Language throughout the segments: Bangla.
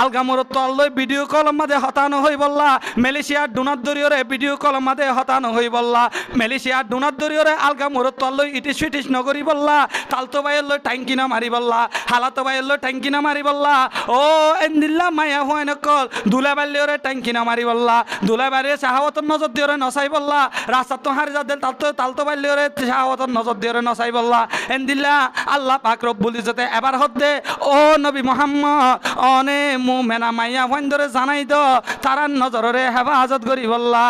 আলগামর তল্লই ভিডিও কল মাঝে হতানো হই বললা মালয়েশিয়ার ডোনার দরিয়রে ভিডিও কল মাঝে হতানো হই বললা মালয়েশিয়ার ডোনার দরিয়রে আলগামর তল্লই ইটিস ফিটিস নগরী বললা তালতো বাইল ট্যাঙ্কি না মারি বললা হালাতো বাইল ট্যাঙ্কি না মারি বললা ও এন্দিল্লা মায়া হয় নকল দুলা বাল্যরে ট্যাঙ্কি না মারি বললা দুলা বাড়ি শাহাওয়াতর নজর দিয়রে নসাই বললা রাস্তা তো হারি যা দেন তালতো বাল্যরে শাহাওয়াতর নজর দিয়রে নসাই বললা এন্দিল্লা আল্লাহ পাক রব্বুল ইজ্জতে এবার হদ্দে ও নবী মুহাম্মদ অনে মুমেনা মাইয়া ভাইন্দরে জানাই দ তারার নজরে হেফাজত করি বললা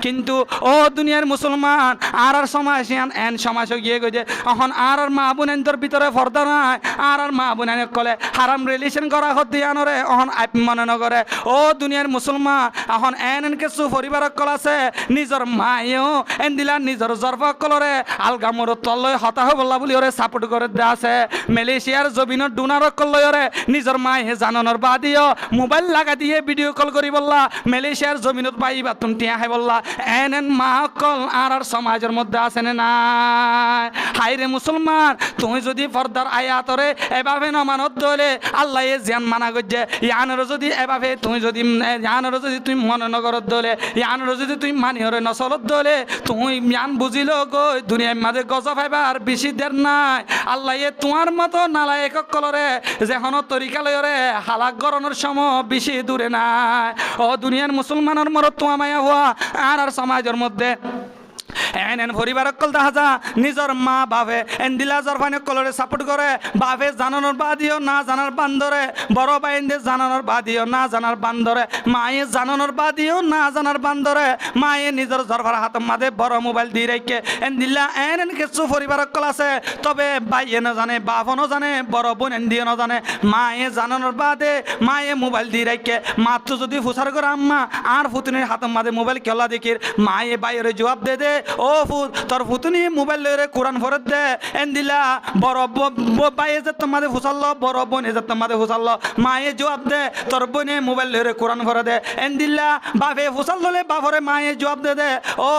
কিন্তু ও দুনিয়ার মুসলমান আর সময় এন সময় গিয়ে গেছে এখন আর মা বোনের ভিতরে পর্দা নাই আর মা বোনের কলে হারাম রিলেশন করা হতে আনরে এখন আপ মনে নগরে ও দুনিয়ার মুসলমান এখন এন কিছু পরিবার কল আছে নিজের মায়েও এন দিলা নিজের জর্ফ কলরে আলগামর তলয় হতাহ বললা বলি ওরে সাপোর্ট করে দেয়া আছে মালয়েশিয়ার জমিনের ডোনার কলরে নিজের মায়ে জানানোর বাদিও মোবাইল লাগা দিয়ে ভিডিও কল করি বললা মালয়েশিয়ার জমিনত পাইবা তুমি টিয়া হাই বললা এন মা কল আর সমাজের মধ্যে আছে না নাই হাই রে মুসলমান তুমি যদি পর্দার আয়াতরে এভাবে নমানত দলে আল্লাহ এ জ্ঞান মানা করছে ইয়ানের যদি এভাবে তুমি যদি ইয়ানের যদি তুমি মনে নগরত দলে ইয়ানের যদি তুমি মানিহরে নচলত দলে তুমি ইয়ান বুঝিল গো দুনিয়ার মাঝে গজব হইবার বেশি দের নাই আল্লাহ এ তোমার মতো নালায়ক কলরে যেখন তরিকা লয়রে হালাক গরনের সময় বেশি দূরে নাই ও দুনিয়ার মুসলমানের মরত তোমা মায়া হওয়া আর সমাজের মধ্যে এন পরিবার কল দেখা যা নিজের মা বাপে এন দিলা জরফানে কলরে সাপোর্ট করে বাপে জানানোর বাদিও না জানার বান্দরে বড় বাইন্দে জানানোর বাদিও না জানার বান্দরে মায়ে জানানোর বাদিও না জানার বান্দরে মায়ে নিজের জরফার হাত মাঝে বড় মোবাইল দিয়ে রেখে এন দিলা এন কিছু পরিবার কল আছে তবে বাইয়ে না জানে বাপও না জানে বড় বোন এন দিয়ে না জানে মায়ে জানানোর বাদে মায়ে মোবাইল দিয়ে রেখে মাত্র যদি ফুসার করে আম্মা আর ফুতুনের হাত মাঝে মোবাইল খেলা দেখির মায়ে বাইরে জবাব দে ও ফুত তোর ফুতুনি মোবাইল লয়ে কোরআন ফরত দে এন দিলা বড় বাইয়ে যে তোমাদের ফুসাল্ল বড় বোন যে তোমাদের ফুসাল্ল মায়ে জবাব দে তোর বোনে মোবাইল লয়ে কোরআন ফরে দে এন দিলা বাপে ফুসাল্লে বাপরে মায়ে জবাব দে ও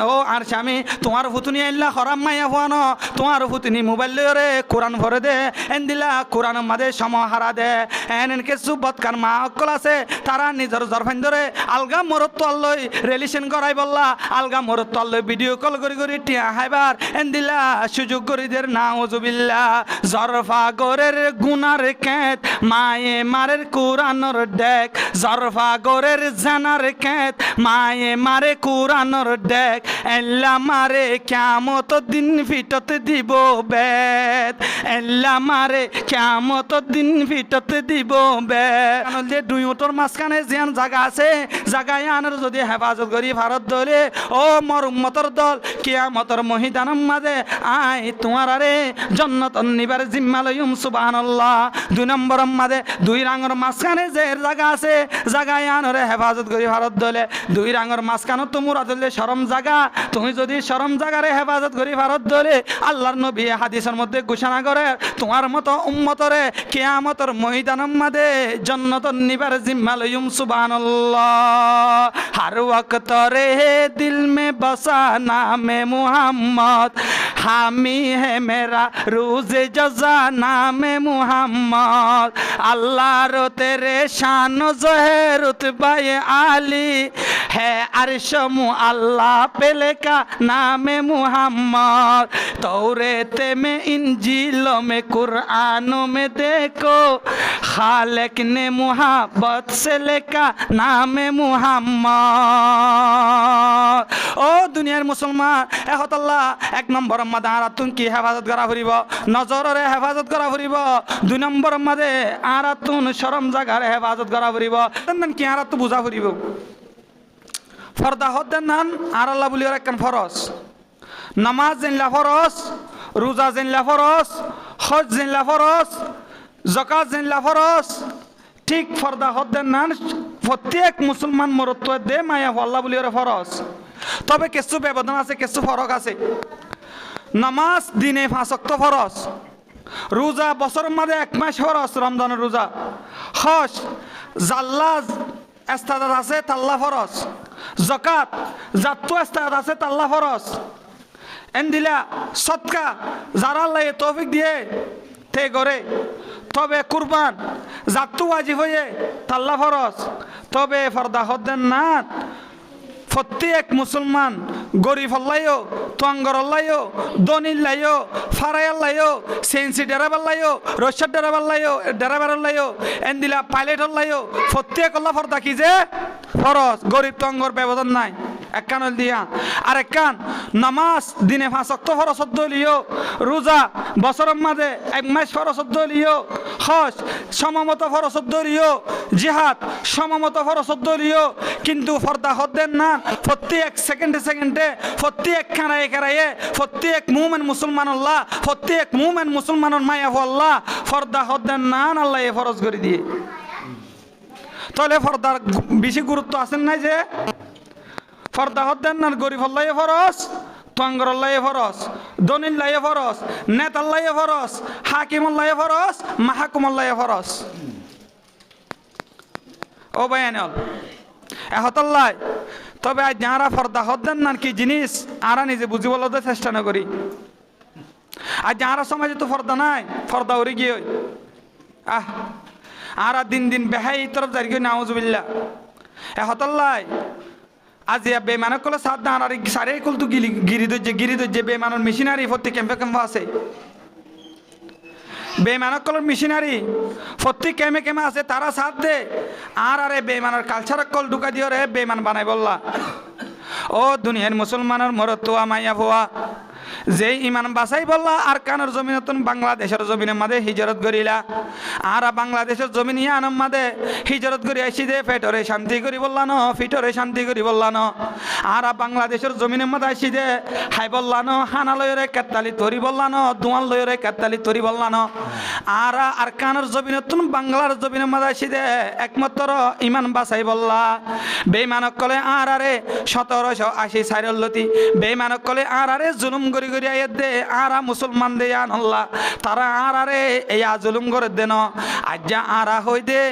ও আর স্বামী তোমার ফুতুনি আইলা হরাম মাইয়া হওয়ানো তোমার ফুতুনি মোবাইল লয়ে কোরআন ফরে দে এন দিলা কোরআনের মাঝে সময় হারা দে এন কিছু বদকার মা অকল আছে তারা নিজের জরফাইন ধরে আলগা মরত তল্লই রিলেশন করাই বললা আলগা মরত তল্লই ভিডিও কল করি টিয়া হাইবার এন দিলা সুযোগ করিদের নাউজুবিল্লাহ জরফা গরের গুনার কেত মায়ে মারের কুরানোর ডেক জরফা গরের জানার কেত মায়ে মারে কুরানোর ডেক এল্লা মারে কিয়ামত দিন ফিটত দিব বেত এল্লা মারে কিয়ামত দিন ফিটত দিব বেত কারণ যে দুই ওটর মাঝখানে যেন জায়গা আছে জায়গায় আনার যদি হেফাজত করি ভারত দলে ও মর উম্মতর দল কিয়ামতর মহিদানের মাঝে আই তোমার আরে জান্নাত নিবার জিম্মা লইম সুবহানাল্লাহ দুই নম্বরের মাঝে দুই রাঙের মাঝখানে যে জায়গা আছে জায়গায় আনরে হেফাজত করি ভারত দলে দুই রাঙের মাঝখানে তোমরা দলে শরম জায়গা তুমি যদি শরম জায়গারে হেফাজত করি ভারত দলে আল্লাহর নবী হাদিসের মধ্যে ঘোষণা করে তোমার মতো উম্মতরে কিয়ামতর মহিদানের মাঝে জান্নাত নিবার জিম্মা লইম সুবহানাল্লাহ हर वक्त रहे दिल में बसा नाम मुहम्मद हामी है मेरा रोज जजा नाम मुहम्मद अल्लाह रो तेरे शान जो है रुतबा आली है अर्श अल्लाह पेले का नाम मुहम्मद तौरेत में इंजीलों में कुरानों में देखो खालिक ने मुहब्बत से लेका नाम मुहम्मद ও দুনিয়ার মুসলমান একতাল্লাহ এক নম্বর মাদে আরাতুন কি হেফাজত করা ফুরিব নজরের হেফাজত করা ফুরিব দুই নম্বর মাদে আরাতুন শরম জায়গার হেফাজত করা ফুরিব তেন কি আরাতু বুঝা ফুরিব ফরদা হদ্দেন নান আর আল্লাহ বলি একখান ফরজ নামাজ জিনলা ফরজ রোজা জিনলা ফরজ হজ জিনলা ফরজ যাকাত জিনলা ফরজ ঠিক ফরদা হদ্দেন নান প্রত্যেক মুসলমান মরত্ব দে মায়া আল্লাহ বলি ফরজ তবে কিছু ব্যবধান আছে কিছু ফরক আছে নামাজ দিনে 5 ওয়াক্ত ফরজ রোজা বছরের মধ্যে 1 মাস ফরজ রমজানের রোজা হজ জাল্লা ইস্তাদাত আছে তাল্লা ফরজ যাকাত জাতু ইস্তাদাত আছে তাল্লা ফরজ এন্দিলা সদকা যারা আল্লাহ তৌফিক দিয়ে তে করে তবে কুরবান জাতু ওয়াজিব হয়ে তাল্লা ফরজ তবে ফর্দা হদ্দেন না প্রত্যেক মুসলমান গরিব হল্লাইও তঙ্গর হল্লাইও দনিল্লাইও ফারাইল্লাইও সেন্সি ডেরাবাল্লাইও রশাদ ডেরাবার হল্লাইও এন্দিলা পাইলট হল্লাইও প্রত্যেক হল্লা ফর্দা কি যে ফরজ গরিব তঙ্গর ব্যবধান নাই একখান দিয়া আর একখান নামাজ দিনে 5 ওয়াক্ত ফরজ দলিও রোজা বছরের মাঝে 1 মাস ফরজ দলিও হজ সমমত ফরজ দলিও জিহাদ সমমত ফরজ দলিও কিন্তু ফর্দা হদ্দেন না প্রত্যেক সেকেন্ডে প্রত্যেক খানায় প্রত্যেক মুমিন মুসলমান আল্লাহ প্রত্যেক মুমিন মুসলমানের মায়া আল্লাহ ফর্দা হদ্দেন না আল্লাহ এ ফরজ করে দিয়ে তাহলে ফর্দার বেশি গুরুত্ব আছেন নাই যে ফর্দা হদ্দেন না গরিব আল্লাহ ফরজ তঙ্গর আল্লাহ ফরজ দনিল্লাহ ফরজ নেতাল্লাহ ফরজ হাকিম আল্লাহ ফরজ মাহকুম আল্লাহ ফরজ ও বায়ানল এহতাল্লাহ তবে আজ যারা ফর্দা হদ্দেন না কি জিনিস আরা নিজে বুঝি বলতে চেষ্টা না করি আর যারা সমাজে তো ফর্দা নাই ফর্দা উড়ে গিয়ে আরা দিন দিন বেহাই তরফ জারি গিয়ে নাউজুবিল্লাহ এহতাল্লাহ আজ বেমানক কলে সাত দান আর সারে কুল তো গিরি দজ্জে বেমানের মেশিনারি প্রত্যেক ক্যাম্পে আছে বেমানক কলের মেশিনারি প্রত্যেক ক্যামে আছে তারা সাথ দে আর আরে বেমানের কালচার কল ঢুকা দিও রে বেমান বানাই বললা ও দুনিয়ার মুসলমানের মরতুয়া মাইয়া ভুয়া যে ইমান বাসাই বললা আর কানের জমিনতন বাংলাদেশের জমিনের মাঝে হিজরত করিলা আর বাংলাদেশের জমিন ইয়ানোর মাঝে হিজরত করি আসি দে পেটরে শান্তি করি বললা ন ফিটরে শান্তি করি বললা ন আর বাংলাদেশের জমিনের মাঝে আসি দে হাই বললা ন হানা লয়রে কাত্তালি তরি বললা ন দুয়াল লয়রে কাত্তালি তরি বললা ন আর কানের জমিনতন বাংলার জমিনের মাঝে আসি দে একমাত্র ইমান বাসাই বললা বেইমানক কলে আর আরে 1780 সাইরল্লতি বেইমানক কলে আর আরে জুলুম করি আয়াত দে আরা মুসলমান দে আল্লাহ তারা আর আরে ইয়া জুলুম করে দেন আজ্জা আরা হই দে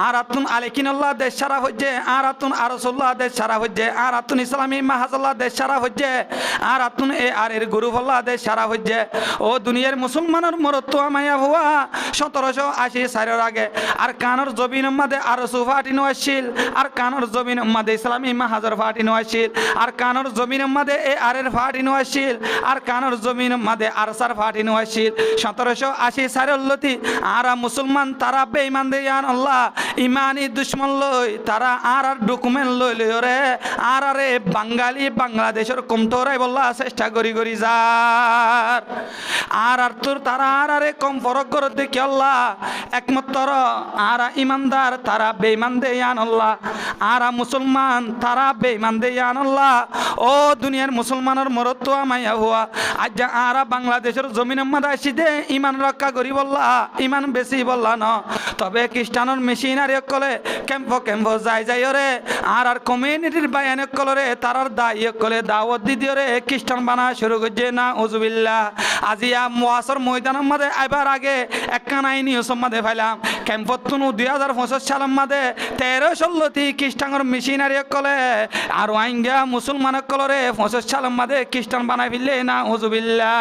আরাতুন আলাইকিনাল্লাহ দেশ সারা হইছে আরাতুন আরসুল্লাহ দেশ সারা হইছে আরাতুন ইসলামী মাহাজাল্লাহ দেশ সারা হইছে আরাতুন এ আর এর গুরুফল্লাহ দেশ সারা হইছে ও দুনিয়ার মুসলমানের মরত্ব মায়া হুয়া 1780 সালের আগে আর কানর জমিন মাদে আরসু ফাটিনো আসছিল আর কানর জমিন মাদে ইসলামী মাহাজার ফাটিনো আসছিল আর কানর জমিন মাদে এ আর এর ফাটিনো আসছিল আর কানর জমিন মাদে আরসার ফাটিনো আসছিল 1780 সালের লতি আরা মুসলমান তারা বেঈমান দেয়ান আল্লাহ ইমানি দুশ্মন লই তারা আর ডকুমেন্ট লই লই রে আর আরে বাঙালি বাংলাদেশের কমতরাই বললা চেষ্টা করি যার আর তোর তারা আর আরে কম ফরক করে দেখি আল্লাহ একমাত্র আর ইমানদার তারা বেঈমান দেয়ান আল্লাহ আর মুসলমান তারা বেঈমান দেয়ান আল্লাহ ও দুনিয়ার মুসলমানের মরত্ব মাইয়া হুয়া আজ আর বাংলাদেশের জমিনের মধ্যে আসি দে ইমান রক্ষা করি বললা ইমান বেশি বললা ন তবে খ্রিস্টানের মেশিনারি কলে ক্যাম্প যাই রে আর কমিউনিটির বায়ান কলরে তারার দায়ী কলে দাওয়াত দি দিও রে খ্রিস্টান বানা শুরু করছে না উজুবিল্লাহ আজিয়া মুয়াসর ময়দানের মধ্যে আইবার আগে একখান আইনি সম্মাদে ফাইলাম ক্যাম্পত 2025 সালের মধ্যে 13-16টি খ্রিস্টানের মেশিনারি কলে আর আইঙ্গা মুসলমান কলরে 25 সালের মধ্যে খ্রিস্টান বানাই ফেললে না উজুবিল্লাহ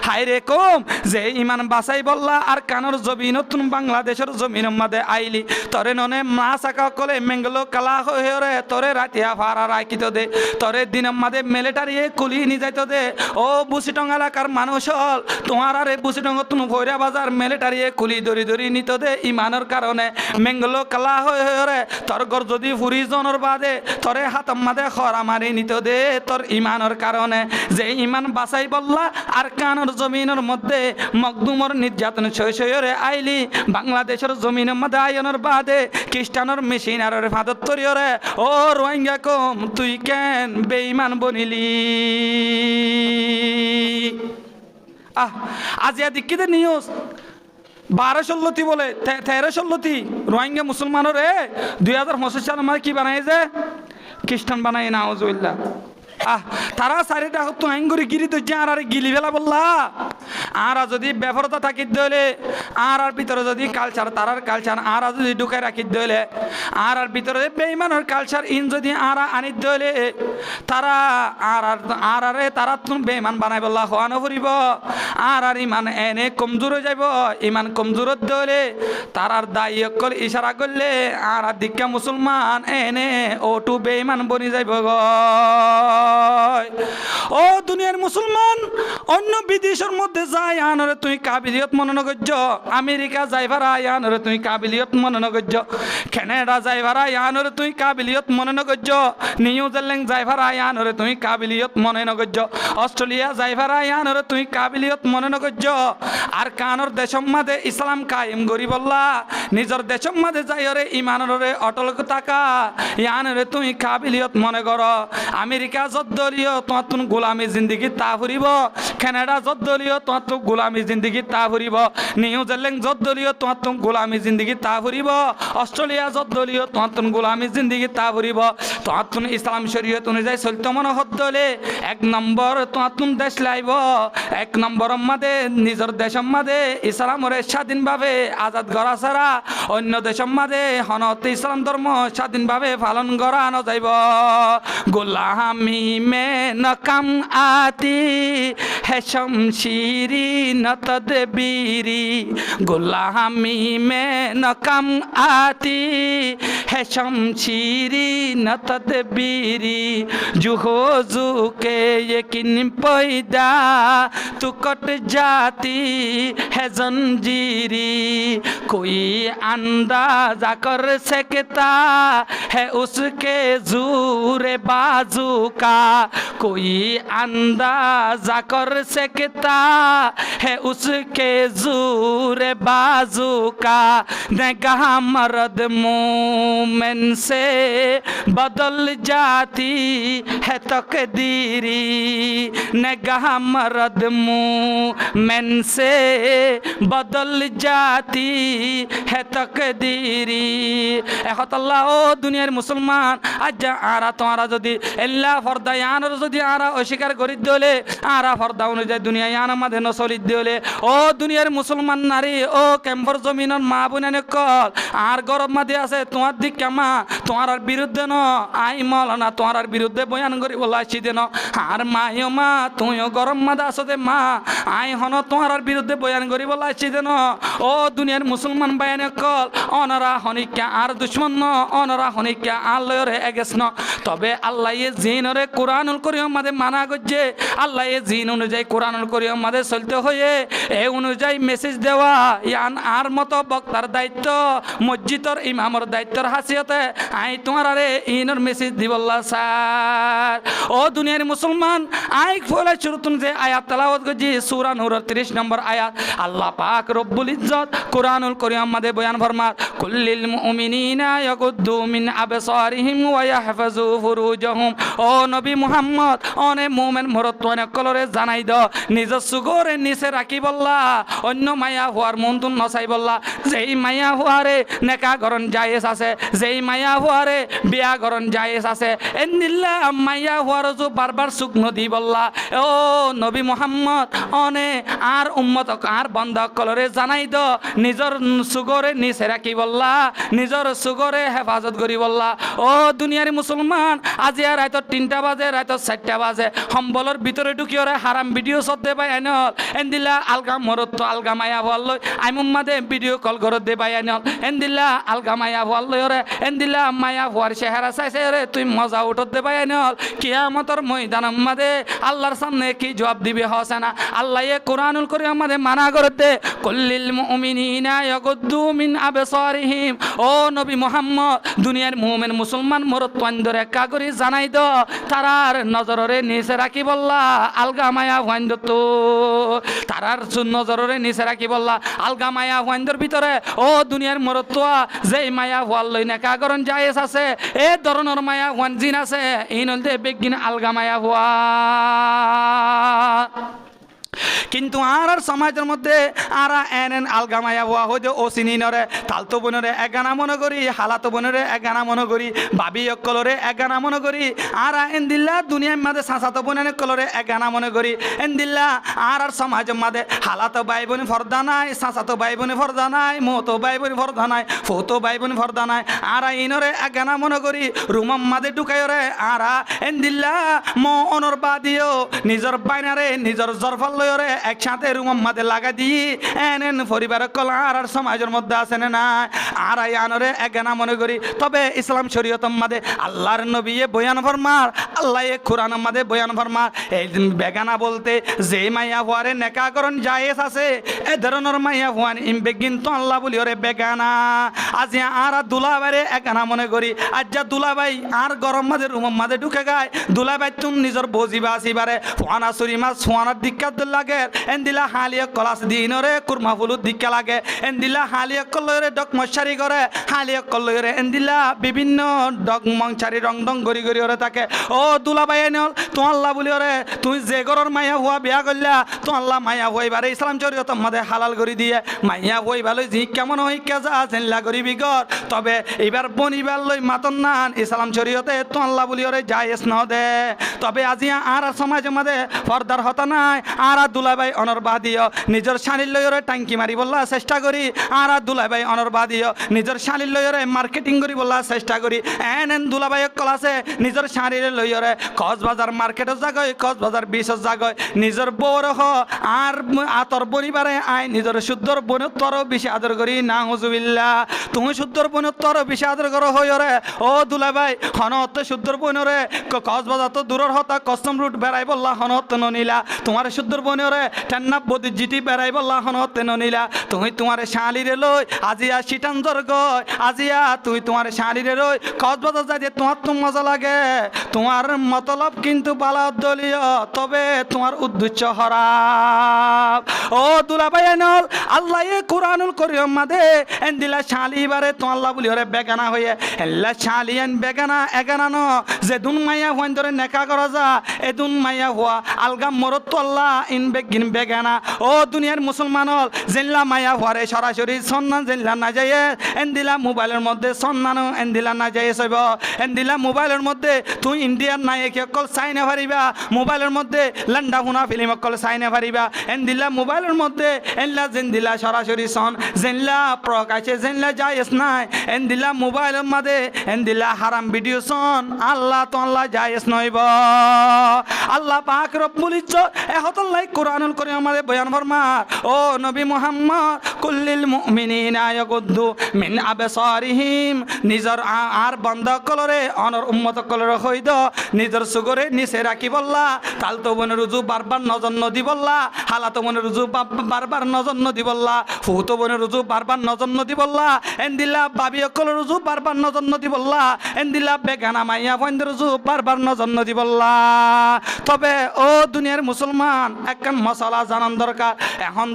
হাই রে কম যে ইমান বাসাই বললা আর কানর জমি নতুন বাংলাদেশের জমিনের মধ্যে আইলি তরে ননে মা সাকা কলে মেঙ্গলো কালা হয়ে রে তরে রাতিয়া ফারা রাখিত দে তরে দিনের মধ্যে মিলিটারি কুলি নি যাইত দে ও বুসিটং এলাকার মানুষ হল তোমার আরে বুসিটং তুমি ভৈরা বাজার মিলিটারি কুলি ধরি নিত দে ইমানের কারণে মেঙ্গলো কালা হয়ে রে তোর ঘর যদি ফুরি জনের বাদে তরে হাতম মাদে খরা মারি নিত দে তোর ইমানের কারণে যে ইমান বাসাই বললা আর কানর জমিনের মধ্যে মকদুমর নির্যাতন সয়ে আইলি বাংলাদেশের জমিনের মধ্যে আয়নের বাদে খ্রিস্টানের মেশিনারের ফাদত তরিয়রে ও রোহিঙ্গা কম তুই কেন বেঈমান বনিলি আজিয়া দিকিতে নিউজ 12-16টি বলে 13-16টি রোহিঙ্গা মুসলমানের 2025 সালের মধ্যে কি বানাই যে খ্রিস্টান বানাই না আউযুবিল্লাহ তারা সারিটা হতো আইঙ্গুরি গিরি তো আর গিলি ফেলা বললা আর যদি ব্যাপারতা থাকি দলে আর ভিতরে যদি কালচার তারার কালচার আর যদি ঢুকাই রাখি দলে আর ভিতরে বেঈমানের কালচার ইন যদি আর আনি দলে তারা আর তারা তুমি বেঈমান বানাই বললা হওয়া নকরিব আর ইমান এনে কমজোর হয়ে যাব ইমান কমজোর দলে তারার দায়ী অকল ইশারা করলে আর দীক্ষা মুসলমান এনে ওটু বেঈমান বনি যাইব গ ও দুনিয়ার মুসলমান অন্য বিদেশের মধ্যে যায় আনরে তুই কাবিলিয়ত মনে নগর্য আমেরিকা যাইবার আনরে তুই কাবিলিয়ত মনে নগর্য কানাডা যাইবার আনরে তুই কাবিলিয়ত মনে নগর্য নিউজিল্যান্ড যাইবার আনরে তুই কাবিলিয়ত মনে নগর্য অস্ট্রেলিয়া যাইবার আনরে তুই কাবিলিয়ত মনে নগর্য আর কানর দেশম মাঝে ইসলাম কায়েম গরি বললা নিজের দেশম মাঝে যাইরে ইমানরে অটল থাকা ইয়ানরে তুই কাবিলিয়ত মনে কর আমেরিকা যদ্দলীয় তোমার তুন গোলামি জিন্দগি তা ফুরিব কানাডা যদ্দলীয় তোমার তো গোলামি জিন্দগি তা ফুরিব নিউজিল্যান্ড যদ্দলীয় তোমার তো গোলামি জিন্দগি তা ফুরিব অস্ট্রেলিয়া যদ্দলীয় তোমার তুন গোলামি জিন্দগি তা ফুরিব তোমার তুন ইসলাম শরীয়ত অনুযায়ী চলতে মনে হদ্দলে এক নম্বর তোমার তুন দেশ লাইব এক নম্বর মাঝে নিজের দেশের মাঝে ইসলামরে স্বাধীনভাবে আজাদ করা ছাড়া অন্য দেশের মাঝে হনত ইসলাম ধর্ম স্বাধীনভাবে পালন করা ন যাইব গোলামি মে নকাম আতি হে শমশিরি ন তদবীরি গোলামি মে নকাম আতি হে শমশিরি ন তদবীরি জুহো জুকে यकीन पैदा तू कट जाती है जंजीरी कोई अंदाजा कर सकता है उसके जोर बाजू का कोई अंदाजा कर सकता है उसके जोर बाजू का निगाह मर्द मोमिन से बदल जाती है तकदीरी निगाह मर्द मोमिन से बदल जाती है तकदीरी একতাল্লাহ ও দুনিয়ার মুসলমান আজ আরা তোমরা যদি এল্লা ফরদায়ানের যদি আরা অস্বীকার করি দিলে আরা ফরদা অনুযায়ী দুনিয়া ইয়ান আমাদের নসলিত দিলে ও দুনিয়ার মুসলমান নারী ও ক্যাম্পর জমিনের মা বোনের কল আর গরব মাঝে আছে তোমার দিক কেমা তোমার বিরুদ্ধে ন আই মলানা তোমার বিরুদ্ধে বয়ান করি বলা আসছি দেন আর মাইও মা তুইও গরম মাদা আছো দে মা আই হন তোমার বিরুদ্ধে বয়ান করি বলা আসছি দেন ও দুনিয়ার মুসলমান বায়ানে কল অনারা হনিকা আর দুশ্মন ন অনারা হনিকা আল্লাহরে এগেছ ন তবে আল্লাহ জিনরে কোরআনুল করিম মাঝে মানা করছে আল্লাহ জিন অনুযায়ী কোরআনুল করিম মাঝে চলতে হয়ে এই অনুযায়ী মেসেজ দেওয়া ইয়ান আর মতো বক্তার দায়িত্ব মসজিদর ইমামর দায়িত্বর হাসিয়তে আই তোমার আরে ইনর মেসেজ দিবল্লা স্যার ও দুনিয়ার মুসলমান আই ফলে শুরুতুন যে আয়াত তেলাওয়াত করছি সূরা নূরের 30 নম্বর আয়াত আল্লাহ পাক রব্বুল ইজ্জত কোরআনুল করিম মাঝে বয়ান ফরমাত কুল্লিল মুমিনিনা ইয়াগুদ্দু মিন আবসারিহিম ওয়া ইয়াহফাজু ফুরুজাহুম ও নবী মুহাম্মদ অনে মুমিন মরতওয়ানে কলরে জানাই দাও নিজ সুগরে নিচে রাখি বললা অন্য মায়া হওয়ার মনতুন নসাই বললা যেই মায়া হওয়ারে নেকা গরন জায়েজ আছে যেই মায়া হওয়ারে বিয়া গরন জায়েজ আছে এন্দিল্লা মায়া হওয়ার যে বারবার সুখ নদী বললা ও নবী মুহাম্মদ অনে আর উম্মত আর বন্ধ কলরে জানাই দাও নিজর সুগরে নিচে রাখি বললা নিজর সুগরে হেফাজত করি বললা ও দুনিয়ার মুসলমান আজি আর রাত 3টা বাজে রাত 4টা বাজে সম্বলের ভিতরে ঢুকিওরে হারাম ভিডিও সদ্দে পাই আনল এন্দিল্লা আলগা মরত তো আলগা মায়া বলল আইমুম মাদে ভিডিও কল করে দে পাই আনল এন্দিল্লা আলগা মায়া বলল রে এন্দিল্লা মায়া হওয়ার চেহারা চাইছে রে তুই মজা উঠত দে পাই আনল কিয়ামতের ময়দানের মাঝে আল্লাহর সামনে কি জবাব দিবে হসে না আল্লাহ কোরআনুল করিম মাঝে মানা করে দে কুল্লিল মুমিনিনা ইয়াগুদ্দু মিন আবসারিহিম ও নবী মুহাম্মদ দুনিয়ার মুমিন মুসলমান মরতওয়ানদের একা করে জানাই দাও তারার নজরে নিচে রাখি বললা আলগা মায়া ওয়াইন্দ তো তারার নজরে নিচে রাখি বললা আলগা মায়া ওয়াইন্দর ভিতরে ও দুনিয়ার মরতওয়া যেই মায়া ওয়াল লই না কাগরন জায়েজ আছে এ ধরনের মায়া ওয়ান জিন আছে ইনলদে বেগিন আলগা মায়া ওয়া কিন্তু আর সমাজের মধ্যে আরা এন আলগা মায়া হওয়া হইতে ও চিনি নরে তালতো বোনরে এগানা মনে করি হালাতো বোনরে এগানা মনে করি ভাবি অকলরে এগানা মনে করি আরা এন্দিল্লা দুনিয়ার মাঝে সাঁচাতো বোনের কলরে এগানা মনে করি এন্দিল্লা আর সমাজের মাঝে হালাতো ভাই বোন ফর্দা নাই সাঁচাতো ভাই বোন ফর্দা নাই মতো ভাই বোন ফর্দা নাই ফতো ভাই বোন ফর্দা নাই আরা ইনরে এগানা মনে করি রুমম মাঝে ঢুকাইরে আরা এন্দিল্লা অনর বাদিও নিজের বাইনারে নিজের জরফল লয়রে একসাথে রুমম মাঝে লাগা দিয়ে এন পরিবারের কল আর সমাজের মধ্যে আছে না আর আনরে এগানা মনে করি তবে ইসলাম শরীয়তম মাঝে আল্লাহর নবী বয়ান ফরমার আল্লাহ কোরআন মাঝে বয়ান ফরমার এই বেগানা বলতে যে মাইয়া হওয়ারে নেকাকরণ জায়েজ আছে এ ধরনের মাইয়া হওয়ান ইমবেগিন তো আল্লাহ বলি ওরে বেগানা আজি আর দুলাবাইরে এগানা মনে করি আজ যা দুলাবাই আর গরম মাঝে রুম মাঝে ঢুকে গায় দুলাবাই তুম নিজের বজিবা আসিবারে ফোয়ানা চুরি মাছ ফোয়ানার দিক্কাত লাগে এন্দিলা হালিয়া কলাস দিনরে কুরমা ফুলুর দিক্কা লাগে এন্দিলা হালিয়া কলরে ডক মশারি করে হালিয়া কলরে এন্দিলা বিভিন্ন ডক মংচারি রং দং গড়ি গড়ি ওরে থাকে ও দুলাবাই নল তো আল্লাহ বলি ওরে তুই যে গরর মাইয়া হুয়া বিয়া করলা তো আল্লাহ মাইয়া হইবারে ইসলাম শরীয়ত মধ্যে হালাল করে দিয়ে মাইয়া হইবালে জি কেমন হই কেজা জেনলা করিবি গর তবে এবার বনিবার লই মাতন নান ইসলাম শরীয়তে তো আল্লাহ বলি ওরে জায়েজ ন দে তবে আজি আর সমাজের মধ্যে পর্দার হতা নাই আর দুলাবাই অনরবাদীয় নিজের শালির লইরে টাঙ্কি মারি বললা চেষ্টা করি আর দুলাবাই অনরবাদীয় নিজের শালির লইরে মার্কেটিং করি বললা চেষ্টা করি এন দুলাবাই কল আছে নিজের শাড়ির লইরে কক্সবাজার মার্কেটের জায়গায় কক্সবাজার বিশের জায়গায় নিজের বউর হ আর আতর বনিবারে আই নিজের শুদ্ধর বনোত্তর বেশি আদর করি না হুজুবিল্লা তুমি শুদ্ধর বনোত্তর বেশি আদর করো হইরে ও দুলাবাই হনত শুদ্ধর বনরে কক্সবাজার তো দূরের হতা কষ্টম রুট বেড়াই বললা হনত ননিলা তোমার শুদ্ধর বনরে টেন্না বদি জিটি বেড়াই বললা হনত ননিলা তুমি তোমার শালিরে লই আজিয়া সিটাঞ্জর গয় আজিয়া তুই তোমার শালিরে লই কক্সবাজার যাই তোমার তো মজা লাগে তোমার মতলব কিন্তু বালা দলীয় তবে তোমার উদ্দেশ্য হরাপ ও দুলাভাই নল আল্লাহ কোরআনুল করিম মাদে এন্দিলা শালি বারে তো আল্লাহ বলি ওরে বেগানা হয়ে এল্লা শালি এন বেগানা এগানা ন যে দুন মাইয়া হইন ধরে নেকা করা যা এ দুন মাইয়া হওয়া আলগা মরত তো আল্লাহ ইন বেগিন বেগানা ও দুনিয়ার মুসলমান হল জেনলা মাইয়া হওয়ারে সরাসরি সন্ধান জেনলা না যায় এন্দিলা মোবাইলের মধ্যে সন্ধান এন্দিলা না যায় সইব এন্দিলা মোবাইলের মধ্যে তুই ইন্ডিয়ার নায়ক অকল চাইনা পারিবা মোবাইলের মধ্যে লন্ডা হুনা ফিল্ম অকল চাইনা পারিবা এন্দিলা মোবাইলের মধ্যে এনলা জেনদিলা সরাসরি সন জেনলা প্রকাশে জেনলা জায়েজ নাই এন্দিলা মোবাইলের মধ্যে এন্দিলা হারাম ভিডিও সন আল্লাহ তো আল্লাহ জায়েজ নইব আল্লাহ পাক রব্বুল ইজ্জত এহতাল্লাহ কোরআনুল কারীম আমাদের বয়ান ফরমার ও নবী মুহাম্মদ কুল্লিল মুমিনিনা ইয়াগুদ্দু মিন আবসারিহিম নিজর আর বন্ধ কলরে অনর উম্মত কলরে হইদ নিজর সুগরে নিচে রাখি বললা তালতো বনে রুজু বারবার নজর নদী বললা হালাতো বনে রুজু বারবার নজর নদী বললা ফুতো বনে রুজু বারবার নজর নদী বললা এন্দিল্লা বাবি অকল রুজু বারবার নজর নদী বললা এন্দিল্লা বেগানা মাইয়া বন্ধ রুজু বারবার নজর নদী বললা তবে ও দুনিয়ার মুসলমান একখান মশলা জানান দরকার এখন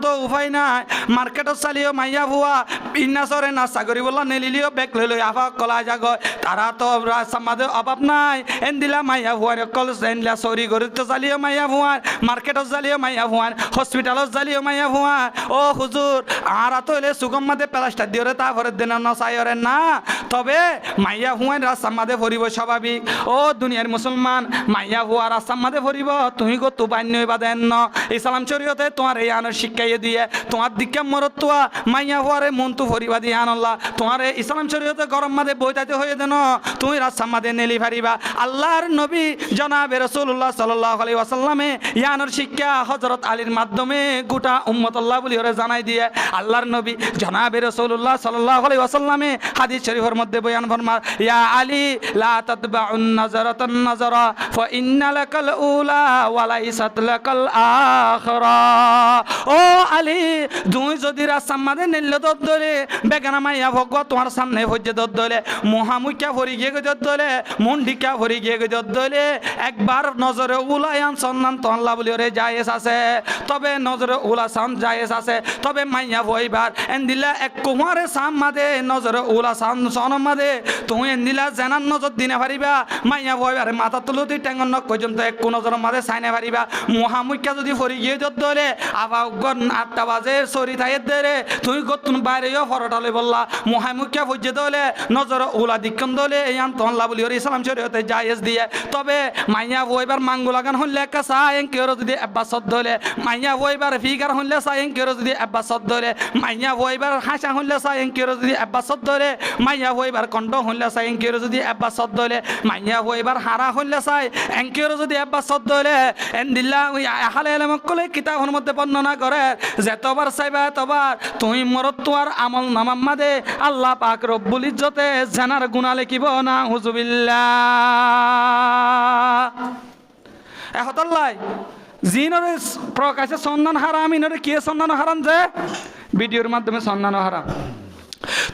তো উপায় নাই মার্কেটত চালিও মাইয়া ভুয়া বিন্যাসরে নাস্তা করি বললা নেলিলিও বেগ লৈ লৈ আফা কলা জাগয় তারা তো সমাজে অভাব নাই এন্দিলা মাইয়া ভুয়ার অকল এনলা চৌরি গরিতে চালিও মাইয়া ভুয়ার মার্কেটত চালিও মাইয়া ভুয়ার হসপিটালত চালিও মাইয়া ভুয়ার ও হুজুর আর তো এলে সুগম মাদে প্লাস্টার দিওরে তারপরে দিন নসাইরে না তবে মাইয়া ভুয়ার রাস্তার মাদে ভরিব স্বাভাবিক ও দুনিয়ার মুসলমান মাইয়া ভুয়া রাস্তার মাদে ভরিব তুমি গো তো বান্য বাদেন ন ইসলাম শরীয়তে তোমার এই আনের শিক্ষাইয়ে দিয়ে তোমার দিকে মরত তোয়া মাইয়া ভুয়ারে মন তো ভরিবা দিয়ে আনল্লা তোমার ইসলাম শরীয়তে গরম মাদে বইতাতে হয়ে দেন তুমি রাস্তার মাদে নেলি ভারিবা আল্লাহর নবী জনাবে রাসূলুল্লাহ সাল্লাল্লাহু আলাইহি ওয়াসাল্লামে ইয়ানোর শিক্ষা হযরত আলীর মাধ্যমে গোটা উম্মতুল্লাহ বলি ওরে জানাই দিয়ে আল্লাহর নবী জনাবে রাসূলুল্লাহ সাল্লাল্লাহু আলাইহি ওয়াসাল্লামে হাদিস শরীফের মধ্যে বয়ান ফরমার ইয়া আলী লা তাতবাউন নাজারাতান নাজারা ফা ইন্না লাকাল উলা ওয়া লাইসাত লাকাল আখিরা ও আলী তুই যদি রাস্তার মাদে নেলে দলে বেগানা মাইয়া ভগত তোমার সামনে হইছে দলে মহামুখ্যা ভরি গিয়ে দলে মুন্ডিকা ভরি গিয়ে দলে একবার নজরে উলায়ান সন্ধান তো আল্লাহ বলি ওরে জায়েজ আছে তবে নজরে উলা সান জায়েজ আছে তবে মাইয়া ভইবার এন্দিলা এক কুমারে সাম মাদে নজরে উলা সান সন মাদে তুমি এন্দিলা জানান নজর দিনে পারিবা মাইয়া ভইবার মাথা তুলতি টেঙ্গন নখ পর্যন্ত এক কোন নজরের মাঝে সাইনে পারিবা মহামুখ্যা যদি ফরি গিয়ে ধরে আবার 8টা বাজে সরি থাইয়ের ধরে তুই গতুন বাইরেও ফরটালে বললা মহামুখ্যা পর্যন্ত হলে নজর ওলা দিক্ষণ দলে এই আন্তল্লা বলি ওর ইসলাম শরীয়তে জায়েজ দিয়ে তবে মাইয়া বইবার মাঙ্গু লাগান হলে একটা সাইন কেউ যদি আব্বাসত ধরে মাইয়া বইবার ফিগার হলে সাইন কেউ যদি আব্বাসত ধরে মাইয়া বইবার হাসা হলে সাইন কেউ যদি আব্বাসত ধরে মাইয়া বইবার কণ্ঠ হলে সাইন কেউ যদি আব্বাসত ধরে মাইয়া বইবার হারা হলে সাই এঙ্কের যদি আব্বাসত ধরে এন্দিল্লা ওই আহালে এলেমকলে কিতাবের মধ্যে বর্ণনা করে যেতবার চাইবা এতবার তুই মরত তোয়ার আমল নামাম্মা দে আল্লাহ পাক রব্বুল ইজ্জতে জানার গুনাহ লিখিব না হুজুবিল্লাহ এহতাল্লাই জিনরে প্রকাশে সন্ধান হারাম ইনরে কি সন্ধান হারাম যে ভিডিওর মাধ্যমে সন্ধান হারাম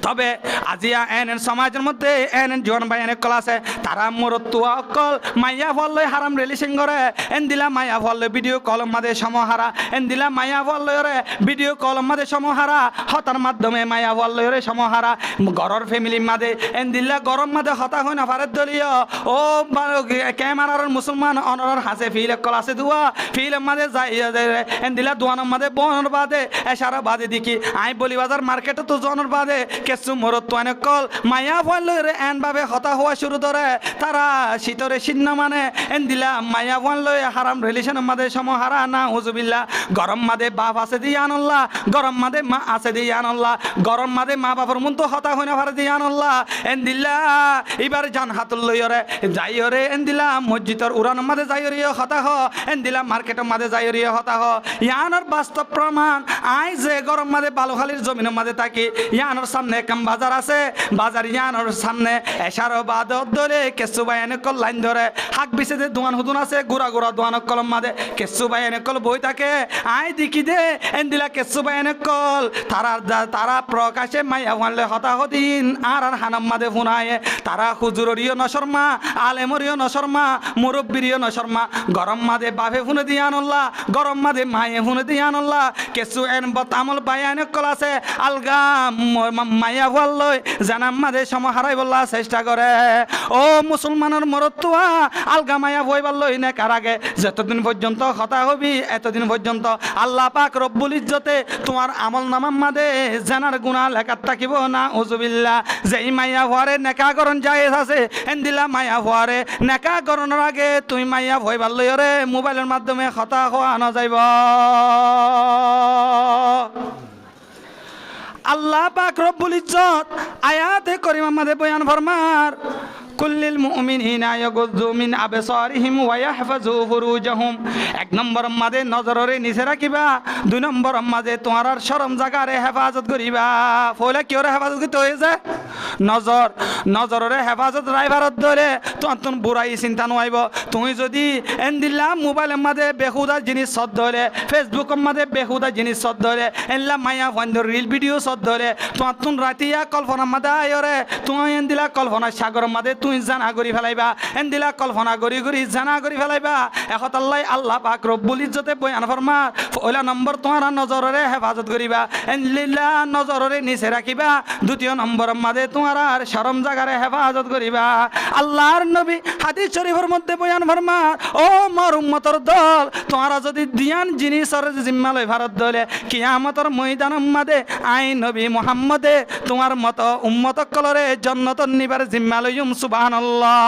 তবে আজিয়া এন সমাজের মধ্যে এন জীবন ভাই এনে কল আছে তারা মরতুয়া অকল মাইয়া ফল হারাম রিলিশিং করে এন দিলা মাইয়া ফল ভিডিও কল মাদে সমহারা এন দিলা মাইয়া ফল ভিডিও কল মাদে সমহারা হতার মাধ্যমে মাইয়া ফল সমহারা গরর ফ্যামিলি মাদে এন দিলা গরম মাদে হতা হয় না ভারত দলীয় ও ক্যামেরার মুসলমান অনর হাসে ফিল কল আছে দুয়া ফিল মাদে যাই এন দিলা দুয়ানোর মাদে বনর বাদে এসারা বাদে দেখি আই বলি বাজার মার্কেটে তো জনর বাদে কেসু মরত কল মায়া ফল এন ভাবে হতা হওয়া শুরু করে তারা শীতরে শীর্ণ মানে এন দিলা মায়া ফল হারাম রিলেশন মাদে সমহারা না হুজুবিল্লাহ গরম মাদে বাপ আছে দিয়ে আনল্লাহ গরম মাদে মা আছে দিয়ে আনল্লাহ গরম মাদে মা বাবার মন তো হতা হয় না ভারে দিয়ে আনল্লাহ এন দিল্লা এবার জান হাতুল লইরে যাইরে এন দিলা মসজিদর উড়ান মাদে যাইরে হতা হ এন দিলা মার্কেটের মাদে যাইরে হতা হ ইয়ানোর বাস্তব প্রমাণ আই যে গরম মাদে বালুখালির জমিনের মাদে থাকি ইয়ানোর সামনে কাম বাজার আছে বাজার ইয়ানোর সামনে এশারো বাদত ধরে কেসু বাইনে কল লাইন ধরে হাক বিছে যে দোয়ান হুদুন আছে গুড়া গুড়া দোয়ানক কলম মাদে কেসু বাইনে কল বই থাকে আই দেখি দে এন দিলা কেসু বাইনে কল তারা প্রকাশে মাইয়া ওয়ানলে হতাহদিন আর হানাম মাদে ফুনায় তারা হুজুররিও নশর্মা আলেমরিও নশর্মা মুরব্বিরিও নশর্মা গরম মাদে বাফে ফুনে দিয়ে আনল্লাহ গরম মাদে মায়ে ফুনে দিয়ে আনল্লাহ কেসু এন বতামল বায়ানে কল আছে আলগা মাইয়া ফল জানাম মাদে সমহারাই বললা চেষ্টা করে ও মুসলমানের মরতুয়া আলগা মাইয়া বইবার লই নে কার আগে যতদিন পর্যন্ত হতা হবি এতদিন পর্যন্ত আল্লাহ পাক রব্বুল ইজ্জতে তোমার আমল নামাম মাদে জানার গুনাহ লেখাত থাকিব না উজুবিল্লাহ যেই মাইয়া হওয়ারে নেকা করণ জায়েজ আছে এন্দিলা মাইয়া হওয়ারে নেকা করণের আগে তুমি মাইয়া ভইবার লই রে মোবাইলের মাধ্যমে হতা হওয়া না যাইব আল্লাহ পাক রব্বুল ইজ্জত আয়াতে করিমা মাদে বয়ান ফরমার কুল্লিল মুমিনিনা ইয়াগুযু মিন আবসারিহিম ওয়া ইয়াহফাযু ফুরুজাহুম এক নম্বর মাদে নজরে নিচে রাখিবা দুই নম্বর মাদে তোমার শরম জায়গারে হেফাজত করিবা ফলে কি ওরে হেফাজত করতে হয়েছে নজরে হেফাজত রাইভারত ধরে তোমার বুড়াই চিন্তা নইব তুমি যদি এন্দিল্লা মোবাইলের মাদে বেহুদা জিনিস সদ ধরে ফেসবুকের মাদে বেহুদা জিনিস সদ ধরে এল্লা মাইয়া ফোন রিল ভিডিও সদ ধরে তোমার রাতিয়া কল্পনা মাদে আয়রে তুমি এন্দিলা কল্পনা সাগর মাদে তুই জানা করি ফেলাইবা এন্দিলা কল্পনা করি করি জানা করি ফেলাইবা এখন আল্লাহ পাক রব্বুল ইজ্জতে বয়ান ফরমা পয়লা নম্বর তোমার নজরে হেফাজত করিবা এন্দিলা নজরে নিচে রাখিবা দ্বিতীয় নম্বর মাদে তোমার শরম জাগারে হেফাজত করিবা আল্লাহর নবী হাদিস শরীফের মধ্যে বয়ান ফরমা ও মোর উম্মতর দল তোমারা যদি দিয়ান জিনিসের জিম্মা লই ভারত দলে কিয়ামতের ময়দানের মাদে আই নবী মুহাম্মদে তোমার মত উম্মত কলরে জান্নাত নিবার জিম্মা লইম সুবহানাল্লাহ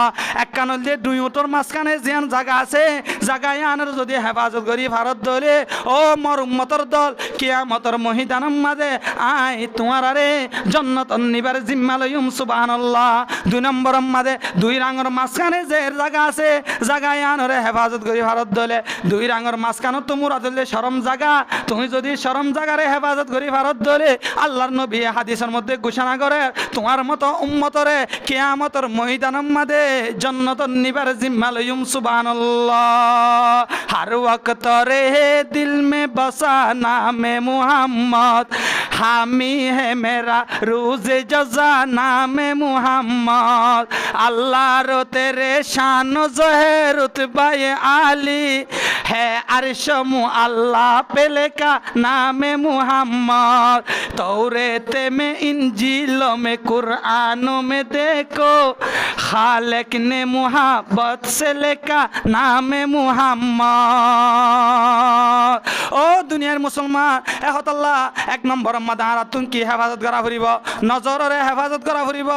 একখান যে দুই উটর মাঝখানে যেন জায়গা আছে জায়গায় আনার যদি হেফাজত করি ভারত দলে ও মোর উম্মতর দল কিয়ামতের ময়দানের মাদে আই তোমার আরে জান্নাত নিবার জিম্মা লইম সুবহানাল্লাহ দুই নম্বর মাদে দুই রাঙর মাঝখানে যে জায়গা আছে জায়গায় আনরে হেফাজত করি ভারত দলে দুই রাঙর মাঝখানে তোমরা দলে শরম জায়গা তুমি যদি শরম জায়গারে হেফাজত করি ভারত দলে আল্লাহর নবী হাদিসের মধ্যে ঘোষণা করে তোমার মতো উম্মতরে কিয়ামতের ময়দানের মাদে জান্নাত নিবার জিম্মা লইম সুবহানাল্লাহ हर वक्त रहे दिल में बसा नाम मुहम्मद हामी है मेरा रोज जजा नाम मुहम्मद अल्लाह रो तेरे शान जो है रुतबा आली है अर्श मुअल्ला पे लिखा नामे मुहम्मद तौरेत में इंजीलों में कुरानों में देखो खालिक ने मुहब्बत से लिखा नामे मुहम्मद ও দুনিয়ার মুসলমান এহতাল্লাহ এক নম্বর মাদে আরাতুন কি হেফাজত করা ফুরিব নজরের হেফাজত করা ফুরিব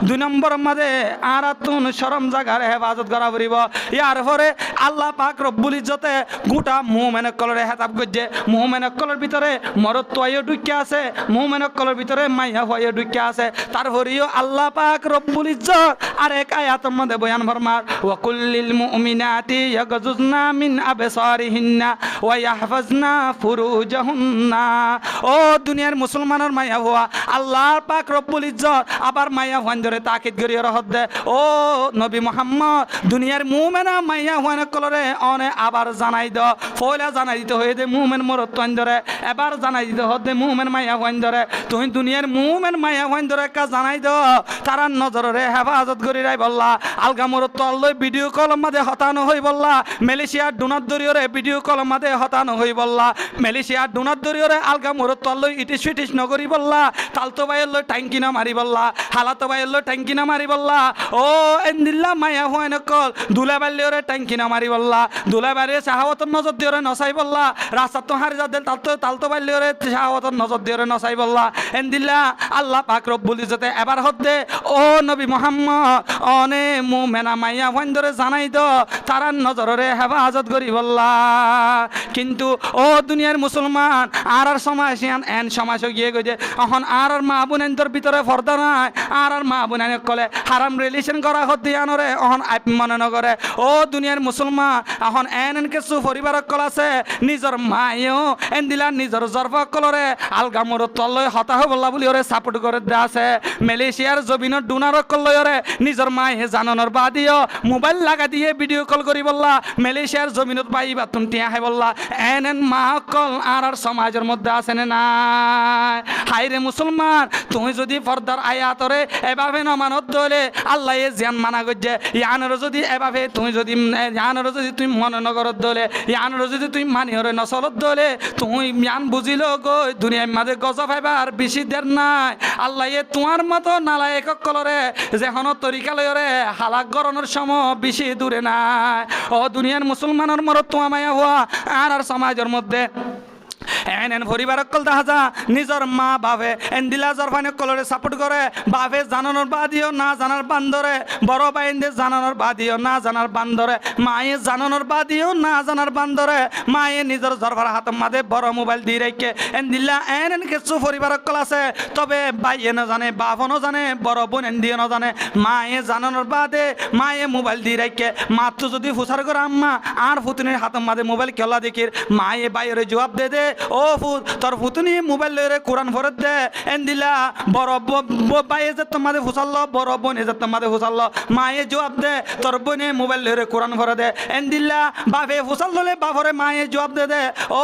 দুই নম্বর মাদে আরাতুন শরম জাগার হেফাজত করা ফুরিব ইয়ার পরে আল্লাহ পাক রব্বুল ইজ্জতে গোটা মুমিনের কলরে হেতাব করছে মুমিনের কলর ভিতরে মরত আইও ঢুকে আছে মুমিনের কলর ভিতরে মাইয়া হইও ঢুকে আছে তারপরেও আল্লাহ পাক রব্বুল ইজ্জত আর এক আয়াতের মধ্যে বয়ান ফরমার ওয়া কুল্লিল মুমিনাতি ইয়াগজুজনা মিন আবসারিহিন্না ওয়া ইয়াহফাজনা ফুরুজাহুন্না ও দুনিয়ার মুসলমানের মাইয়া হওয়া আল্লাহর পাক রব্বুল ইজ্জত আবার মাইয়া হওয়ান ধরে তাকিদ করিয়া রহত দে ও নবী মুহাম্মদ দুনিয়ার মুমিনা মাইয়া হওয়ান কলরে অনে আবার জানাই দ ফয়লা জানাই দিতে হয়ে দে মুমিন মরত ধরে এবার জানাই দিতে হতে মুমিন মাইয়া হওয়ান ধরে তুই দুনিয়ার মুমিন মাইয়া হওয়ান ধরে কা জানাই দ তারা নজরে হেফাজত করি রাই বললা আলগা মরত আল্লাহ ভিডিও কল মাঝে হতানো হই বললা মালয়েশিয়ার ডুনার দরিয়রে ভিডিও কল মাঝে হতানো হই বললা মালয়েশিয়ার ডুনার দরিয়রে আলগা মরত আল্লাহ ইটিস ফিটিস নগরী বললা তালতো বাইল্লো ট্যাঙ্কি না মারি বললা হালাতো বাইল্লো ট্যাঙ্কি না মারি বললা ও এন্দিল্লা মাইয়া হুয়ান কল দুলা বাল্লিওরে ট্যাঙ্কি না মারি বললা দুলা বাড়ি শাহাওয়াতর নজর দিওরে নসাই বললা রাস্তা তো হারি যা দিল তালতো বাল্লিওরে শাহাওয়াতর নজর দিওরে নসাই বললা এন্দিল্লা আল্লাহ পাক রব্বুল ইজ্জতে এবার হদ্দে ও নবী মুহাম্মদ অনে মুমেনা মাইয়া হুয়ান ধরে জানাই দ তারা নজরে হেফাজত করি বললা কিন্তু ও দুনিয়ার মুসলমান আর সময় এন সময় গিয়ে গেছে এখন আর মা বোনের ভিতরে পর্দা নাই আর মা বোনের কলে হারাম রিলেশন করা হতে আনরে এখন আপ মনে নগরে ও দুনিয়ার মুসলমান এখন এন কিছু পরিবার কল আছে নিজের মায়েও এন দিলা নিজের জর্ব কলরে আলগামর তলয় হতাহ বললা বলি ওরে সাপোর্ট করে দে আছে মালয়েশিয়ার জমিনের ডুনার কলয় ওরে নিজের মায়ে জানানোর বাদিও মোবাইল লাগা দিয়ে ভিডিও কল করি বললা মালয়েশিয়ার জমিনত পাইবা তুমি টিয়া হাই বললা এন মা কল আর সমাজের মধ্যে আছে না নাই হাই রে মুসলমান তুমি যদি পর্দার আয়াতরে এভাবে নমানত দলে আল্লাহ এ জ্ঞান মানা করছে ইয়ানর যদি এভাবে তুমি যদি ইয়ানর যদি তুমি মনে নগরত দলে ইয়ানর যদি তুমি মানিহরে নসলত দলে তুমি ইয়ান বুঝিল গো দুনিয়ার মাঝে গজব এবার বেশি দের নাই আল্লাহ এ তোমার মতো নালায়ক কলরে যেখন তরিকালয়রে হালাক গরনের সময় বেশি দূরে নাই ও দুনিয়ার মুসলমানের মরত তোমার মায়া হওয়া আর সমাজের মধ্যে এন পরিবার কল দেখা যা নিজের মা বাপে এন দিলা জরফানে কলরে সাপোর্ট করে বাপে জানানোর বাদিও না জানার বান্দরে বড় বাইন্দে জানানোর বাদিও না জানার বান্দরে মায়ে জানানোর বাদিও না জানার বান্দরে মায়ে নিজের জরফার হাত মাঝে বড় মোবাইল দিয়ে রেখে এন দিলা এন কিছু পরিবার কল আছে তবে বাইয়ে না জানে বাপও না জানে বড় বোন এন দিয়ে না জানে মায়ে জানানোর বাদে মায়ে মোবাইল দিয়ে রেখে মাত্র যদি ফুসার করে আম্মা আর ফুতুনের হাত মাঝে মোবাইল খেলা দেখির মায়ে বাইরে জবাব দে দে ও ফুত তোর ফুতুনি মোবাইল লয়ে কোরআন ফরত দে এন দিলা বড় বাইয়ে যে তোমাদের ফুসাল্ল বড় বোন যে তোমাদের ফুসাল্ল মায়ে জবাব দে তোর বোনে মোবাইল লয়ে কোরআন ফরে দে এন দিলা বাপে ফুসাল্লে বাপরে মায়ে জবাব দে দে ও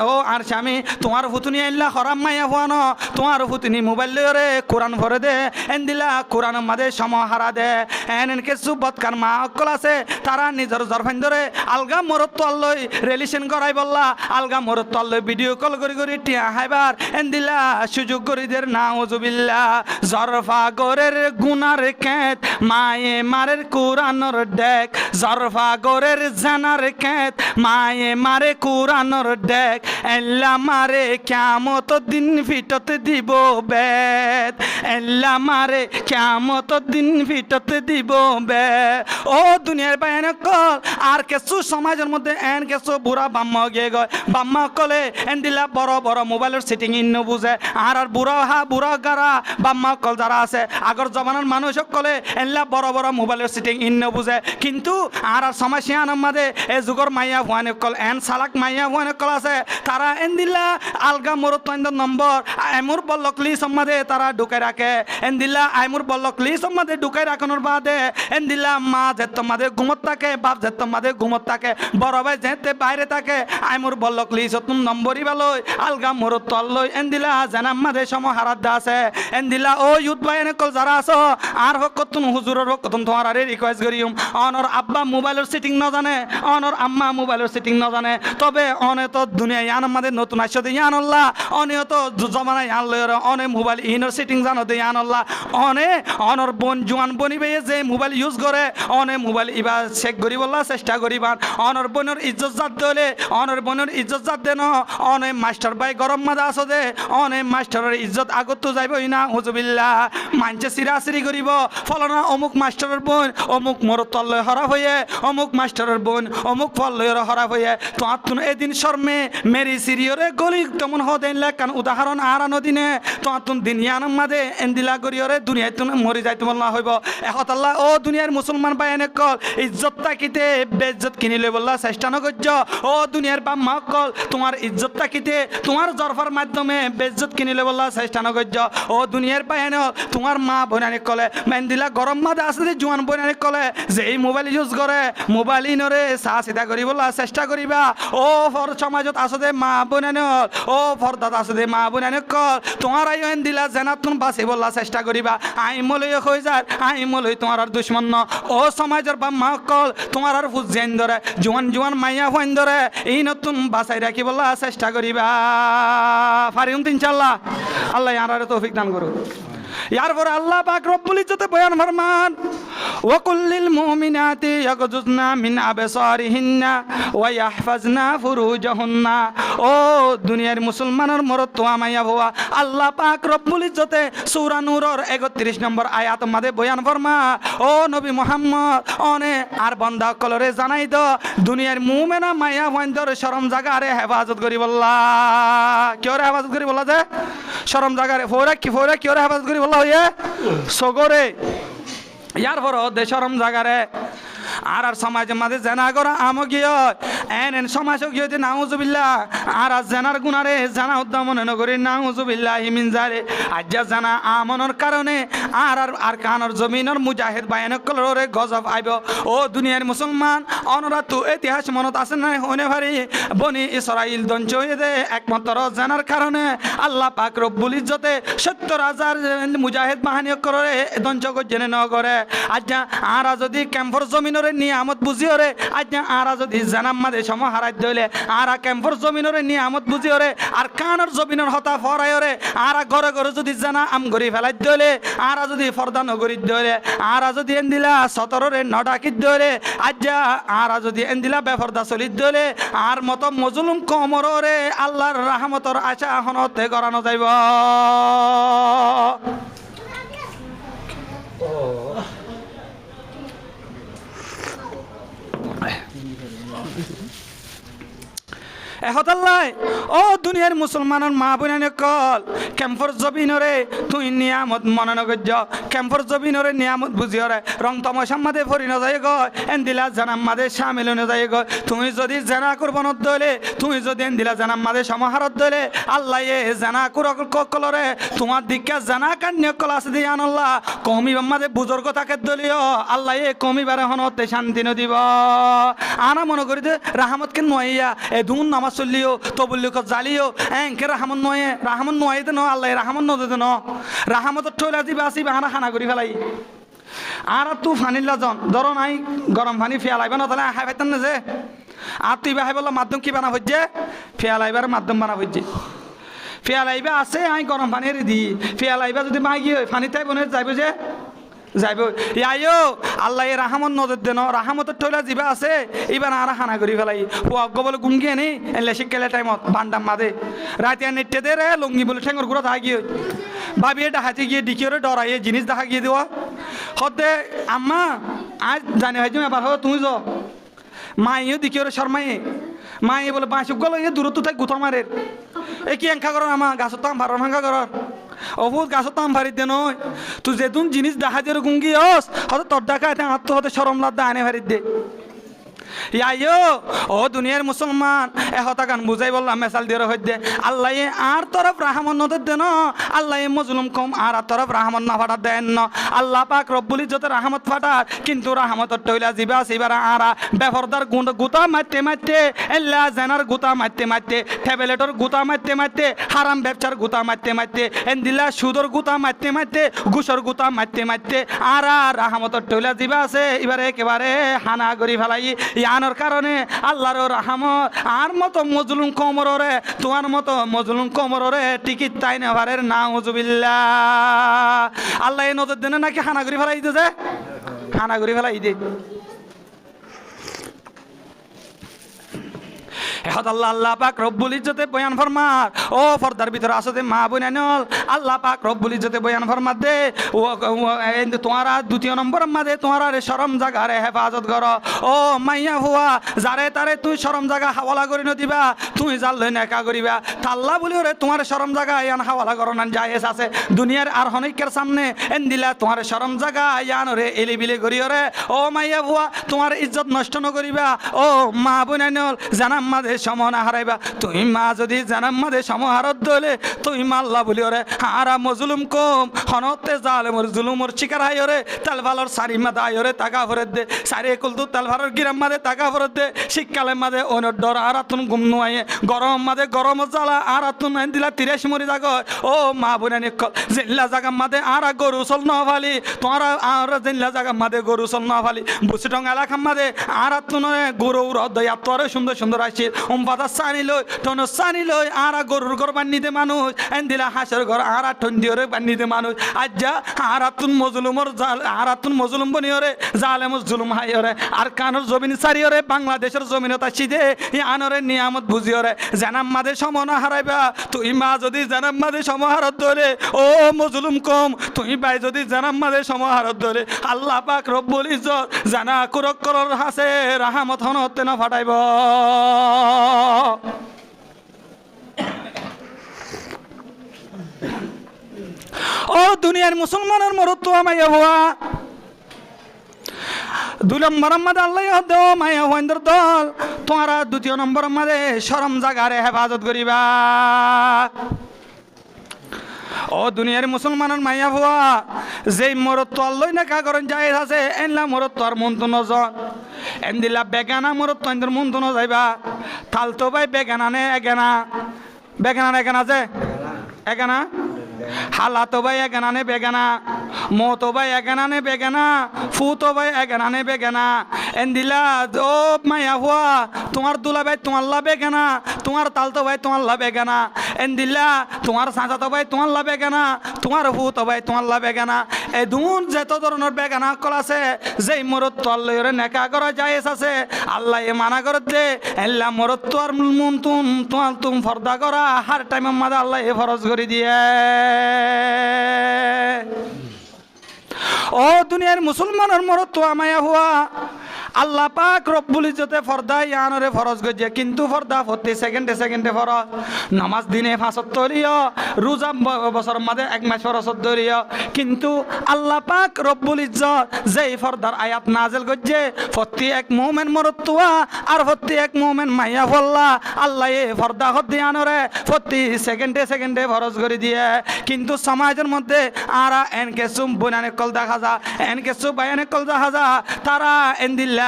ও আর স্বামী তোমার ফুতুনি আইলা হরাম মাইয়া হওয়ানো তোমার ফুতুনি মোবাইল লয়ে কোরআন ফরে দে এন দিলা কোরআন মাঝে সময় হারা দে এন কিছু বদকার মা অকল আছে তারা নিজের জরফান ধরে আলগা মরত তল্লই রিলেশন করাই বললা আলগা মরত তল্লই ভিডিও কল করি টিয়া হাইবার এন দিলা সুযোগ করিদের নাউজুবিল্লাহ জরফা গরের গুনার খেত মায়ে মারের কুরানোর ডেক জরফা গরের জানার খেত মায়ে মারে কুরানোর ডেক এল্লা মারে কিয়ামত দিন ফিটত দিব বেদ এল্লা মারে কিয়ামত দিন ফিটত দিব বেদ ও দুনিয়ার বাইনে কল আর কিছু সমাজের মধ্যে এন কিছু বুড়া বাম্মা গিয়ে গয় বাম্মা কলে এন দিলা বড় বড় মোবাইলের সেটিং ইন্ন বুঝে আর বুড়া গারা বাম্মা কল যারা আছে আগর জমানার মানুষ কলে এনলা বড় বড় মোবাইলের সেটিং ইন্ন বুঝে কিন্তু আর সমস্যা আমাদের এ যুগর মাইয়া ভুয়ানে কল এন সালাক মাইয়া ভুয়ানে কল আছে তারা এন দিলা আলগা মোরত নম্বর আইমুর বল্লক লি সম্মাদে তারা ঢুকাই রাখে এন দিলা আইমুর বল্লক লি সম্মাদে ঢুকাই রাখানোর বাদে এন দিলা মা যে তোমাদের ঘুমত থাকে বাপ যে তোমাদের ঘুমত থাকে বড় ভাই যেতে বাইরে থাকে আইমুর বল্লক লি সতুন নম্বরই করিবালই আলগা মোরত তল্লই এন্দিলা জানাম মাঝে সম হারাত আছে এন্দিলা ও ইউথ ভাই এনে কল যারা আছো আর হক কতুন হুজুরের হক কতুন তোমার আরে রিকোয়েস্ট করিম অনর আব্বা মোবাইলের সেটিং না জানে অনর আম্মা মোবাইলের সেটিং না জানে তবে অনে তো দুনিয়া ইয়ান আমাদের নতুন আসছে ইয়ান আল্লাহ অনে তো জমানা ইয়ান লয়র অনে মোবাইল ইনর সেটিং জানো দে ইয়ান আল্লাহ অনে অনর বোন জোয়ান বনিবে যে মোবাইল ইউজ করে অনে মোবাইল ইবা চেক করিবল্লা চেষ্টা করিবান অনর বোনের ইজ্জত জাত দলে অনর বোনের ইজ্জত জাত দেন অনে মাস্টার ভাই গরম মাদা আছো দে অনে মাস্টারের ইজ্জত আগত তো যাইবই না হুজুবিল্লাহ মানছে সিরাসিরি করিব ফলনা অমুক মাস্টারের বোন অমুক মোর তল্লয় হরা হয়ে অমুক মাস্টারের বোন অমুক ফল্লয়ের হরা হয়ে তো আতুন এদিন শর্মে মেরি সিরিয়রে গলি তেমন হদেন লেখান উদাহরণ আর নদিনে তো আতুন দিন ইয়ানম মাদে এন্দিলা করিয়রে দুনিয়ায় তুমি মরি যাইতে বলনা হইব এহতাল্লাহ ও দুনিয়ার মুসলমান ভাই এনে কল ইজ্জত তাকিতে বেজ্জত কিনিলে বললা চেষ্টা নগর্য ও দুনিয়ার বাম্মা কল তোমার ইজ্জত তাকিতে তোমার জরফার মাধ্যমে বেজ্জত কিনিলে বললা চেষ্টা নগর্য ও দুনিয়ার ভাই এনে তোমার মা বোনানি কলে মেন্দিলা গরম মাদে আসলে জোয়ান বোনানি কলে যে এই মোবাইল ইউজ করে মোবাইল ইনরে চা চিতা করি বললা চেষ্টা করিবা ও ফর সমাজত আসলে মা বোনানি ও ফরদাত আসলে মা বোনানি কল তোমার আই দিলা জেনাতুন বাঁচি বললা চেষ্টা করিবা আই মলই হয়ে যায় আই মলই তোমার আর দুশ্মন ন ও সমাজের বা মা কল তোমার আর ফুজেন ধরে জোয়ান জোয়ান মাইয়া ফাইন ধরে এই নতুন বাঁচাই রাখি বললা চেষ্টা করিবা ফারিউম ইনশাআল্লাহ আল্লাহ আর তৌফিক দান করুন ইয়ার পরে আল্লাহ পাক রব্বুল ইজ্জতে বয়ান ফরমান ওয়াকুল্লিল মুমিনাতি ইয়াগযুজনা মিন আবসারিহিন্না ওয়া ইয়াহফাজনা ফুরুজাহুন্না ও দুনিয়ার মুসলমানের মরদ তো আমাইয়া ভোয়া আল্লাহ পাক রব্বুল ইজ্জতে সূরা নূরের 31 নম্বর আয়াত মাঝে বয়ান ফরমা ও নবী মুহাম্মদ অনে আর বান্দা কলরে জানাই দ দুনিয়ার মুমিনা মাইয়া বন্ধর শরম জাগারে হেফাজত করি বল্লা কিওরে হেফাজত করি বল্লা যে শরম জাগারে ফোরা কিওরে হেফাজত করি বল্লা হইয়া সগরে ইয়ার পর দেশরম জাগারে আর সমাজের মাঝে জেনা করা আমগিয় এন সমাজ গিয়ে নাউজুবিল্লাহ আর জেনার গুণারে জানা উদ্দামন নগরী নাউজুবিল্লাহ হিমিন জারে আজ্জা জানা আমনের কারণে আর কানর জমিনের মুজাহিদ বায়ানক কলরে গজব আইব ও দুনিয়ার মুসলমান অনরা তো ইতিহাস মনত আছে না হনে ভারি বনি ইসরাইল দঞ্চ হয়ে দে একমাত্র জানার কারণে আল্লাহ পাক রব্বুল ইজ্জতে ৭০,০০০ মুজাহিদ বাহিনী করে দঞ্চ জেনে ন করে আজ্জা আর যদি ক্যাম্পর জমিনের নিয়ামত বুঝিওরে আজ্ঞা আরা যদি জানাম মাদে সম হারাই দইলে আরা ক্যাম্পর জমিনরে নিয়ামত বুঝিওরে আর কানর জমিনের হতা ফরাইরে আরা ঘরে ঘরে যদি জানা আম গরি ফেলাই দইলে আরা যদি ফরদা নগরী দইলে আরা যদি এন্দিলা সতররে নডাকিত দইলে আজ্ঞা আরা যদি এন্দিলা বেফরদা চলিত দইলে আর মতো মজলুম কমররে আল্লাহর রাহমতর আশা হনতে করানো যাইব এহতাল্লাই ও দুনিয়ার মুসলমানের মা বোনানে কল ক্যাম্পর জবিনরে তুই নিয়ামত মনে নগর্য ক্যাম্পর জবিনরে নিয়ামত বুঝিওরে রং তমসাম মাদে ফরি ন যায় গো এন্দিলা জানাম মাদে শামিল ন যায় গো তুমি যদি জানা করবনত দলে তুমি যদি এন্দিলা জানাম মাদে সমাহারত দলে আল্লাহ এ জানা কলরে তোমার দিকে জানা কান্য কল আছে দি আনাল্লাহ কমি মাদে বুজুর্গ তাকে দলিও আল্লাহ এ কমি বারে হনতে শান্তি ন দিব আনা মনে করি দে রাহমত কে নইয়া এ দুন নামাজ চলিও তবুল্লিক জালিও এনকে রাহমত নয় দে ন আল্লাহ রাহমত ন দে ন রাহমত ঠইলা দিবা আসি বাহানা খানা করি ফেলাই আর তু ফানিলা জন ধর নাই গরম পানি ফেলাইবা না তাহলে হাই পাইতেন না যে আর তুই বাহাই বললো মাধ্যম কি বানা হচ্ছে ফেলাইবার মাধ্যম বানা হচ্ছে ফেলাইবা আছে আই গরম পানির দি ফেলাইবা যদি মাই গিয়ে ফানিতাই বনে যাইব যে যাইব ইয়াইও আল্লাহ এ রাহামত নজর দেন রাহামতের টইলা যিবা আছে এইবার আর হানা করি ফেলাই হুয়াগ্য বলে গুমগিয়ে নি এলে শিক্ষালে টাইমত বান্ডাম মাদে রাতে নেটে দে রে লঙ্গি বলে ঠেঙ্গর ঘুরা দেখা গিয়ে ভাবিয়ে ডাহাতে গিয়ে ডিকিওরে ডরাইয়ে জিনিস দেখা গিয়ে দেওয়া হতে আম্মা আজ জানি হয়তো এবার হো তুমি যাও মাইও ডিকিওরে শর্মাইয়ে মাই বলে বাঁশি গেল এ দূরত্ব তাই গুথা মারে এ কি এঙ্কা কর আমা গাছত তাম ভারণ হাঙ্কা কর অবুত গাছত তাম ভারি দে নয় তুই যেতুন জিনিস দেখা দিয়ে গুঙ্গি হস হয়তো তোর দেখা এতে আত্ম হতে সরম লাদ আনে ভারি দে ইয়াইও ও দুনিয়ার মুসলমান এ হতাকান বুঝাই বললাম মেসাল দিয়ে হইতে আল্লাহ আর তরফ রাহমত নদের দেন আল্লাহ মজলুম কম আর তরফ রাহমত না ফাটা দেন না আল্লাহ পাক রব্বুল ইজ্জতে রাহমত ফাটার কিন্তু রাহমতর টইলা জিবা সিবারা আরা বেফরদার গুতা মারতে মারতে এল্লা জেনার গুতা মারতে মারতে ট্যাবলেটর গুতা মারতে মারতে হারাম ব্যবসার গুতা মারতে মারতে এন্দিলা সুদর গুতা মারতে মারতে ঘুষর গুতা মারতে মারতে আরা রাহমতর টইলা জিবা আছে এবারে একেবারে হানা করি ফেলাই ইয়ানোর কারণে আল্লাহর রাহমত আর মতো মজলুম কোমরে তোমার মতো মজলুম কোমরে টিকিট তাই নেভারের নাউজুবিল্লাহ আল্লাহ এই নজর দেনে নাকি হানা করি ফেলাই দিতে হানা করি ফেলাই দে এখন আল্লাহ পাক রব্বুল ইজ্জতে বয়ান ফরমার ও পর্দার ভিতরে আসতে মা বোনানল আল্লাহ পাক রব্বুল ইজ্জতে বয়ান ফরমার দে ও তোমারা দ্বিতীয় নম্বর মাঝে তোমারা শরম জায়গারে হেফাজত কর ও মাইয়া হুয়া যারে তারে তুই শরম জায়গা হাওয়ালা করি নদিবা তুই জাল লই নেকা করিবা তাল্লা বলি ওরে তোমার শরম জায়গা ইয়ান হাওয়ালা করো না জায়েজ আছে দুনিয়ার আর হনিকের সামনে এন দিলা তোমার শরম জায়গা ইয়ান ওরে এলি বিলি করি ওরে ও মাইয়া হুয়া তোমার ইজ্জত নষ্ট ন করিবা ও মা বোনানল জানাম মাঝে সমনা হারাইবা তুই মা যদি জানাম মাঝে সমহারত দলে তুই মাল্লা বলি ওরে হারা মজলুম কম হনতে জালেমর জুলুমর শিকার হাই ওরে তালভালর সারি মাদা আই ওরে টাকা ফেরত দে সারি কুলতু তালভালর গিরাম মাঝে টাকা ফেরত দে শীতকালের মাঝে অনেক ডর আর তুন ঘুম নুয়াইয়ে গরম মাঝে গরম জ্বালা আর তুন দিলা 83 মরি জাগ ও মা বোনানি জিল্লা জাগা মাঝে আর গরু চল ন ফালি তোমার আর জিল্লা জাগা মাঝে গরু চল ন ফালি বুসিটং এলাকা মাঝে আর তুন গরু রদয়া তোরে সুন্দর সুন্দর আসছে উম্পাদা সানি লই টন সানি লই আর গরুর ঘর বান্নিতে মানুষ এন দিলা হাঁসের ঘর আর ঠন দিওরে বান্নিতে মানুষ আজ্জা আর তুন মজলুমর জাল আর তুন মজলুম বনিওরে জালেমর জুলুম হাইওরে আর কানোর জমিন সারিওরে বাংলাদেশের জমিনত আসি দে আনরে নিয়ামত বুঝিওরে জানাম মাঝে সমনা হারাইবা তুই মা যদি জানাম মাঝে সমাহারত ধরে ও মজলুম কম তুই ভাই যদি জানাম মাঝে সমাহারত ধরে আল্লাহ পাক রব্বুল ইজ্জত জানা কুরক করর হাসে রাহমত হনতে না ফাটাইব ও দুনিয়ার মুসলমানের মরত্ব মাইয়া হওয়া 2 নম্বর মাঝে আল্লাহ দেও মাইয়া হওয়ার দল তোমারা 2য় নম্বর মাঝে শরম জাগারে হেফাজত করিবা ও দুনিয়ার মুসলমানের মাইয়া হওয়া যেই মরত্ব আল্লাহ না কা করেন যায় আছে এনলা মরত্ব আর মন তো নজন এন দিলা বেগানা মরত্ব এনদের মন তো ন যাইবা তালতো ভাই বেগানা নে এগানা বেগানা এগানা যে এগানা হালাতো ভাই এগানা নে বেগানা মতো ভাই এগানা নে বেগানা ফুতো ভাই এগানা নে বেগানা এন দিলা ও মাইয়া হওয়া তোমার দুলা ভাই তোমার লা বেগানা তোমার তালতো ভাই তোমার লা বেগানা এন দিলা তোমার সাঁচাতো ভাই তোমার লা বেগানা তোমার ফুতো ভাই তোমার লা বেগানা এই দুন যত ধরনের বেগানা কল আছে যেই মরত তল্লরে নেকা করা জায়েজ আছে আল্লাহ এ মানা করে দে এল্লা মরত তো আর মুন তুম তোমার তুম ফর্দা করা হার টাইমের মাঝে আল্লাহ এ ফরজ করে দিয়ে ও দুনিয়ার মুসলমানের মরত তো আমায়া হওয়া আল্লাহ পাক রব্বুল ইজ্জতে ফরদা ইয়ানরে ফরজ গজে কিন্তু ফরদা প্রতি সেকেন্ডে সেকেন্ডে ফরজ নামাজ দিনে 75 রোজা বছর মাঝে 1 মাস ফরজ ধরিয়া কিন্তু আল্লাহ পাক রব্বুল ইজ্জত যেই ফরদার আয়াত নাজিল গজে প্রতি এক মুমিন মরতুয়া আর প্রতি এক মুমিন মাইয়া ফল্লা আল্লাহ এই ফরদা হদ ইয়ানরে প্রতি সেকেন্ডে সেকেন্ডে ফরজ করে দিয়ে কিন্তু সমাজের মধ্যে আরা এনকে সুম বুনানে কল দেখা যা এনকে সু বায়ানে কল দেখা যা তারা এন্দিল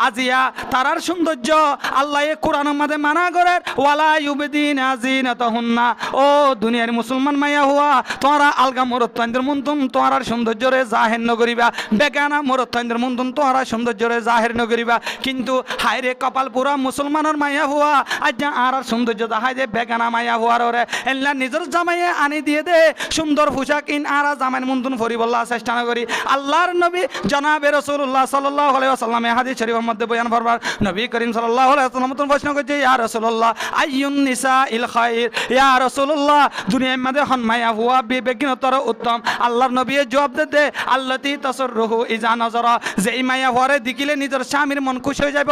আজিয়া তারার সৌন্দর্য আল্লাহ কোরআনের মধ্যে মানা করে ওয়ালা ইউবিদিন আজিনাতাহুন্না ও দুনিয়ার মুসলমান মাইয়া হওয়া তোরা আলগা মরত্তানদের মন্তন তোরার সৌন্দর্যরে জাহির ন করিবা বেগানা মরত্তানদের মন্তন তোরা সৌন্দর্যরে জাহির ন করিবা কিন্তু হায়রে কপাল পুরা মুসলমানের মাইয়া হওয়া আজ আর সৌন্দর্য দেখাই দে বেগানা মাইয়া হওয়ার ওরে এল্লা নিজের জামাইয়ে আনি দিয়ে দে সুন্দর পোশাক ইন আর জামাইন মন্তন ফরিবল্লাহ চেষ্টা না করি আল্লাহর নবী জনাবে রাসূলুল্লাহ সাল্লাল্লাহু আলাইহি ওয়াসাল্লাম হাদিস শরীফের মধ্যে বয়ান ফরমান নবী করিম সাল্লাল্লাহু আলাইহি ওয়াসাল্লাম প্রশ্ন করছে ইয়া রাসূলুল্লাহ আইয়ুন নিসাইল খায়র ইয়া রাসূলুল্লাহ দুনিয়ার মধ্যে হনমায়া হুয়া বিবেকনতর উত্তম আল্লাহর নবী জবাব দে আল্লাতি তাসররুহু ইজা নাজারা যেই মায়া হওয়ারে দেখিলে নিজের স্বামীর মন খুশি হয়ে যাব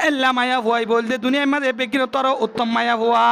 এল্লা মায়া হুয়াই বলতে দুনিয়ার মধ্যে বিবেকনতর উত্তম মায়া হুয়া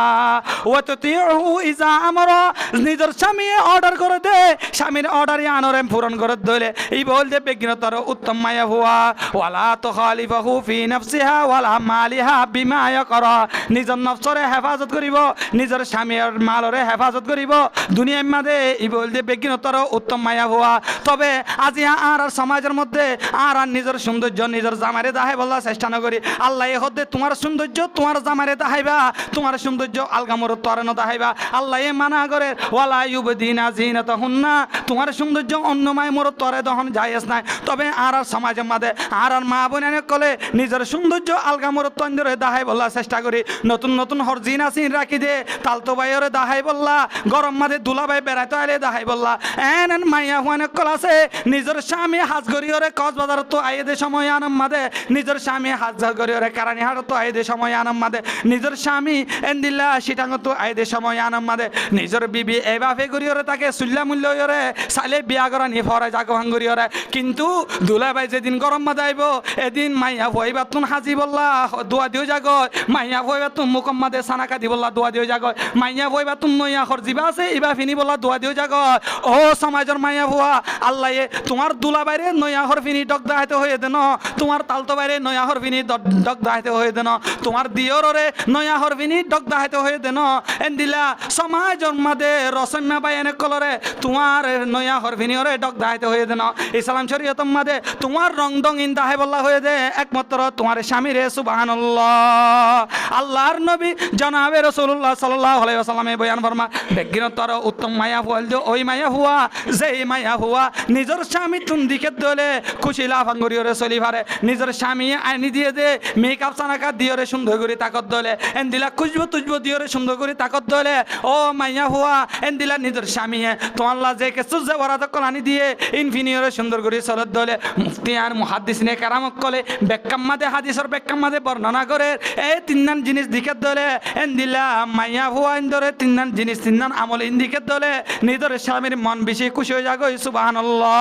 ওয়া তুতিউহু ইজা আমারা নিজের স্বামী অর্ডার করে দে স্বামীর অর্ডার আনরে পূরণ করে দিলে এই বলতে বিবেকনতর উত্তম মায়া হুয়া ওয়ালা তো ইউখালিফাহু ফি নাফসিহা ওয়ালা মালিহা বিমা ইয়াকরা নিজর নফসরে হেফাজত করিব নিজর স্বামীর মালরে হেফাজত করিব দুনিয়ার মাঝে ই বলতে বেগিনতর উত্তম মায়া হওয়া তবে আজি আর সমাজের মধ্যে আর নিজের সৌন্দর্য নিজের জামারে দাহাই বলা চেষ্টা নকরি আল্লাহ হদে তোমার সৌন্দর্য তোমার জামারে দাহাইবা তোমার সৌন্দর্য আলগামর তরে ন দাহাইবা আল্লাহ মানা করে ওয়ালা ইউবদিনা জিনাতাহুন্না তোমার সৌন্দর্য অন্য মায় মোর তরে দহন যায়স নাই তবে আর সমাজের মাঝে আর মা বোনের কলে নিজের সৌন্দর্য আলগামর তন্দরে দাহাই বলা চেষ্টা করি নতুন নতুন হরজিন আসিন রাখি দে তালতো বাইরে দাহাই বললা গরম মাঝে দুলাভাই বেড়াইতে আইলে দাহাই বললা এন মাইয়া হুয়ানে কল আছে নিজের স্বামী হাজ গরিয়রে কক্সবাজার তো আইয়ে দে সময় আনম মাদে নিজের স্বামী হাজ গরিয়রে কারানিহাট তো আইয়ে দে সময় আনম মাদে নিজের স্বামী এন্দিল্লা সিটাঙ্গ তো আইয়ে দে সময় আনম মাদে নিজের বিবি এবাফে গরিয়রে তাকে সুল্লা মূল্য হইরে সালে বিয়া করা নি ফরে জাগো ভাঙ্গরিয়রে কিন্তু দুলাভাই যেদিন গরম মাদে আইব এদিন মাইয়া ভইবা তুন হাজি বললা দোয়া দিও জাগো মাইয়া ভইবা তুন মুকম্মাদে সানাকা দি বললা দোয়া দিও জাগো মাইয়া ভইবা তুন নইয়া খরজিবা আছে ইবা ফিনি বললা দোয়া দিও জাগো ও সমাজের মাইয়া ভুয়া আল্লাহ তোমার দুলা বাইরে নয়া হরফিনি ডক দাহাইতে হয়ে দেন তোমার তালতো বাইরে নয়া হরফিনি ডক দাহাইতে হয়ে দেন তোমার দিয়রে নয়া হরফিনি ডক দাহাইতে হয়ে দেন এন্দিলা সমাজের মাঝে রসম্যা বাই এনে কলরে তোমার নয়া হরফিনিরে ডক দাহাইতে হয়ে দেন ইসলাম শরীয়তর মাঝে তোমার রং ডং ইন দাহাই বল্লা হয়ে দে একমাত্র তোমার স্বামী রে সুবহানাল্লাহ আল্লাহর নবী জনাবে রাসূলুল্লাহ সাল্লাল্লাহু আলাইহি ওয়াসাল্লামে বয়ান ফরমা বেগিনতর উত্তম মায়া হল যে ওই মায়া হুয়া যেই মায়া হুয়া নিজের স্বামী তুন দিকে দলে খুশি লাফাঙ্গরিয়রে চলি পারে নিজের স্বামী আইনি দিয়ে দে মেকআপ সানাকা দিয়রে সুন্দর করে তাকত দলে এন্দিলা খুঁজবো তুজবো দিয়রে সুন্দর করে তাকত দলে ও মাইয়া হুয়া এন্দিলা নিজের স্বামী তোমাল্লা যে কেসু যে ওরা কলানি দিয়ে ইনফিনিয়রে সুন্দর করে চলত দলে মুফতি আর মুহাদ্দিসিনে কেরামক কলে বেক্কাম্মাদে হাদিসর বেক্কাম্মাদে বর্ণনা করে এই তিননান জিনিস দিকে দলে এন্দিলা মাইয়া হুয়া ইন্দরে তিননান জিনিস তিননান আমল ইন্দিকে দলে নিজের স্বামীর মন বেশি খুশি হয়ে যাগো সুবহানাল্লাহ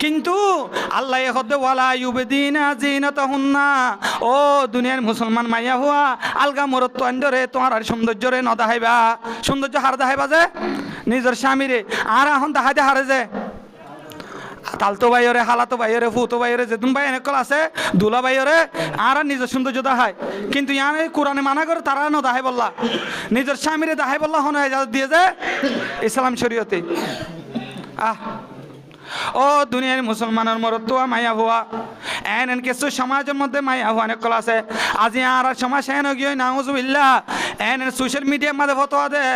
কিন্তু আল্লাহ হদে ওয়ালা ইউবদিনা জিনাতাহুন্না ও দুনিয়ার মুসলমান মাইয়া হুয়া আলগা মরত আন্দরে তোমার আর সৌন্দর্যরে ন দাহাইবা সৌন্দর্য হার দাহাইবা যে নিজের স্বামীরে আর এখন দাহাইতে হারে যে তালতো বাইরে হালাতো বাইরে ফুতো বাইরে যেতুন ভাই এনেকল আছে দুলা বাইরে আর নিজের সৌন্দর্য দাহাই কিন্তু ইয়ানে কোরআনে মানা করে তারা ন দাহাই বললা নিজের স্বামীরে দাহাই বললা হন দিয়ে যে ইসলাম শরীয়তে ও দুনিয়ার মুসলমানের মরত মাইয়া হুয়া এন কিছু সমাজের মধ্যে মাইয়া হুয়া অনেক আছে আজি আর সমাজ এন গিয়ে নাউজুবিল্লাহ এন সোশ্যাল মিডিয়ার মাঝে ফতোয়া দে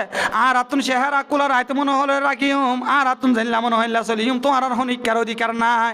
আর আতুন শেহার আকুলার আইতে মনে হলে রাখিম আর আতুন জানলা মনে হইলা চলিম তোমার আর হনিকার অধিকার নাই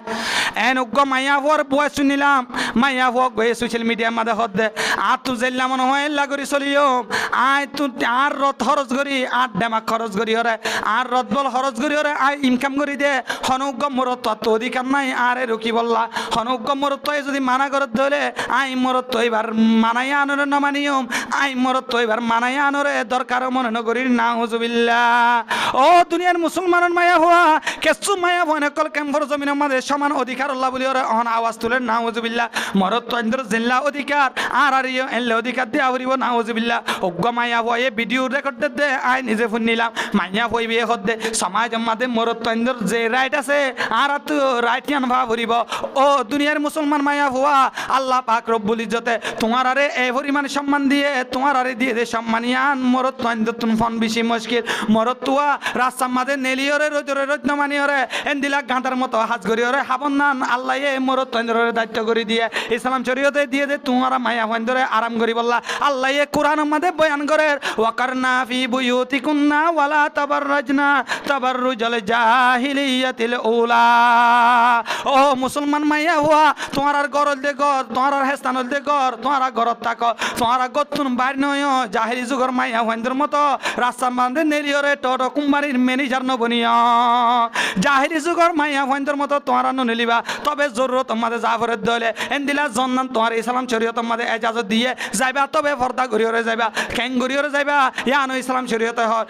এন উগ্র মাইয়া হুয়ার বয়স শুনিলাম মাইয়া হুয়া গিয়ে সোশ্যাল মিডিয়ার মাঝে হদ দে আর তু জানলা মনে হইলা করি চলিম আই তু আর রথ খরচ করি আর ডেমাক খরচ করি হরে আর রথ বল খরচ করি হরে আই ইনকাম করি দে হনুগ্য মরত তো অধিকার নাই আরে রুকি বললা হনুগ্য মরত যদি মানা করত ধরে আই মরত এবার মানাই আনরে ন মানিয়ম আই মরত এবার মানাই আনরে দরকার মনে নগরী নাউজুবিল্লাহ ও দুনিয়ার মুসলমানের মায়া হওয়া কেসু মায়া ভনে কল কেমফর জমিনের মাঝে সমান অধিকার আল্লাহ বলি ওরে অহন আওয়াজ তুলে নাউজুবিল্লাহ মরত ইন্দ্র জিল্লা অধিকার আর এলে অধিকার দিয়ে আহরিব নাউজুবিল্লাহ অজ্ঞ মায়া হওয়া এ ভিডিও রেকর্ড দে আই নিজে ফোন নিলাম মাইয়া হইবে হদ দে সমাজের মাঝে মরত ইন্দ্র যে রাইট আছে আর তো রাইটিয়ান ভাব ভরিব ও দুনিয়ার মুসলমান মায়া হুয়া আল্লাহ পাক রব্বুল ইজ্জতে তোমার আরে এই পরিমাণ সম্মান দিয়ে তোমার আরে দিয়ে দে সম্মানিয়ান মরত তুন ফোন বেশি মুশকিল মরত তুয়া রাস্তার মাঝে নেলিয়রে রোজরে রত্ন মানিয়রে এন্দিলা গাঁটার মতো হাজ করিয়রে হাবন নান আল্লাহ এ মরত তন্দ্রের দায়িত্ব করে দিয়ে ইসলাম শরীয়তে দিয়ে দে তোমার মায়া হন্দরে আরাম করি বললা আল্লাহ এ কোরআনের মধ্যে বয়ান করে ওয়াকারনা ফি বুয়ুতিকুন্না ওয়ালা তাবাররাজনা তাবাররুজাল জাহিলিয়াতিল উলা ও মুসলমান মাইয়া হুয়া তোমার আর গরল দে গর তোমার আর হেস্তান দে গর তোমার ঘরত থাক তোমার গতুন বাইর নয় জাহিরি যুগর মাইয়া হইন্দের মতো রাস্তা বান্ধে নেলিয়রে টোটো কুম্বারির ম্যানেজার নবনিয়া জাহিরি যুগর মাইয়া হইন্দের মতো তোমার নলিবা তবে জরুরত মাঝে জাফরের দলে এন্দিলা জন্নান তোমার ইসলাম শরীয়ত মাঝে এজাজত দিয়ে যাইবা তবে পর্দা গরিয়রে যাইবা কেন গরিয়রে যাইবা ইয়ানো ইসলাম শরীয়তে হয়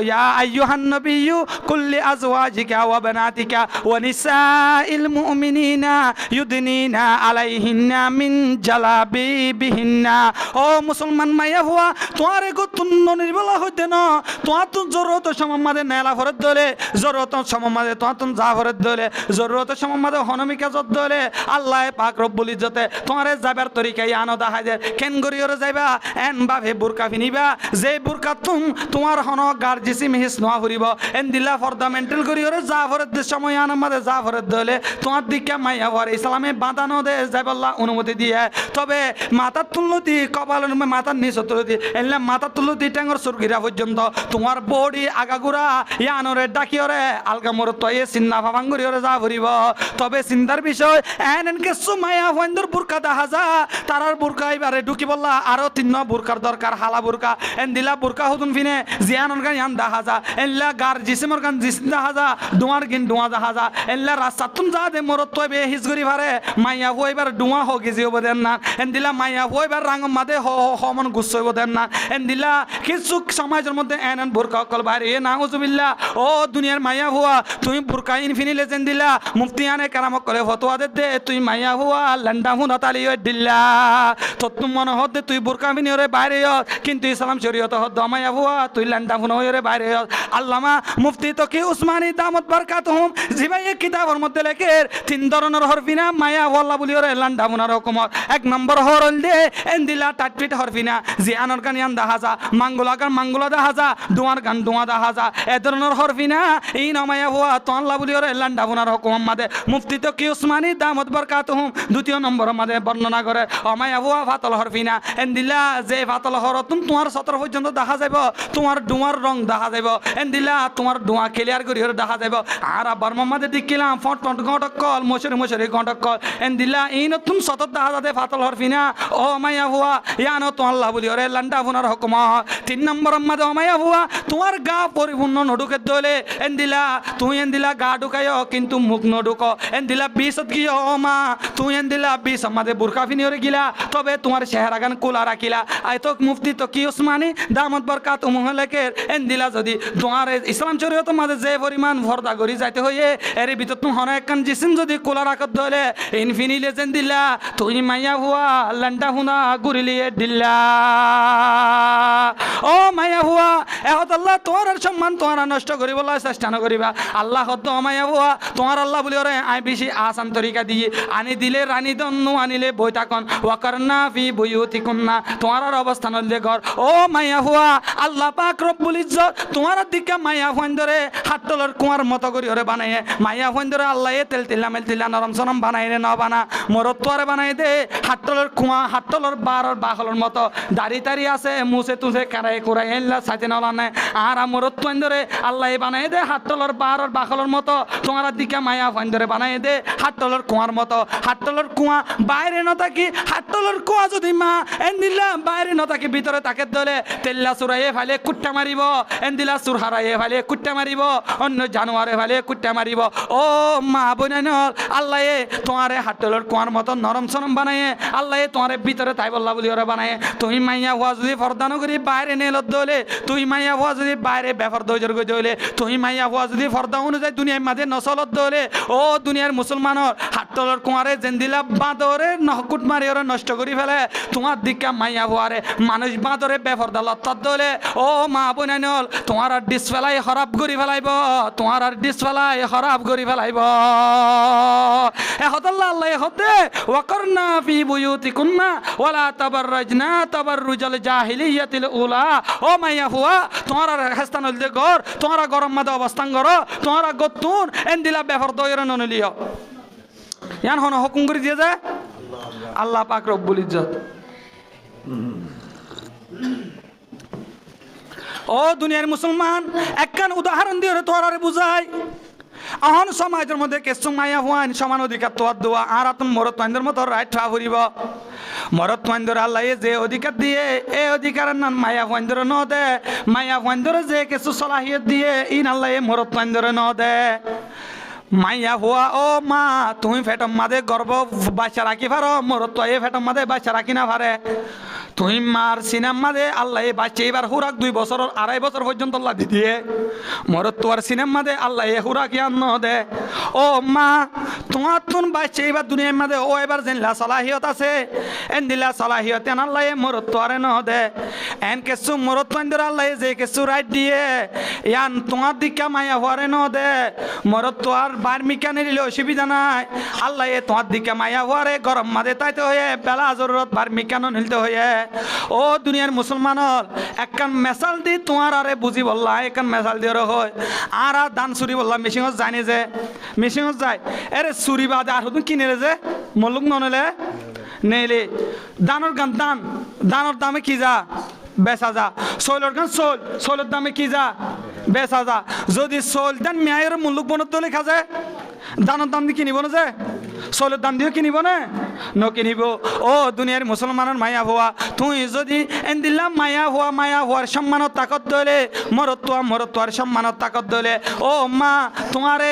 ইয়া আইয়ুহান নবিয়্যু কুল্লি আজওয়াজিকা ওয়া বানাতিকা ওয়া নিসাইল মুমিনিনা ইউদনিনা আলাইহিন্না মিন জালাবিবিহিন্না। ও মুসলমান মাইয়া হুয়া তোমারে গো তুন্ন নির্বলা হইতে না তোমার তো জরুরত সমামাদে নেলা ফরত দলে জরুরত সমামাদে তোমার তো জাফরের দলে জরুরত সমামাদে হনমিকা জত দলে আল্লাহ পাক রব্বুল ইজ্জতে তোমারে যাবার তরিকাই আনো দেখা যায় কেন গরিয়রে যাইবা এন ভাবে বুরকা ফিনিবা যে বুরকা তোমার হন গার জিসিম হিস নোয়া ফুরিব এন দিলা ফর্দা মেন্টাল গরিয়রে জাফরের দেশ সময় আনামাদে জাফরের দলে তোমার দিকে মাইয়া হওয়ার ইসলামে বাঁধানো দে যাইবাল্লাহ অনুমতি দিয়ে তবে মাথার তুলতি কপালের মাথার নিচ তুলতি এলে মাথার তুলতি ট্যাঙ্গর সুরগিরা পর্যন্ত তোমার বডি আগাগুড়া ইয়ানরে ডাকিওরে আলগা মোর তয়ে চিন্না ভাবাঙ্গুরিওরে যা ফুরিব তবে চিন্তার বিষয় এনকে সুমাইয়া ফন্দর বুরকা দেখা যা তারার বুরকা এবারে ঢুকি বললা আরো তিন বুরকার দরকার হালা বুরকা এন দিলা বুরকা হতুন ফিনে জিয়ানর গান ইয়ান দেখা যা এল্লা গার জিসিমর গান জিসিম দেখা যা ডুয়ার গিন ডুয়া দেখা যা এল্লা রাস্তাতুন যা দে মোর তবে হিজগরি ভারে মাইয়া হইবার ডুয়া হোক জিও দেন না এন দিলা মাইয়া হইবার রাঙ মাদে হমন গুছইব দেন না এন দিলা কিছু সমাজের মধ্যে এন বুরকা কল বাইরে এ নাউজুবিল্লাহ ও দুনিয়ার মাইয়া হুয়া তুমি বুরকা ইনফিনি লেজেন দিলা মুফতিয়ানে কারাম করে ফতোয়া দে তুই মাইয়া হুয়া লন্ডা হুনা তালি দিল্লা তো তুমি মনে হতে তুই বুরকা ফিনি ওরে বাইরে কিন্তু ইসলাম শরীয়ত হদ মাইয়া হুয়া তুই লন্ডা হুনা ওরে বাইরে আল্লামা মুফতি তকি উসমানী দামত বারকাতুহুম জিবাই কিতাবের মধ্যে লেখে তিন ধরনের হরফিনা মাইয়া ওয়াল্লাহ বলি ওরে লন্ডা হুনার হুকুম এক নম্বর হরল দে এন্দিলা টাটপিট হরফিনা জিয়ানর গান ইয়ান দেখা যা মাঙ্গুলা গান মাঙ্গুলা দেখা যা ডুয়ার গান ডুয়া দেখা যা এ ধরনের হরফিনা এই নমাইয়া হুয়া তো আল্লাহ বলি ওরে লন্ডা হুনার হুকুম মাদে মুফতি তকি উসমানী দামত বারকাতুহুম দ্বিতীয় নম্বর মাদে বর্ণনা করে অমাইয়া হুয়া ফাতল হরফিনা এন্দিলা যে ফাতল হরতুন তোমার 17 পর্যন্ত দেখা যাইব তোমার ডুয়ার রং দেখা যাইব এন্দিলা তোমার ডুয়া ক্লিয়ার করি হরে দেখা যাইব আর আবার মামাদে দিকিলাম ফট ফট ঘটক কল মশরি মশরি ঘটক কল এন্দিলা এই নতুন 17 দেখা যাবে ফাতল হরফিনা ও মাইয়া হুয়া ইয়ানো তো আল্লাহ বলি ওরে লন্ডা হুনার হুকুম তিন নম্বর মাদে অমাইয়া হুয়া তোমার গা পরিপূর্ণ নডুকে দলে এন্দিলা তুই এন্দিলা গা ঢুকাইও কিন্তু মুখ নডুকো এন্দিলা বিশত গিয়ে ও মা তুই এন্দিলা বিশ আমাদের বুরকা ফিনিওরে গিলা তবে তোমার চেহারা গান কোলা রাখিলা আই তো মুফতি তো কি উসমানী দামত বরকাত উমহলেকের এন্দিলা যদি তোমার ইসলাম শরীয়ত মাঝে যে পরিমাণ ভরদা করি যাইতে হইয়ে এর ভিতর তুমি হন একখান জিসিম যদি কোলা রাখত দলে ইনফিনি লেজেন দিলা তুই মাইয়া হুয়া লন্ডা হুনা গুরিলিয়ে দিল্লা ও মাইয়া হুয়া এহত আল্লাহ তোমার সম্মান তোমার নষ্ট করিবলা চেষ্টা নকরিবা আল্লাহ হদ্দ মাইয়া হুয়া তোমার আল্লাহ বলি ওরে আই বেশি আসান তরিকা দিয়ে আনি দিলে রানী দন্নু আনিলে বইতাকন ওয়াকারনা ফি বুয়ুতিকুন্না তোমার অবস্থান হলে ঘর ও মাইয়া হুয়া আল্লাহ পাক রব্বুল ইজ্জত তোমার দিকে মাইয়া ফন্দরে হাততলর কুয়ার মতো করি ওরে বানাইয়ে মাইয়া ফন্দরে আল্লাহ তেল তিল্লা মেল তিল্লা নরম সরম বানাই রে ন বানা মরত তোরে বানাই দে হাততলর কুয়া হাততলর বারর বাখলর মতো দাড়ি তাড়ি আছে মুছে তুছে কারাই কুরাই এল্লা সাইতে নলানে আর মরত ফন্দরে আল্লাহ বানাই দে হাততলর বারর বাখলর মতো তোমার দিকে মাইয়া ফন্দরে বানাই দে হাততলর কুয়ার মতো হাততলর কুয়া বাইরে ন থাকি হাততলর কুয়া যদি মা এন্দিলা বাইরে ন থাকি ভিতরে তাকে দলে তেল্লা চুরাইয়ে ফেলে কুট্টা মারিব এন্দিলা চুর হারাইয়ে ফেলে কুট্টা মারিব অন্য জানোয়ারে ফেলে কুট্টা মারিব ও মা বোন আল্লাহ তোমারে হাততলর কুয়ার মতো নরম সরম বানাইয়ে আল্লাহ তোমার ভিতরে তাই বললা বলি ওরা বানায় তুই মাইয়া হওয়া যদি ফরদান করি বাইরে নেলত দলে তুই মাইয়া হওয়া যদি বাইরে বেফর দৈজর গই দলে তুই মাইয়া হওয়া যদি ফরদা অনুযায়ী দুনিয়ার মাঝে নসলত দলে ও দুনিয়ার মুসলমানের হাততলর কুয়ারে জেন্দিলা বাঁদরে নহকুট মারি ওরা নষ্ট করি ফেলে তোমার দিকা মাইয়া হওয়ারে মানুষ বাঁদরে বেফরদা লত্তার দলে ও মা বোনাইনল তোমার আর ডিস ফেলাই খরাব করি ফেলাইব তোমার আর ডিস ফেলাই খরাব করি ফেলাইব এহতাল্লাহ আল্লাহ এহতে ওয়াকরনা ফি বুয়ুতিকুন্না ওয়ালা তাবাররাজনা তাবাররুজাল জাহিলিয়াতিল উলা ও মাইয়া হুয়া তোমার আর হেস্তান হইলে ঘর তোমার গরম মাদে অবস্থান করো তোমার গতুন এন্দিলা বেফর দয়রে ননলিও ইয়ান হন হুকুম করে দিয়ে যায় আল্লাহ পাক রব্বুল ইজ্জত ও দুনিয়ার মুসলমান একখান উদাহরণ দিয়ে তোরারে বুঝাই আহন সমাজের মধ্যে কেসু মাইয়া হুয়ান সমান অধিকার তোয়ার দোয়া আর আতন মরত মাইন্দের মতো রাইট ঠা ফুরিব মরত মাইন্দর আল্লাহ যে অধিকার দিয়ে এই অধিকারের নাম মাইয়া হুয়াইন্দর ন দে মাইয়া হুয়াইন্দর যে কিছু সলাহিয়ত দিয়ে ইন আল্লাহ মরত মাইন্দর ন দে মাইয়া হুয়া ও মা তুমি ফেটম মাদে গর্ব বাচ্চা রাখি পারো মোর তো এ ফেটম মাদে বাচ্চা রাখি না পারে তুই মার সিনেম মাদে আল্লাহ এই বাচ্চা এবার হুরাক 2 বছর 2.5 বছর পর্যন্ত আল্লাহ দিয়ে মোর তোর সিনেম মাদে আল্লাহ এ হুরাক ইয়ান দে ও মা তোমার তুন বাচ্চা এবার দুনিয়ার মাদে ও এবার জেনলা সালাহিয়ত আছে এন দিলা সালাহিয়ত এন আল্লাহ মোর তোরে ন দে এন কেসু মোর তো আল্লাহ যে কেসু রাইট দিয়ে ইয়ান তোমার দিকা মায়া হওয়ারে ন দে মোর তো আর বার্মিকা নিলে অসুবিধা নাই আল্লাহ এ তোমার দিকে মায়া হওয়ারে গরম মাদে তাইতে হয়ে বেলা জরুরত বার্মিকানো নিলতে হয়ে ও দুনিয়ার মুসলমানর একখান মেসাল দি তোমার আরে বুঝি বললা একখান মেসাল দিয়ে হয় আর দান চুরি বললা মিশিংত জানি যে মিশিংত যায় এরে চুরি বাদে আর তুমি কিনে যে মলুক ননেলে নেলে দানোর গান দানোর দামে কি যা বেচা যা শৈলর গান শৈলের দামে কি যা বেচা যা যদি শৈল দেন মেয়ের মুল্লুক বনত দলে খাজে দানোর দাম দিয়ে কিনিব না যে শৈলের দাম দিয়ে কিনিব না কিনিব ও দুনিয়ার মুসলমানের মায়া হওয়া তুই যদি এন দিলাম মায়া হওয়ার সম্মানত তাকত দলে মরত্বার সম্মানত তাকত দলে ও মা তোমারে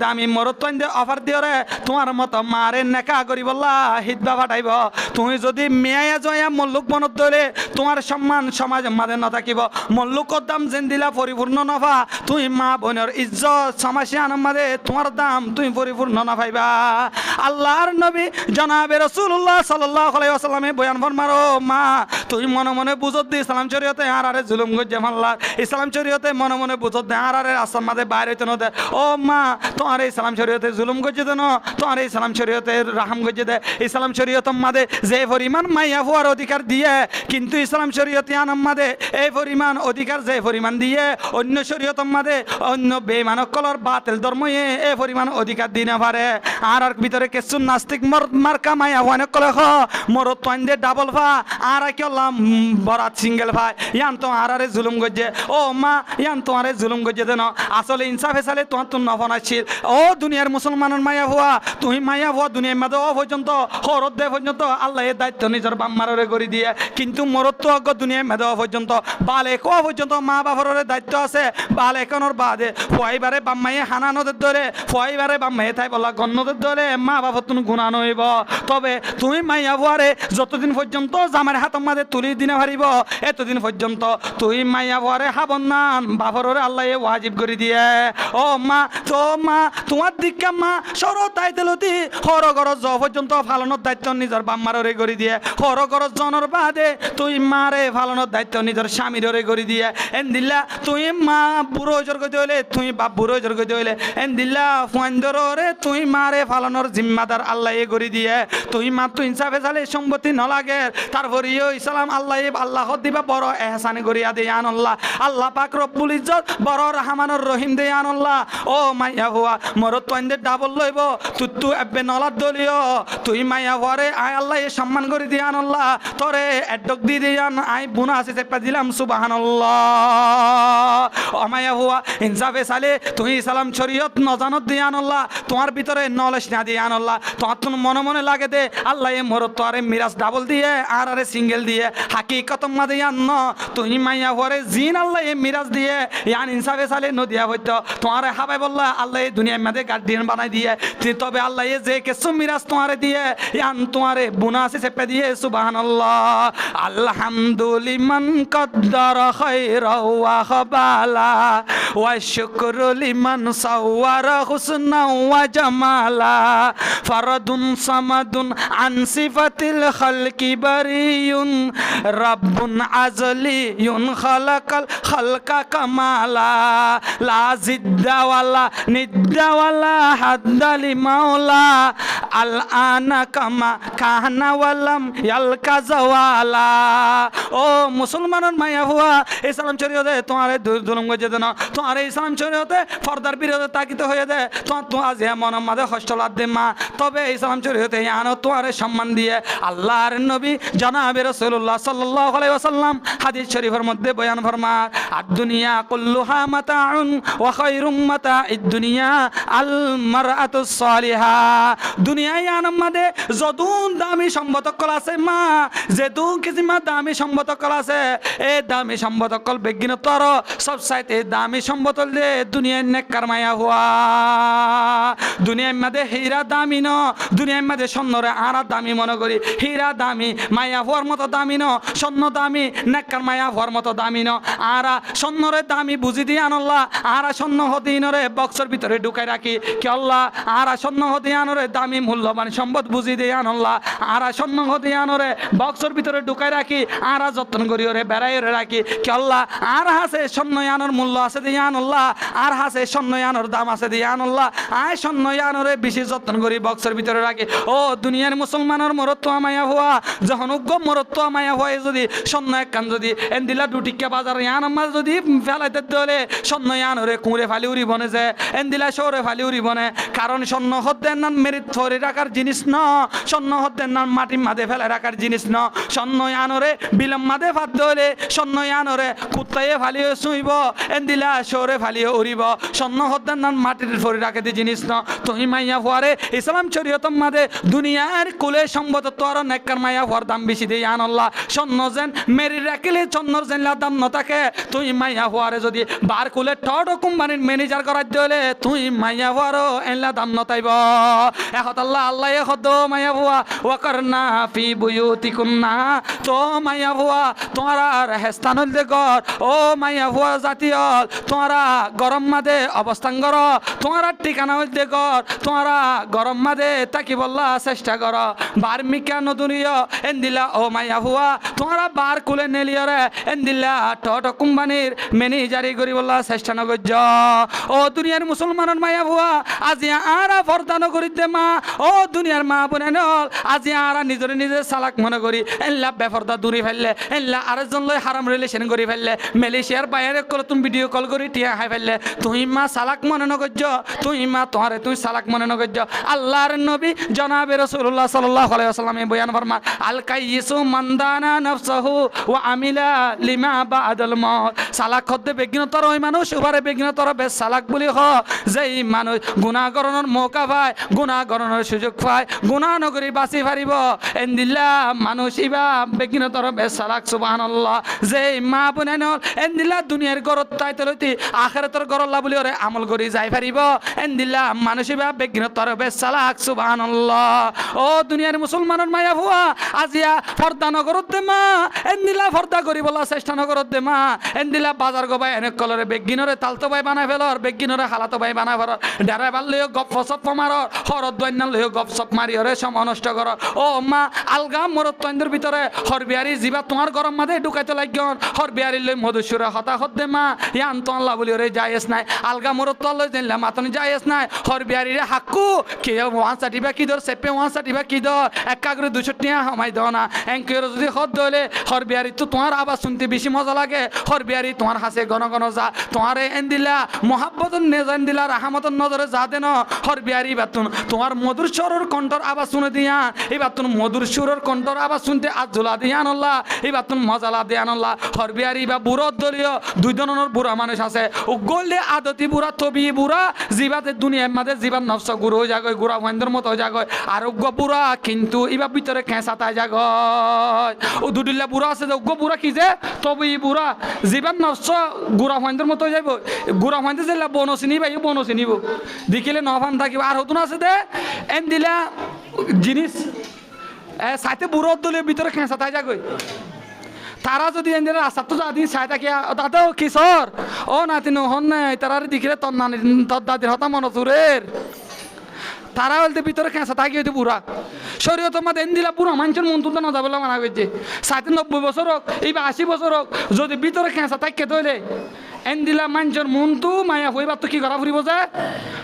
দামি মরত্ব অফার দিও রে তোমার মতো মারে নেকা করি বললা হিতবা ফাটাইব তুই যদি মেয়া জয়া মল্লুক বনত দলে তোমার সম্মান সমাজ মাঝে ন থাকিব মল্লুকর দাম যেন দিলা পরিপূর্ণ নফা তুই মা বোনের ইজ্জত সমাজে আনন্দ তোমার দাম তুই পরিপূর্ণ না পাইবা আল্লাহর নবী জনাবে রাসূলুল্লাহ সাল্লাল্লাহু আলাইহি ওয়াসাল্লামে বয়ান ফরমারো মা তুই মনে মনে বুঝত দি ইসলাম শরীয়তে আরে জুলুম গজে মাল্লা ইসলাম শরীয়তে মনে মনে বুঝত দে আরে আসাম মাদে বাইরে হইতে ন দে ও মা তোমার ইসলাম শরীয়তে জুলুম গজে দেন তোমার ইসলাম শরীয়তে রাহম গজে দে ইসলাম শরীয়ত মাদে যে পরিমাণ মাইয়া হওয়ার অধিকার দিয়ে কিন্তু ইসলাম শরীয়তে আনম মাদে এই পরিমাণ অধিকার যে পরিমাণ দিয়ে অন্য শরীয়ত মাদে অন্য বেঈমানক কলর বাতিল ধর্ময়ে এই পরিমাণ অধিকার দি না পারে আর ভিতরে কিছু নাস্তিক মার্কা মায়া ওয়ানে কলে খ মোর তোন্দে ডাবল ভা আর কেলাম বরাত সিঙ্গেল ভাই ইয়ান তো আরে জুলুম গজে ও মা ইয়ান তো আরে জুলুম গজে দেন আসলে ইনসাফ এসালে তোমার তো নফনাছিল ও দুনিয়ার মুসলমানের মায়া হওয়া তুই মায়া হওয়া দুনিয়ার মাঝে ও পর্যন্ত হরত দে পর্যন্ত আল্লাহ এর দায়িত্ব নিজের বাম্মারে করে দিয়ে কিন্তু মরত তো অজ্ঞ দুনিয়ার মেধ পর্যন্ত বালে ক পর্যন্ত মা বাবার দায়িত্ব আছে বালে এখনোর বাদে ফয়বারে বাম্মাইয়ে হানা নদের ধরে ফয়বারে বাম্মাইয়ে তাই বলা গণ্যদের ধরে মা বাবার তুমি গুণা নইব তবে তুমি মাইয়া বুয়ারে যতদিন পর্যন্ত জামার হাতর মাঝে তুলি দিনে পারিব এতদিন পর্যন্ত তুই মাইয়া বুয়ারে হাবন নান বাবরে আল্লাহ ওয়াজিব করে দিয়ে ও মা তো মা তোমার দিকে মা সর তাই দিলতি হর গরজ য পর্যন্ত ফালনের দায়িত্ব নিজের বাম্মারে করে দিয়ে হর গরজ জনের বাদে তুই মারে ফালনের দায়িত্ব নিজের স্বামীরে করে দিয়ে এন দিল্লা তুই মা বুড়ো জোর করতে হইলে তুই বাপ বুড়ো জোর করতে হইলে এন দিল্লা ফুয়ান্দরে তুই মারে ফালনের জিম্মাদার আল্লাহ করে দিয়ে তুই মা তুই ইনসাফে চালে সম্পত্তি নলাগে তারপরেও ইসলাম আল্লাহ দিবা বড় এহসানি করিয়া দে আনল্লাহ আল্লাহ পাক রব্বুল ইজ্জত বড় রহমানুর রহিম দে আনল্লাহ ও মাইয়া হুয়া মোর তোন্দে ডাবল লইব তুই এবে নলার দলিও তুই মাইয়া হুয়ারে আয় আল্লাহ সম্মান করে দিয়ে আনল্লাহ তোরে এডক দি দিয়ান আই বুনা আছে চেপা দিলাম সুবহানাল্লাহ ও মাইয়া হুয়া ইনসাফে চালে তুই ইসলাম শরীয়ত নজানত দিয়ে আনল্লাহ তোমার ভিতরে নলেজ না দিয়ে আনল্লাহ তোমার তো মনে মনে লাগে দে আল্লাহ মোর তোরে মিরাজ ডাবল দিয়ে আর আরে সিঙ্গেল দিয়ে হাকিকত মাদে আন্ন তুই মাইয়া হুয়ারে জিন আল্লাহ মিরাজ দিয়ে ইয়ান ইনসাফে চালে নদিয়া হইতো তোমার হাবাই বললা আল্লাহ দুনিয়ার মধ্যে গার্ডিয়ান বানাই দিয়ে তবে আল্লাহ যে কিছু মিরাজ তোমারে দিয়ে ইয়ান তোমারে বুনা আছে চেপে দিয়ে সুবহানাল্লাহ আলহামদুলিমান কদ্দার খায়রা ওয়া খাবালা ওয়া শুকরু লিমান সাওয়ারা হুসনা ওয়া জামালা ফারদুন সামাদুন আন সিফাতিল খালকি বারিয়ুন রাব্বুন আজলিয়ুন খালাকাল খালকা কামালা লা জিদ্দা ওয়ালা নিদ্দা ওয়ালা হাদ্দালি মাওলা আল আনা কামা কাহনা ওয়ালাম ইয়ালকা জাওয়ালা ও মুসলমানের মায়া হুয়া ইসলাম শরীয়তে তোমার জুলুম গজে দেন তোমার ইসলাম শরীয়তে ফর্দার বিরোধে তাকিতে হয়ে দে তোমার তো আজ মনের মাঝে কষ্ট লাগ দে মা তবে ইসলাম শরীয়তে আনো তোমারে সম্মান দিয়ে আল্লাহর নবী জনাবে রাসূলুল্লাহ সাল্লাল্লাহু আলাইহি ওয়াসাল্লাম হাদিস শরীফের মধ্যে বয়ান ফরমান আদ-দুনিয়া কুল্লুহা মাতাউন ওয়া খায়রুম মাতা'id দুনিয়া আল মারআতুস সালিহা। দুনিয়ায় আনমাদে যদুন দামি সম্পদ কল আছে মা যেদু কিসিমা দামি সম্পদ কল আছে এই দামি সম্পদ কল বেগিন তর সব সাইতে দামি সম্পদ দে দুনিয়ায় নেককার মায়া হওয়া। দুনিয়ার মধ্যে হীরা দামি ন দুনিয়ার মধ্যে স্বর্ণরে আরা দামি মনে করি হীরা দামি মায়া হওয়ার মতো দামি ন স্বর্ণ দামি নেককার মায়া হওয়ার মতো দামি ন আরা স্বর্ণরে দামি বুঝি দিয়ে আনল্লাহ আরা স্বর্ণ হদিনরে বক্সের ভিতরে ঢুকাই রাখি কি আল্লাহ আরা স্বর্ণ হদিয়ানরে দামি মূল্যবান সম্পদ বুঝি দিয়ে আনল্লাহ আরা স্বর্ণ হদিয়ানরে বক্সের ভিতরে ঢুকাই রাখি আরা যত্ন করি ওরে বেড়াই ওরে রাখি কি আল্লাহ আর হাসে স্বর্ণ আনোর মূল্য আছে দিয়ে আনল্লাহ আর হাসে স্বর্ণ আনোর দাম আছে দিয়ে আনল্লাহ আয় স্বর্ণ আনোরে বেশি যত্ন করি বক্সের ভিতরে রাখি। ও দুনিয়ার মুসলমানের মরত্ব আমায়া হওয়া যখন উগ্র মরত্ব আমায়া হয় যদি স্বর্ণ একখান যদি এন্দিলা দুটিকা বাজার ইয়ান আমার যদি ফেলাইতে দিলে স্বর্ণ আনোরে কুঁড়ে ফালি উড়ি বনে যে এন্দিলা শহরে ফালি উড়ি বনে কারণ স্বর্ণ হদ্দের নাম মেরিত ফরে রাখার জিনিস ন স্বর্ণ হদ্দের নাম মাটির মাঝে ফেলে রাখার জিনিস ন স্বর্ণ আনোরে বিলম মাঝে ফাঁদ দিলে স্বর্ণ আনোরে কুত্তাইয়ে ফালিয়ে শুইব এন্দিলা শহরে ফালিয়ে উড়িব স্বর্ণ হদ্দের নাম মাটির ফরে রাখে দি জিনিস ন তুমি মাইয়া ফুয়ারে ইসলাম শরীয়তম মাঝে দুনিয়ার কুলে সম্বত তো আর নেককার মাইয়া ফুয়ার দাম বেশি দিয়ে আনল্লাহ স্বর্ণ যেন মেরি রাখিলে স্বর্ণর যেন দাম ন থাকে তুই মাইয়া ফুয়ারে যদি বার কুলে টড কোম্পানির ম্যানেজার করার দিলে তুই মাইয়া ফুয়ারও এনলা দাম নতাইব এখন আল্লাহ আল্লাহ এখন মাইয়া ফুয়া ওয়াকারনা ফি বুয়ুতিকুন্না তো মাইয়া ফুয়া তোমারা হেস্তান হইলে ঘর ও মাইয়া ফুয়া জাতীয় তোমারা গরম মাদে অবস্থান কর তোমারা ঠিকানা হইতে ঘর তোমারা গরম মাদে তাকি বললা চেষ্টা কর বার মিকা নতুনিয় এন্দিলা ও মাইয়া ফুয়া তোমারা বার কুলে নেলিয়রে এন্দিলা টট কোম্পানির ম্যানেজারি করি বললা চেষ্টা নগর্য। ও দুনিয়ার মুসলমানের মাইয়া ফুয়া আজি আরা ফর্দা নগরী দে মা ও দুনিয়ার মা বোনে নল আজি আরা নিজরে নিজে চালাক মনে করি এল্লা বেফর্দা দূরে ফেললে এল্লা আরেকজন লই হারাম রিলেশন করি ফেললে মালয়েশিয়ার বাইরে কল তুমি ভিডিও কল করি টিয়া খাই ফেললে তুই মা চালাক মনে নগর্য তুই মা তোমারে তুই চালাক মনে নগর্য। আল্লাহর নবী জনাবে রাসূলুল্লাহ সাল্লাল্লাহু আলাইহি ওয়াসাল্লাম বয়ান ফরমান আল কাইয়িসু মান দানা নাফসাহু ওয়া আমিলা লিমা বাদাল মাউত। চালাক হতে বেগিনতর ওই মানুষ উবারে বেগিনতর বেশ চালাক বলি হ যেই মানুষ গুনাহ করণের মৌকা পায় গুনাহ করণের সুযোগ পায় গুনাহ নগরী বাঁচি পারিব এন্দিল্লা মানুষ ইবা বেগিনতর বেশ চালাক সুবহানাল্লাহ। যেই মা বোনে নল এন্দিল্লা দুনিয়ার গরত তাইতে লইতি আখিরাতের গরল্লা বলি ওরে আমল করি যাই পারিব এন্দিল্লা মানুষ ইবা বেগিনতর বেশ চালাক সুবহানাল্লাহ। ও দুনিয়ার মুসলমানের মায়া ভুয়া আজিয়া ফর্দা নগরত দে মা এন্দিলা ফর্দা করি বলা চেষ্টা নগরত দে মা এন্দিলা বাজার গবাই এনে কলরে বেগিনরে তালতো বাই বানাই ফেলর বেগিনরে হালাতো বাই বানাই ফেলর ড্রাইভার লইও গপ সপ মার হরদ দৈন্য লইও গপ সপ মারি হরে সম নষ্ট কর। ও মা আলগা মরত তৈন্দের ভিতরে হরবিয়ারি জিবা তোমার গরম মাঝে ঢুকাইতে লাগন হরবিয়ারি লই মধুসুরে হতাহত দে মা ইয়ান তো আল্লাহ বলি ওরে যাইস নাই আলগা মরত তো লই জানলে মাতনি যাইস নাই হরবিয়ারি রে হাক্কু কে ওয়ান সাটিবা কি দর সেপে ওয়ান সাটিবা কি দর এক কাগরে 200 টাকা হামাই দাও না এঙ্কের যদি হদ দলে হরবিয়ারি তো তোমার আওয়াজ শুনতে বেশি মজা লাগে হরবিয়ারি তোমার হাসে ঘন ঘন যা তোমারে এন্দিলা মোহাব্বতন নেজান দিলা রাহমাতন নজরে যা দেন হরবিয়ারি বাতুন তোমার মধুর সুরের কণ্ঠর আওয়াজ শুনে দিয়া এই বাতুন মধুর সুরের কণ্ঠর আওয়াজ শুনতে আজলা দিয়ান আল্লাহ এই বাতুন মজালা দিয়ান আল্লাহ হরবিয়ারি বা বুড়ো দলীয় দুই ধরনের বুড়া মানুষ আছে ও গললে আদতি বুড়া তবি বুড়া জিবাতে দুনিয়ার মাঝে জীবান নফস গুরু হয়ে যাগয় গুড়া ভয়েন্দ্র মতো যাগয় আরোগ্য বুড়া কিন্তু এবার ভিতরে খেঁচা তাই যাগয় ও দুদিল্লা বুড়া আছে যে উগ্র বুড়া কি যে তবি বুড়া জীবান নফস গুড়া ভয়েন্দ্র মতো যাইব গুড়া ভয়েন্দ্র যে বনসি নিব বনসি নিব দেখিলে নভান থাকিব আর হতুন আছে দে এন দিলা জিনিস সাথে বুড়োর দলের ভিতরে খেঁচা তাই যাগয় তারা যদি এনে রাস্তা তো দাদি চাই থাকি দাদাও কিশোর ও নাতি নহন নাই তারা দেখিলে তোর নানি তোর দাদির হতা মনে চুরের তারা বলতে ভিতরে খেঁচা থাকি হইতে বুড়া শরীয়ত মধ্যে এন দিলা বুড়া মানুষের মন তুলতে না যাবে মানা করছে 90 বছর হোক এই 80 বছর হোক যদি ভিতরে খেঁচা থাকে তৈলে এন দিলা মানুষের মন তো মায়া হইবার তো কি করা ফুরিব যে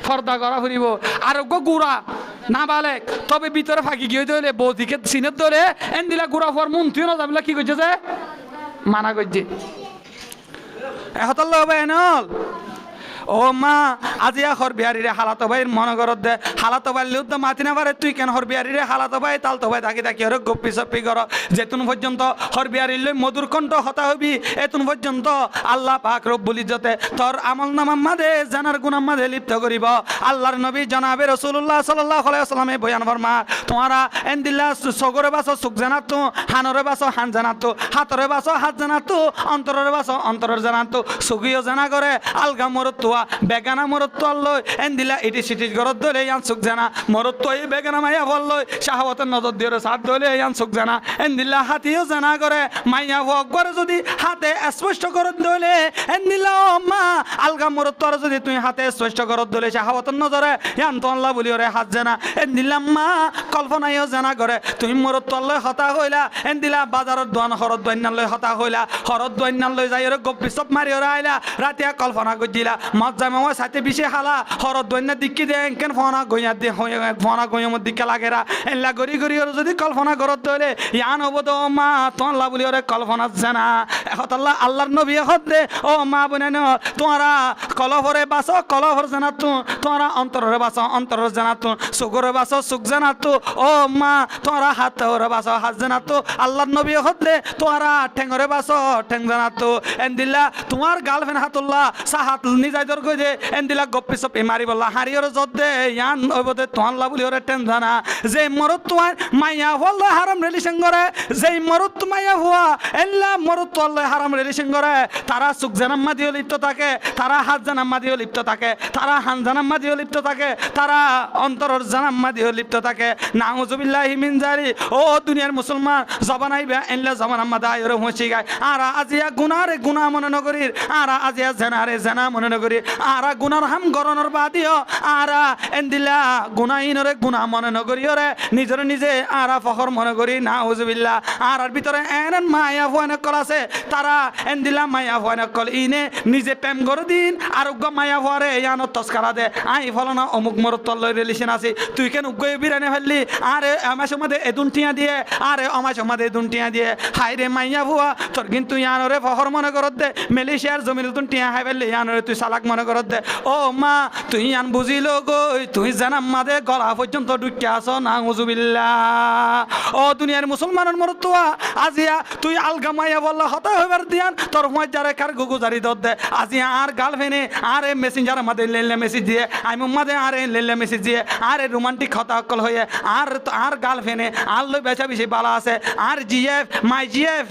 ফর্দা করা ফুরিব আরোগ্য গুড়া না বালে তবে ভিতরে ফাঁকি গিয়ে ধরে বৌদিকে সিনের ধরে এন দিলা গুড়া হওয়ার মন তুই না যাবে কি করছে যে মানা করছে এহতাল্লাহ হবে এনল ও মা আজিয়া হর বিহারিরে হালাতো ভাইয়ের মনে করত দে হালাতো ভাই লিউদ্দ মাতি না পারে তুই কেন হর বিহারিরে হালাতো ভাই তালতো ভাই তাকি তাকি হরে গপ্পি সপ্পি কর যেতুন পর্যন্ত হর বিহারির লই মধুর কণ্ঠ হতা হবি এতুন পর্যন্ত আল্লাহ পাক রব্বুল ইজ্জতে তোর আমল নামার মাঝে জানার গুনার মাঝে লিপ্ত করিব আল্লাহর নবী জনাবে রাসূলুল্লাহ সাল্লাল্লাহু আলাইহি ওয়াসাল্লামে বয়ান ফরমা তোমরা এন্দিল্লা সগরে বাসো সুখ জানাতো হানরে বাসো হান জানাতো হাতরে বাসো হাত জানাতো অন্তরের বাসো অন্তরের জানাতো সুগিও জানা করে আলগা মরতুয়া বেগানা মরত্ব লই এন্দিলা ইটি সিটি গরত দলে ইয়ান সুখ জানা মরত্ব এই বেগানা মাইয়া বললই শাহওয়াতের নজর দিয়ে সাথ দলে ইয়ান সুখ জানা এন্দিলা হাতিও জানা করে মাইয়া ভোগ করে যদি হাতে স্পষ্ট করত দলে এন্দিলা মা আলগা মরত্বর যদি তুই হাতে স্পষ্ট করত দলে শাহওয়াতের নজরে ইয়ান তো আল্লাহ বলি ওরে হাত জানা এন্দিলা মা কল্পনায়ও জানা করে তুমি মরত্ব লই হতা হইলা এন্দিলা বাজারত দোয়ান হরত দৈন্যান লই হতা হইলা হরত দৈন্যান লই যাই ওরে গপ্পি সপ মারি ওরে আইলা রাতিয়া কল্পনা গজিলা মজ্জা মামা সাথে বিশে হালা হরত দৈন্যার দিকে দে কেন ফোনা গইয়া দে ফোনা গইয়ার দিকে লাগেরা এল্লা গরি গরি ওরে যদি কল্পনা করত দলে ইয়ান হবো তো মা তো আল্লাহ বলি ওরে কল্পনা জানা এখন আল্লাহ আল্লাহর নবী হত দে ও মা বোনেন তোমরা কলহরে বাসো কলহর জানাতো তোমরা অন্তরের বাসো অন্তরের জানাতো সুগরে বাসো সুখ জানাতো ও মা তোমরা হাতরে বাসো হাত জানাতো আল্লাহর নবী হত দে তোমরা ঠেঙ্গরে বাসো ঠেং জানাতো এন্দিলা তোমার গার্লফ্রেন্ড হাতুল্লাহ সাহাত নিজাই দর কই দে এন্দিলা গপ্পি সপি মারি বললা হারিয়র জদ দে ইয়ান ওবদে তো আল্লাহ বলি ওরে টেন জানা যে মরত তোমার মাইয়া হল্লা হারাম রিলেশন করে যেই মরত মাইয়া হুয়া এল্লা মরত আল্লাহ হারাম রিলেশন করে তারা সুখ জানাম্মা দিয়ে লিপ্ত থাকে তারা হাত জানাম্মা দিয়ে লিপ্ত থাকে তারা হান জানাম্মা দিয়ে লিপ্ত থাকে তারা অন্তরের জানাম্মা দিয়ে লিপ্ত থাকে নাউজুবিল্লাহি মিন জারি ও দুনিয়ার মুসলমান জবান আইবা এল্লা জবান আম্মা দায়রে হইছি গায় আর আজিয়া গুনারে গুনাহ মনে নগরীর আর আজিয়া জানারে জানা মনে নগরীর আর গুনার হাম গরনের বাদিও আর এন্দিলা গুনাহিনরে গুনাহ মনে নগরীরে নিজরে নিজে আর ফখর মনে করি নাউজুবিল্লাহ আর ভিতরে এনন মায়া ভয়নক কল আছে তারা এন্দিলা মায়া ভয়নক কল ইনে নিজে প্রেম করে দিন আর উগ্র মায়া ভরে ইয়ান তস্কারা দে আই ফলনা অমুক মরতল রিলেশন আছে তুই কেন উগ্র বিরানে ফেললি আরে আমার সমাধে এদুন টিয়া দিয়ে আরে আমার সমাধে এদুন টিয়া দিয়ে হাই রে মাইয়া ভুয়া তোর কিন্তু ইয়ানরে ফখর মনে করত দে মালয়েশিয়ার জমির তুন টিয়া হাই ফেললি ইয়ানরে তুই সালাক মনে করত দে ও মা তুই ইয়ান বুঝিল গই তুই জানাম মাদে গলা পর্যন্ত ঢুকে আসো নাউজুবিল্লাহ ও দুনিয়ার মুসলমানের মরতুয়া আজিয়া তুই আলগা মাইয়া বললা হতা হইবার দিয়ান তোর হুঁয়ার যারে কার গুগু জারি দত দে আজিয়া আর গার্লফ্রেন্ডে আরে মেসেঞ্জার মাদে লেলে মেসেজ দিয়ে আমি মাদে আরে লেলে মেসেজ দিয়ে আরে রোমান্টিক হতা অকল হয়ে আর গার্লফ্রেন্ডে আর লই বেচা বেশি বালা আছে আর জিএফ মাই জিএফ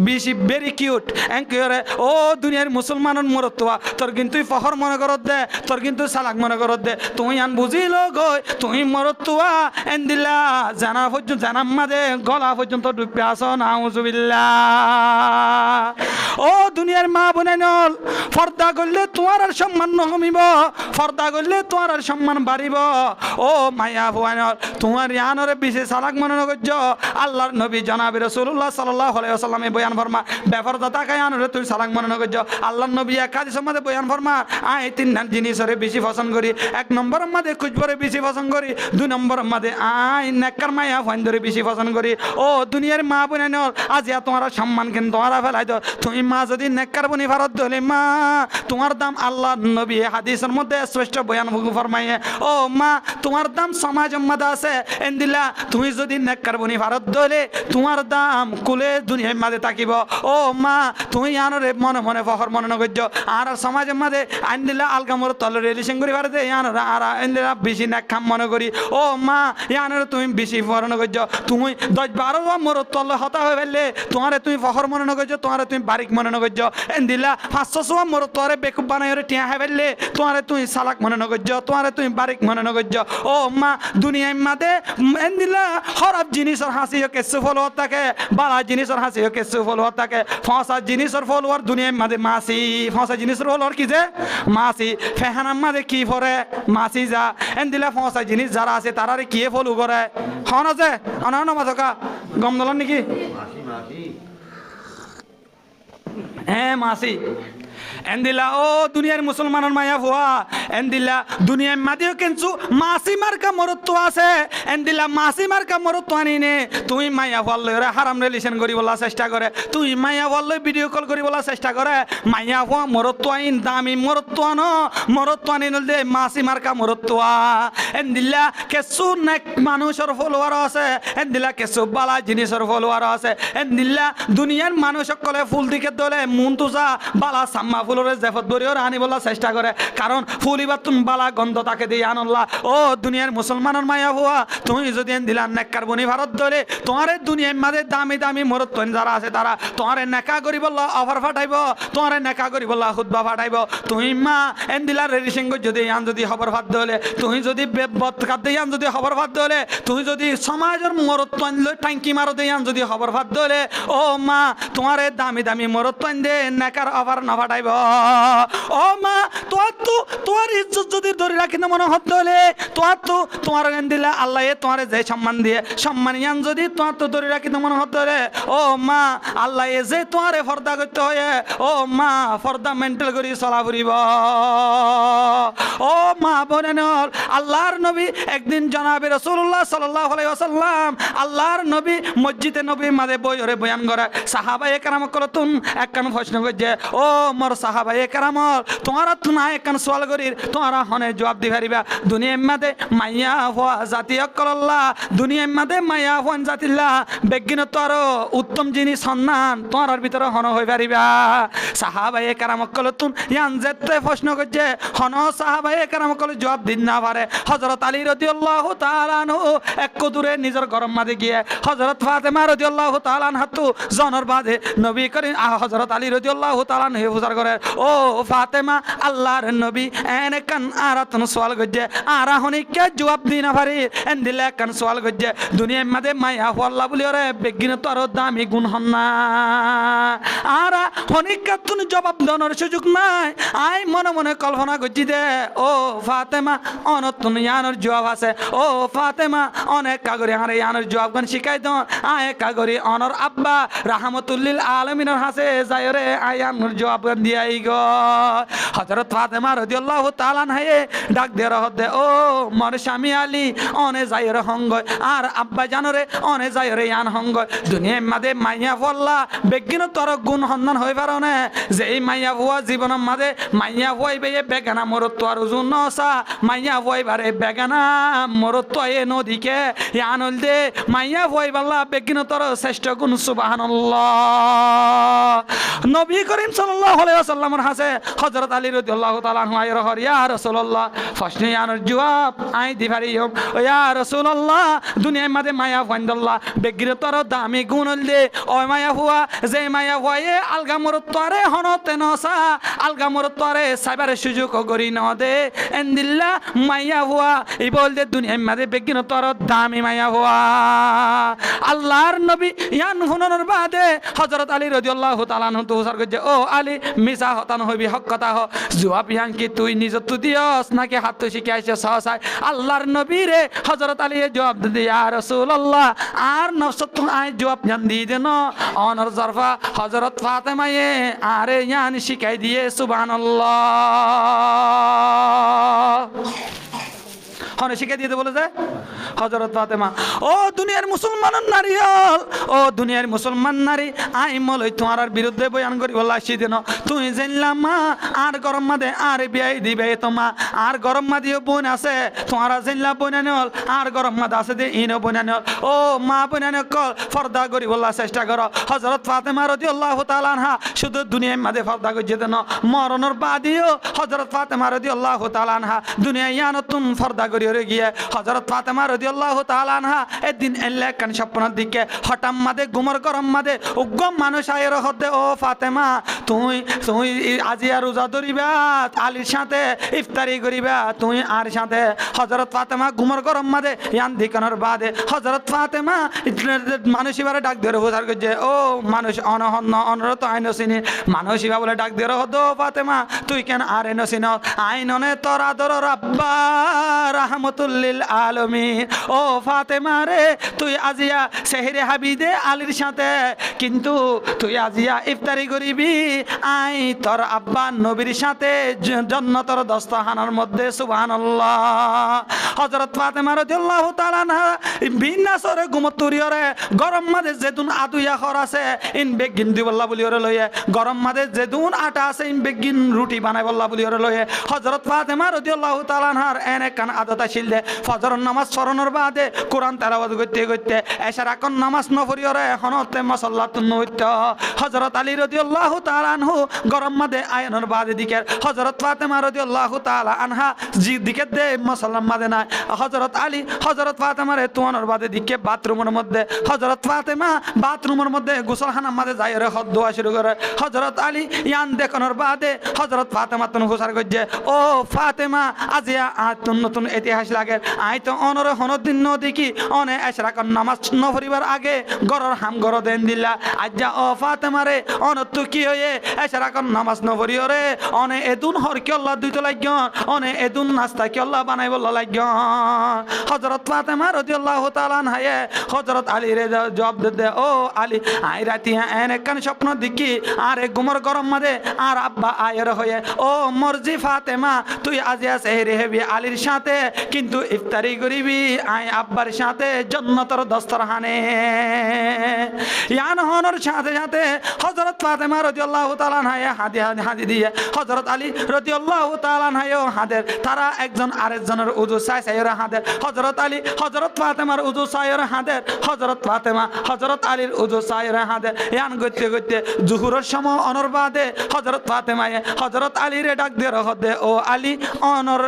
বেশি ভেরি কিউট এনকিওরে ও দুনিয়ার মুসলমানের মরতুয়া তোর কিন্তু ফখর মনে করত দে তোর কিন্তু সালাক মনে করত দে তুই আন বুঝিল গই তুই মরতুয়া এন্দিলা জানা পর্যন্ত জানাম মাদে গলা পর্যন্ত ডুববে আসো নাউজুবিল্লাহ ও দুনিয়ার মা বোনেনল পর্দা করলে তোমার আর সম্মান কমিব পর্দা করলে তোমার আর সম্মান বাড়িব ও মায়া বোনেনল তোমার ইয়ানরে বিশেষ সালাক মনে নগর্য আল্লাহর নবী জনাবে রাসূলুল্লাহ সাল্লাল্লাহু আলাইহি ওয়াসাল্লামে বয়ান ফরমা বেফরদা তাকায় ইয়ানরে তুই সালাক মনে নগর্য আল্লাহর নবী এক হাদিস মধ্যে বয়ান ফরমা আই তিন জিনিসরে বেশি পছন্দ করি এক নম্বরের মধ্যে খুঁজবরে বেশি পছন্দ করি দুই নম্বরের মধ্যে আই নেককার মায়া ফন্দরে বেশি পছন্দ করি ও দুনিয়ার মা বোনেনল আজ তোমার সম্মান কেন তোমারা ফেলাই তো তুমি মা যদি নেককার বনি ভারত দলে মা তোমার দাম আল্লাহ নবী হাদিসের মধ্যে স্পষ্ট বয়ান ফরমাইয়ে ও মা তোমার দাম সমাজের মধ্যে আছে এন্দিলা তুমি যদি নেককার বনি ভারত দলে তোমার দাম কুলে দুনিয়ার মাঝে থাকিব ও মা তুমি ইয়ানরে মনে মনে ফখর মনে নগর্য আর সমাজের মাঝে আইনদিলা আলগামর তল রিলেশন করি ভারতে ইয়ানরা আর এন্দিলা বেশি নেকখাম মনে করি ও মা ইয়ানরে তুমি বেশি ফখর নগর্য তুমি 10-12 মোর তল হতা হয়ে ফেললে তোমারে তুমি ফখর মনে নগর্য তোমারে তুমি বারিক মনে নগর্য এন্দিলা 500 মোর তরে বেকুব বানাই টিয়া হয়ে ফেললে তোমারে তুমি সালাক মনে নগর্য তোমারে তুমি বারিক মনে নগর্য ও মা দুনিয়ার মাঝে এন্দিলা খারাপ জিনিসের হাসি কেসু ফলো থাকে বালা জিনিসের হাসি কেসু ফলো থাকে ফসা জিনিসের ফলোয়ার দুনিয়ার মাঝে মাসি ফসা জিনিসের ফলোয়ার কি যে মাসি ফেহানার মাঝে কি ফরে মাসি যা এন্দিলা ফসা জিনিস যারা আছে তারারে কি ফলো করে হন আছে অনান্য মাথকা গম দলান নাকি হ্যাঁ মাসি এন্দিলা ও দুনিয়ার মুসলমানের মায়া ভুয়া এন্দিলা দুনিয়ার মাদিও কিন্তু মাসি মার্কা মরত্ব আছে এন্দিলা মাসি মার্কা মরত্ব আনিনে তুই মায়া ভুয়ার লইরে হারাম রিলেশন করি বলা চেষ্টা করে তুই মায়া ভুয়ার লই ভিডিও কল করি বলা চেষ্টা করে মায়া ভুয়া মরত্ব আইন দামি মরত্ব আনো মরত্ব আনিন দে মাসি মার্কা মরত্ব এন্দিলা কেসু নেক মানুষের ফলোয়ার আছে এন্দিলা কেসু বালা জিনিসের ফলোয়ার আছে এন্দিলা দুনিয়ার মানুষ সকলে ফুল দিকে দলে মন তুজা বালা সাম্মা ফুলরে জেফত বরিও আনি বলা চেষ্টা করে কারণ ফুলিবা তুম বালা গন্ধ তাকে দিয়ে আনল্লা ও দুনিয়ার মুসলমানের মায়া হুয়া তুমি যদি এন্দিলা নেককার বনি ভারত দলে তোমার দুনিয়ার মাঝে দামি দামি মরত্ব যারা আছে তারা তোমার নেকা করি বললা অফার ফাটাইব তোমার নেকা করি বললা হুদবা ফাটাইব তুমি মা এন্দিলা রেডিসিং যদি আন যদি খবর ফাট দলে তুমি যদি বৎকার দিয়ে আন যদি খবর ফাট দলে তুমি যদি সমাজের মরত্ব আনলে ট্যাঙ্কি মারো দিয়ে আন যদি খবর ফাট দলে ও মা তোমার দামি দামি মরত্ব আন দে নেকার অফার না ফাটাইব ও মা তোমার ইজ্জত যদি ধরে রাখি না মনে হত দলে তোমার এন্দিলা আল্লাহ তোমার যে সম্মান দিয়ে সম্মান ইয়ান যদি তোমার তো ধরে রাখি না মনে হত দলে ও মা আল্লাহ যে তোমারে ফর্দা করতে হয় ও মা ফর্দা মেন্টাল করি চলা ফুরিব ও মা বোনেন আল্লাহর নবী একদিন জনাবে রাসূলুল্লাহ সাল্লাল্লাহু আলাইহি ওয়াসাল্লাম আল্লাহর নবী মসজিদে নবী মাঝে বইরে বয়ান করে সাহাবায়ে কেরাম কলতুন একখান প্রশ্ন করছে ও মোর সাহাবায়ে কেরাম তোমারা তুনা একখান সওয়াল করি তোমারা হনে জবাব দি পারিবা দুনিয়ার মাঝে মাইয়া হওয়া জাতীয় কল্লাহ দুনিয়ার মাঝে মাইয়া হওয়ান জাতিল্লাহ বেজ্ঞানত আরো উত্তম জিনিস সন্ধান তোমার ভিতরে হন হয়ে পারিবা সাহাবায়ে কেরাম কলতুন ইয়ান যেতে প্রশ্ন করছে হন সাহাবায়ে কেরাম কল জবাব দিন না পারে হযরত আলী রাদিয়াল্লাহু তাআলা আনহু এক দূরে নিজের গরম মাঝে গিয়ে হযরত ফাতেমা রাদিয়াল্লাহু তাআলা আনহাতু জনর বাদে নবী করিম হযরত আলী রাদিয়াল্লাহু তাআলা আনহু বুঝার করে ও ফাতেমা আল্লাহর নবী এনে কান আরাতন সওয়াল গজ্জে আরা হনিকে জবাব দিনা পারি এন্দিলে কান সওয়াল গজ্জে দুনিয়ার মাঝে মায়া আল্লাহ বলি ওরে বেগিন তো আরো দামি গুণ হন না আরা হনিকে তুমি জবাব দেওয়ার সুযোগ নাই আই মনে মনে কল্পনা গজ্জি দে ও ফাতেমা অনতুন ইয়ানোর জবাব আছে ও ফাতেমা অনেক কাগরি আরে ইয়ানোর জবাব গান শিখাই দাও আয় কাগরি অনর আব্বা রাহমাতুল্লিল আলামিনের হাসে যায় রে আয়ানোর জবাব গান দিয়াই গো হযরত ফাতেমা রাদিয়াল্লাহু তাআলা আনহা ডাক দে রহত দে ও মোর স্বামী আলী অনে যায় রে হঙ্গ আর আব্বা জানরে অনে যায় রে ইয়ান হঙ্গ দুনিয়ার মাঝে মাইয়া ফল্লা বেগিন তোর গুণ হন্দান হই পারো না যে এই মাইয়া ভুয়া জীবনের মাঝে মাইয়া হইবে বেগানা মরত্ব আর উজুন নসা মাইয়া হইবারে বেগানা মরত্ব এ নদীকে ইয়ানুল দে মাইয়া হইবাল্লা বেগিন তোর শ্রেষ্ঠ গুণ সুবহানাল্লাহ নবী করিম সাল্লাল্লাহু আলাইহি ওয়াসাল্লামের হাসে হযরত আলী রাদিয়াল্লাহু তাআলা আনহু আয় রহর ইয়া রাসূলুল্লাহ ফাসনি ইয়ানুর জবাব আই দিভারিয়ম ও ইয়া রাসূলুল্লাহ দুনিয়ার মাঝে মায়া ফান্দাল্লাহ বেগিন তোর দামি গুণল দে ও মায়া হুয়া যে মায়া হয়ে আলগা মরত্ব আরে হনতে নসা আলগা মরত্ব আরে সাইবারে সুযোগ করি ন দে এন্দিল্লা মাইয়া হুয়া এই বল দে দুনিয়ার মাঝে বেগিন তোর দামি মাইয়া হুয়া আল্লাহর নবী ইয়ান হুননের বাদে হযরত আলী রাদিয়াল্লাহু তাআলা আনহু তো উসার করছে ও আলী মিছা হতান হইবি হক কথা হ জবাব ইয়ান কি তুই নিজ তো দিয়স নাকি হাত তো শিখাইছে সহসায় আল্লাহর নবী রে হযরত আলী জবাব দে ইয়া রাসূলুল্লাহ আর নফস তো আই জবাব জান দি দেন অনর জরফা হযরত ফাতেমা এ আরে ইয়ান শিখাই দিয়ে সুবহানাল্লাহ হনে শিখে দিয়ে বলে যায় হযরত ফাতেমা ও দুনিয়ার মুসলমানের নারী হল ও দুনিয়ার মুসলমান নারী আই মলই তোমার বিরুদ্ধে বয়ান করি বলা আসি দেন তুই জানলাম মা আর গরম মাদে আর বিয়াই দিবে তোমা আর গরম মাদিও বোন আছে তোমারা জানলা বোনানি হল আর গরম মাদ আছে দে ইনো বোনানি হল ও মা বোনানি কল ফর্দা করি বলা চেষ্টা করো হযরত ফাতেমা রাদিয়াল্লাহু তাআলা আনহা শুধু দুনিয়ার মাঝে ফর্দা করছে দেন মরণের বাদিও হযরত ফাতেমা রাদিয়াল্লাহু তাআলা আনহা দুনিয়া ইয়ানতুন ফর্দা করি গিয়ে হযরত ফাতেমা রাদিয়াল্লাহু তাআলা আনহা একদিন এলে কান স্বপ্নের দিকে হঠাৎ মাদে গুমর গরম মাদে উগ্গম মানুষ আয়ের হতে ও ফাতেমা তুই আজি আর রোজা ধরিবা আলীর সাথে ইফতারি করিবা তুই আর সাথে হযরত ফাতেমা গুমর গরম মাদে ইয়ান দিকানোর বাদে হযরত ফাতেমা মানুষ এবারে ডাক ধরে বোঝার করছে ও মানুষ অনহন্ন অনরত আইন চিনি মানুষ এবার বলে ডাক ধরে হতো ফাতেমা তুই কেন আর এন চিন আইননে তোর আদর রাব্বা রাহম রাহমাতুল লিল আলামিন। ও ফাতেমা রে, তুই আজিয়া সেহরে হাবিদে আলীর সাথে, কিন্তু তুই আজিয়া ইফতারি করিবি আই তোর আব্বা নবীর সাথে জান্নাতের দস্তখানার মধ্যে। সুবহানাল্লাহ। হযরত ফাতেমা রাদিয়াল্লাহু তাআলা আনহা বিন্নাসরে গুমতুরিয়রে গরম মাঝে যেতুন আদুয়া খর আছে ইন বেগিন দিবল্লা বলিওরে লয়ে, গরম মাঝে যেতুন আটা আছে ইন বেগিন রুটি বানাই বল্লা বলিওরে লয়ে। হযরত ফাতেমা রাদিয়াল্লাহু তাআলা আনহার এনে কান আদত আছিল দে ফজর নামাজ পড়ানোর বাদে কোরআন তেলাওয়াত করতে করতে এশার এখন নামাজ নফরিয়রে হনতে মাসাল্লাত নইত। হযরত আলী রাদিয়াল্লাহু তাআলা আনহু গরম মাঝে আয়নের বাদে দিকে হযরত ফাতেমা রাদিয়াল্লাহু তাআলা আনহা জি দিকে দে মাসাল্লাম মাঝে না হযরত আলী হযরত ফাতেমা রে তুয়ানোর বাদে দিকে বাথরুমের মধ্যে হযরত ফাতেমা বাথরুমের মধ্যে গোসলখানার মাঝে যাই রে হদ দোয়া শুরু করে। হযরত আলী ইয়ান দেখানোর বাদে হযরত ফাতেমা তুন হুসার গজ্জে, ও ফাতেমা আজিয়া আতুন নতুন ইতিহাস লাগে আই তো অনরে হনদিন ন দেখি অনে এশরাকন নামাজ ন পরিবার আগে গরর হাম গর দেন দিলা আজ্জা ও ফাতেমা রে অনত কি হয়ে এশরাকন নামাজ ন পরিয়রে অনে এদুন হর কি আল্লাহ দুইতো লাগিয়ন অনে এদুন নাস্তা কি আল্লাহ বানাই বল্লা লাগিয়ন। হযরত ফাতেমা রাদিয়াল্লাহু তাআলা আনহা হযরত আলী রে জবাব দে, ও আলী আই রাতি এনে কান স্বপ্ন দেখি আর গুমর গরম মাঝে আর আব্বা আয়ের হয়ে, ও মর্জি ফাতেমা তুই আজিয়া সেহরে হেবি আলীর সাথে, কিন্তু ইফতারি করিবি আই আব্বার সাথে জান্নাতের দস্তরখানে। ইয়ান হনর সাথে সাথে হযরত ফাতেমা রাদিয়াল্লাহু তাআলা আনহা হাদি দিয়ে হযরত আলী রাদিয়াল্লাহু তাআলা আনহা হাদের তারা একজন আরেকজনের উযু চাই হাদের হযরত আলী হযরত ফাতেমার উযু চাইর হাদের হযরত ফাতেমা হযরত আলীর উযু চাইর হাদের। ইয়ান গইতে গইতে জুহুরের সময় অনর বাদে হযরত ফাতেমায়ে হযরত আলী রে ডাক দিয়ে রহদে, ও আলী অনর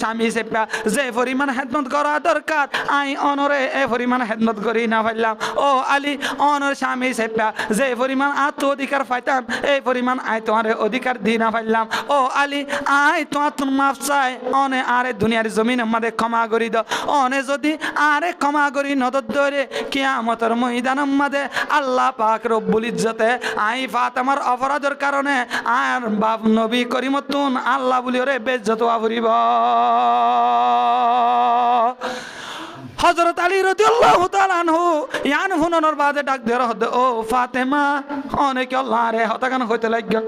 স্বামী সেপা যে পরিমাণ খেদমত করা দরকার আই অনরে এ পরিমাণ খেদমত করি না পারলাম। ও আলী অনর স্বামী সেপা যে পরিমাণ আত্ম অধিকার পাইতাম এই পরিমাণ আই তোমার অধিকার দি না পারলাম। ও আলী আই তোমার তুন মাফ চাই অনে আরে দুনিয়ার জমিন আমাদের ক্ষমা করি দাও, অনে যদি আরে ক্ষমা করি নদর ধরে কিয়ামতের ময়দান মাঝে আল্লাহ পাক রব্বুল ইজ্জতে আই ফাতেমার অপরাধের কারণে আর বাপ নবী করিমতুন আল্লাহ বলি ওরে বেজ্জত আবরিব। হযরত আলী রাদিয়াল্লাহু তাআলা আনহু ইয়ান হুননের বাদে ডাক দিয়ে রহদে, ও ফাতেমা অনেক আল্লাহ রে হতাকান হইতে লাগা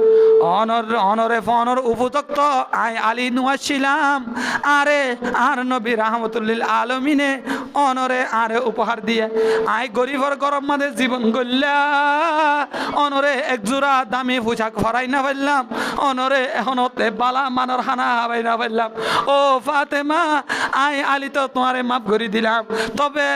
অনরে ফনর উপযুক্ত আই আলী নুয়াছিলাম আরে আর নবী রাহমাতুল লিল আলামিনে অনরে আরে উপহার দিয়ে আই গরিবর গরম মাঝে জীবন গল্লা অনরে একজোড়া দামি পোশাক ফরাই না পারলাম, অনরে এখনতে বালা মানর খানা হাবাই না পারলাম। ও ফাতেমা আই আলী তো তোমারে মাফ করে দিলাম, তবে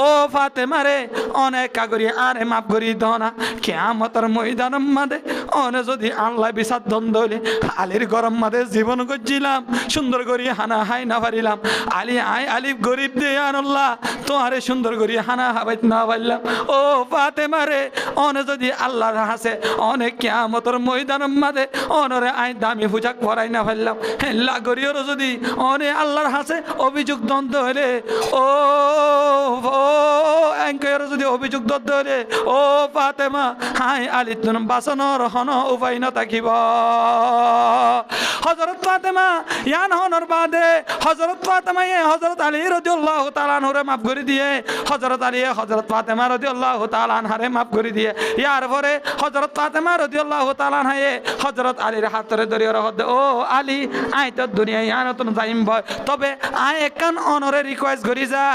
ও ফাতেমা রে অনেক কাগরি আরে মাফ করি দাও না কিয়ামতের ময়দানের মাঝে অনে যদি আল্লাহ বিচার দ্বন্দ্ব হইলে আলীর গরম মাঝে জীবন গজ্জিলাম সুন্দর করি হানা হাই না পারিলাম আলী আই আলী গরিব দে আল্লাহ তোমারে সুন্দর করি হানা হাবাইত না পারলাম। ও ফাতেমা রে অনে যদি আল্লাহর হাসে অনেক কিয়ামতের ময়দানের মাঝে অনরে আই দামি পোশাক পরাই না পারলাম হেল্লা গরিয়র যদি অনে আল্লাহর হাসে অভিযোগ দ্বন্দ্ব হইলে ও এঙ্কের যদি অভিযোগ দ্বন্দ্ব হইলে ও ফাতেমা হাই আলী তুমি বাঁচানোর হন উপায় না থাকিব। হযরত ফাতেমা ইয়ান হনর বাদে হযরত ফাতেমা হযরত আলী রাদিয়াল্লাহু তাআলা আনহুরে মাফ করে দিয়ে হযরত আলী হযরত ফাতেমা রাদিয়াল্লাহু তাআলা আনহারে মাফ করে দিয়ে ইয়ার পরে হযরত ফাতেমা রাদিয়াল্লাহু তাআলা আনহায়ে হযরত আলীর হাতরে ধরিয়ে রহদে, ও আলী আই তো দুনিয়া ইয়ানতন যাইম ভয়, তবে আই একান অনরে রিকোয়েস্ট করি যা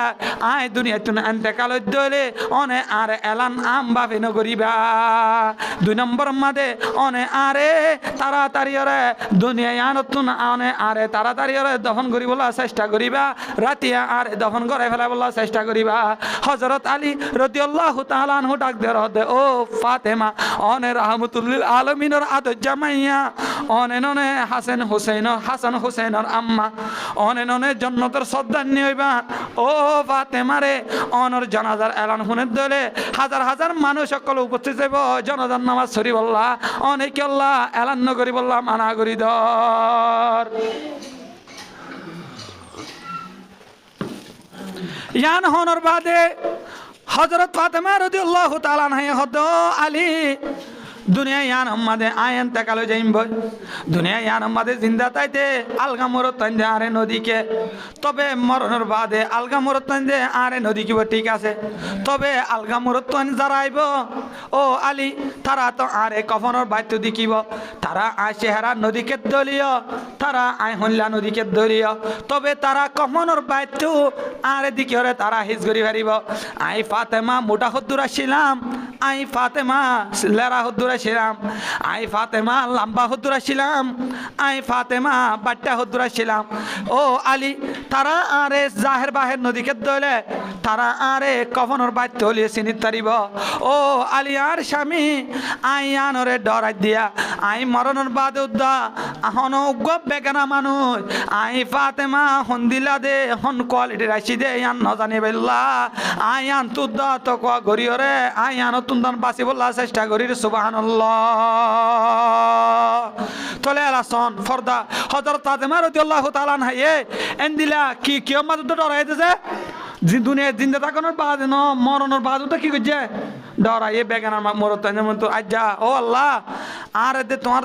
আই দুনিয়া তুন এন্তেকাল দলে অনে আর এলান আম ভাবে ন করিবা। 2 নম্বর মাদে অনে আরে তাড়াতাড়ি রে দুনিয়া ইয়ানতন অনে আরে তাড়াতাড়ি রে দফন করিবলা চেষ্টা করিবা, রাতিয়া আর দফন করে ফেলাবলা চেষ্টা করিবা। হযরত আলী রাদিয়াল্লাহু তাআলা আনহু ডাক দে রহদে, ও ফাতেমা অনে রাহমাতুল লিল আলামিনের আদর জামাইয়া অনে ননে হাসান হুসাইনের আম্মা অনে ননে জান্নাতের সর্দারনি হইবা। ও ফাতেমা রে অনর জানাজার এলান হুনের দলে হাজার হাজার মানুষ সকল উপস্থিত হইব জানাজার নামাজ সরি বললা অনেক আল্লাহ এলান নগরি বললা মানা করি দর। ইয়ান হনর বাদে হযরত ফাতেমা রাদিয়াল্লাহু তাআলা আনহা হদ আলী দুনিয়া ইয়ান আমাদের আয়ান তাকালো যাইম বই দুনিয়া ইয়ান আমাদের জিন্দা তাইতে আলগা মরত তাইতে আরে নদীকে তবে মরণের বাদে আলগা মরত তাইতে আরে নদী কিব ঠিক আছে তবে আলগা মরত তাইন যারা আইব ও আলী তারা তো আরে কফনের বাদ্য দেখিব তারা আয় চেহারা নদীকে দলীয় তারা আয় হল্লা নদীকে দলীয় তবে তারা কফনের বাদ্য আরে দিকে হরে তারা হিজ করি পারিব আই ফাতেমা মোটা হদ্দুরা ছিলাম আই ফাতেমা লেরা হদ্দুরা ছিলাম আই ফাতেমা লম্বা হদ্দুরা ছিলাম আই ফাতেমা বাট্টা হদ্দুরা ছিলাম ও আলী তারা আরে জাহের বাহের নদীকে দলে তারা আরে কফনের বাদ্য হলিয়ে চিনিত পারিব ও আলী আর স্বামী আই আনরে ডরাই দিয়া আই মরণের বাদে উদ্দা হন উগ্র বেগানা মানুষ আই ফাতেমা হন দিলা দে হন কোয়ালিটি রাশি দে আন নজানি বেল্লা আই আন তুদ্দা তো কোয়া গরিয়রে আই আন তুন্দান বাসি বললা চেষ্টা করি সুবহানাল্লাহ তলে আলাসন ফর্দা হযরত ফাতেমা রাদিয়াল্লাহু তাআলা আনহা এন্দিলা কি কিয়ামত ডরাই দেছে দুনিয়া জিন্দা থাকানোর বাদ ন মরণের বাদ তো কি করছে ডরাই বেগানা মরত যেমন তো আজ যা ও আল্লাহ আর এতে তোমার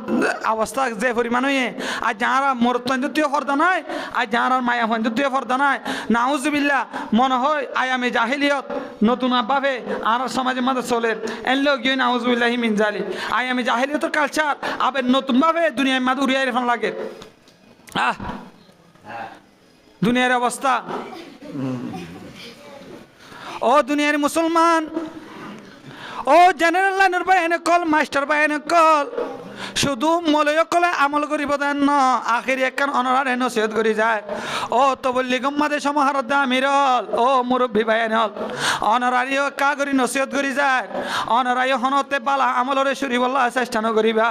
অবস্থা যে পরিমাণ হয়ে আজ যাহারা মরত তুই ফর্দা নাই আজ যাহার মায়া ফঞ্জ তুই ফর্দা নাই নাউজুবিল্লাহ মনে হয় আই আমি জাহিলিয়ত নতুন ভাবে আর সমাজের মধ্যে চলে এনলো গিয়ে নাউজুবিল্লাহি মিন জালি আই আমি জাহিলিয়তের কালচার আবার নতুন ভাবে দুনিয়ার মাঝে উড়িয়ে রেফান লাগে দুনিয়ার অবস্থা ও দুনিয়ার মুসলমান ও জেনারেল লাইনের বাইনে কল মাস্টার বাইনে কল শুধু মলয় কলে আমল করিব দেন ন আখির একখান অনরারে নসিহত করি যায় ও তবল্লি গম্মাদে সমাহারত আমিরল ও মুরব্বী বাইনল অনরারিও কা করি নসিহত করি যায় অনরারিও হনতে বালা আমলরে শুরি বল্লা চেষ্টা নকরিবা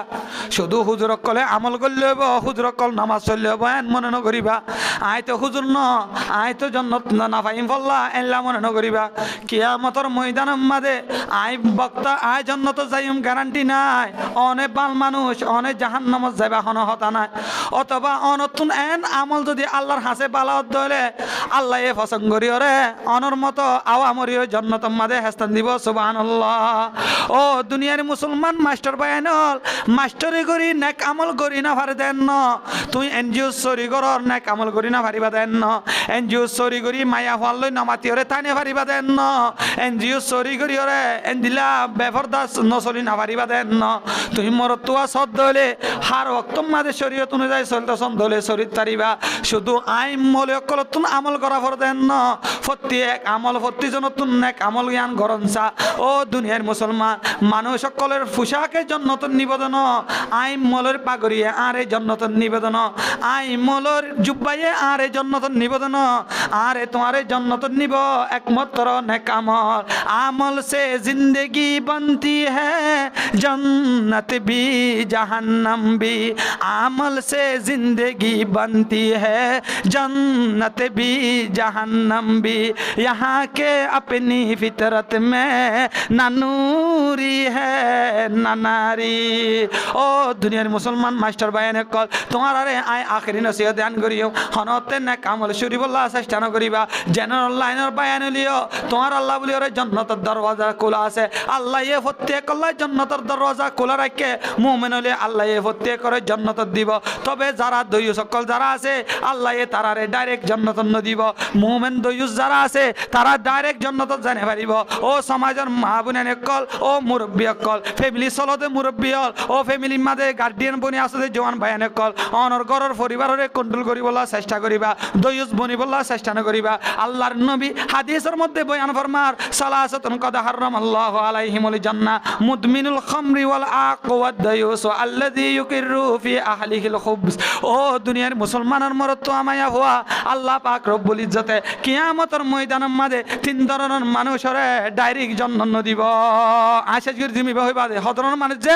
শুধু হুজুরক কলে আমল করলে হইব হুজুরক কল নামাজ চললে হইব এন মনে নকরিবা আই তো হুজুর ন আই তো জন্নত না পাইম বল্লা এনলা মনে নকরিবা কিয়ামতর ময়দানের মাঝে আই বক্তা আই জন্নত যাইম গ্যারান্টি নাই অনেক বাল মানুষ অনেক জাহান্নামত যাইবা হন হতা নাই অথবা অনতুন এন আমল যদি আল্লাহর হাসে বালাত দলে আল্লাহ এ পছন্দ করি রে অনর মতো আওয়ামরিও জন্নতর মাঝে হেস্তান দিব সুবহানাল্লাহ ও দুনিয়ার মুসলমান মাস্টার বায়ানল মাস্টারি করি নেক আমল করি না পারে দেন ন তুই এনজিও চরি করর নেক আমল করি না পারিবা দেন ন এনজিও চরি করি মায়া হল লই নমাতি রে তাইনে পারিবা দেন ন এনজিও চরি করি রে এনদিলা বেফরদাস নচলি না পারিবা দেন ন তুই মরতুয়া সদ দলে হার ওয়াক্ত মাঝে শরীয়ত অনুযায়ী চলতে দলে শরীর তারিবা শুধু আইন মলে অকলতুন আমল করা পর দেন ন প্রত্যেক আমল প্রতিজনতুন নেক আমল জ্ঞান গরমসা ও দুনিয়ার মুসলমান মানুষ সকলের পোশাকের জন্নতন নিবেদন আইন মলের পাগড়িয়ে আরে জন্নতন নিবেদন আইন মলের জুব্বাইয়ে আরে জন্নতন নিবেদন আরে তোমারে জন্নতন নিব একমাত্র নেক আমল আমল সে জিंदगी बनती है जन्नत भी जहन्नम भी अमल से जिंदगी बनती है जन्नत भी जहन्नम भी यहाँ के अपनी फितरत में न नूरी है न नारी ओ दुनियार मुसलमान मास्टर भाई कल तुम्हारे आय आखिरी नसीहत ध्यान करियो हनते न कामल शुरी बोला चेष्टा न करिबा जनरल लाइनर बयान लियो तुम्हार अल्लाह बोलियो रे जन्नतर दरवाजा খোলা আছে আল্লাহ এ প্রত্যেক আল্লাহ জান্নাতের দরওয়াজা খোলা রাখে মুমিন হলে আল্লাহ এ প্রত্যেক করে জান্নাত দিব তবে যারা দয়ুস সকল যারা আছে আল্লাহ এ তারারে ডাইরেক্ট জান্নাত দিব মুমিন দয়ুস যারা আছে তারা ডাইরেক্ট জান্নাত জানে পারিব ও সমাজের মা বোনেন কল ও মুরব্বী কল ফ্যামিলি চলতে মুরব্বী হল ও ফ্যামিলির মাঝে গার্ডিয়ান বনি আছে যে জওয়ান ভাইয়ান কল অনর ঘরের পরিবারে কন্ট্রোল করিবলা চেষ্টা করিবা দয়ুস বনিবলা চেষ্টা না করিবা আল্লাহর নবী হাদিসের মধ্যে বয়ান ফরমার সালাসাতুন কদ হারাম আল্লাহ আলাইহিমুল জান্নাহ মুদমিনুল খামরি ওয়াল আকুওয়াদ দায়ুস আল্লাযী ইউকিরু ফি আহলিহিল খুবস ও দুনিয়ার মুসলমানের মরত তো আমায়া হওয়া আল্লাহ পাক রব্বুল ইজ্জতে কিয়ামতের ময়দানের মাঝে তিন ধরনের মানুষরে ডাইরেক্ট জান্নাত দিব আশা করি তুমি হইবা দে হদরনের মানুষ যে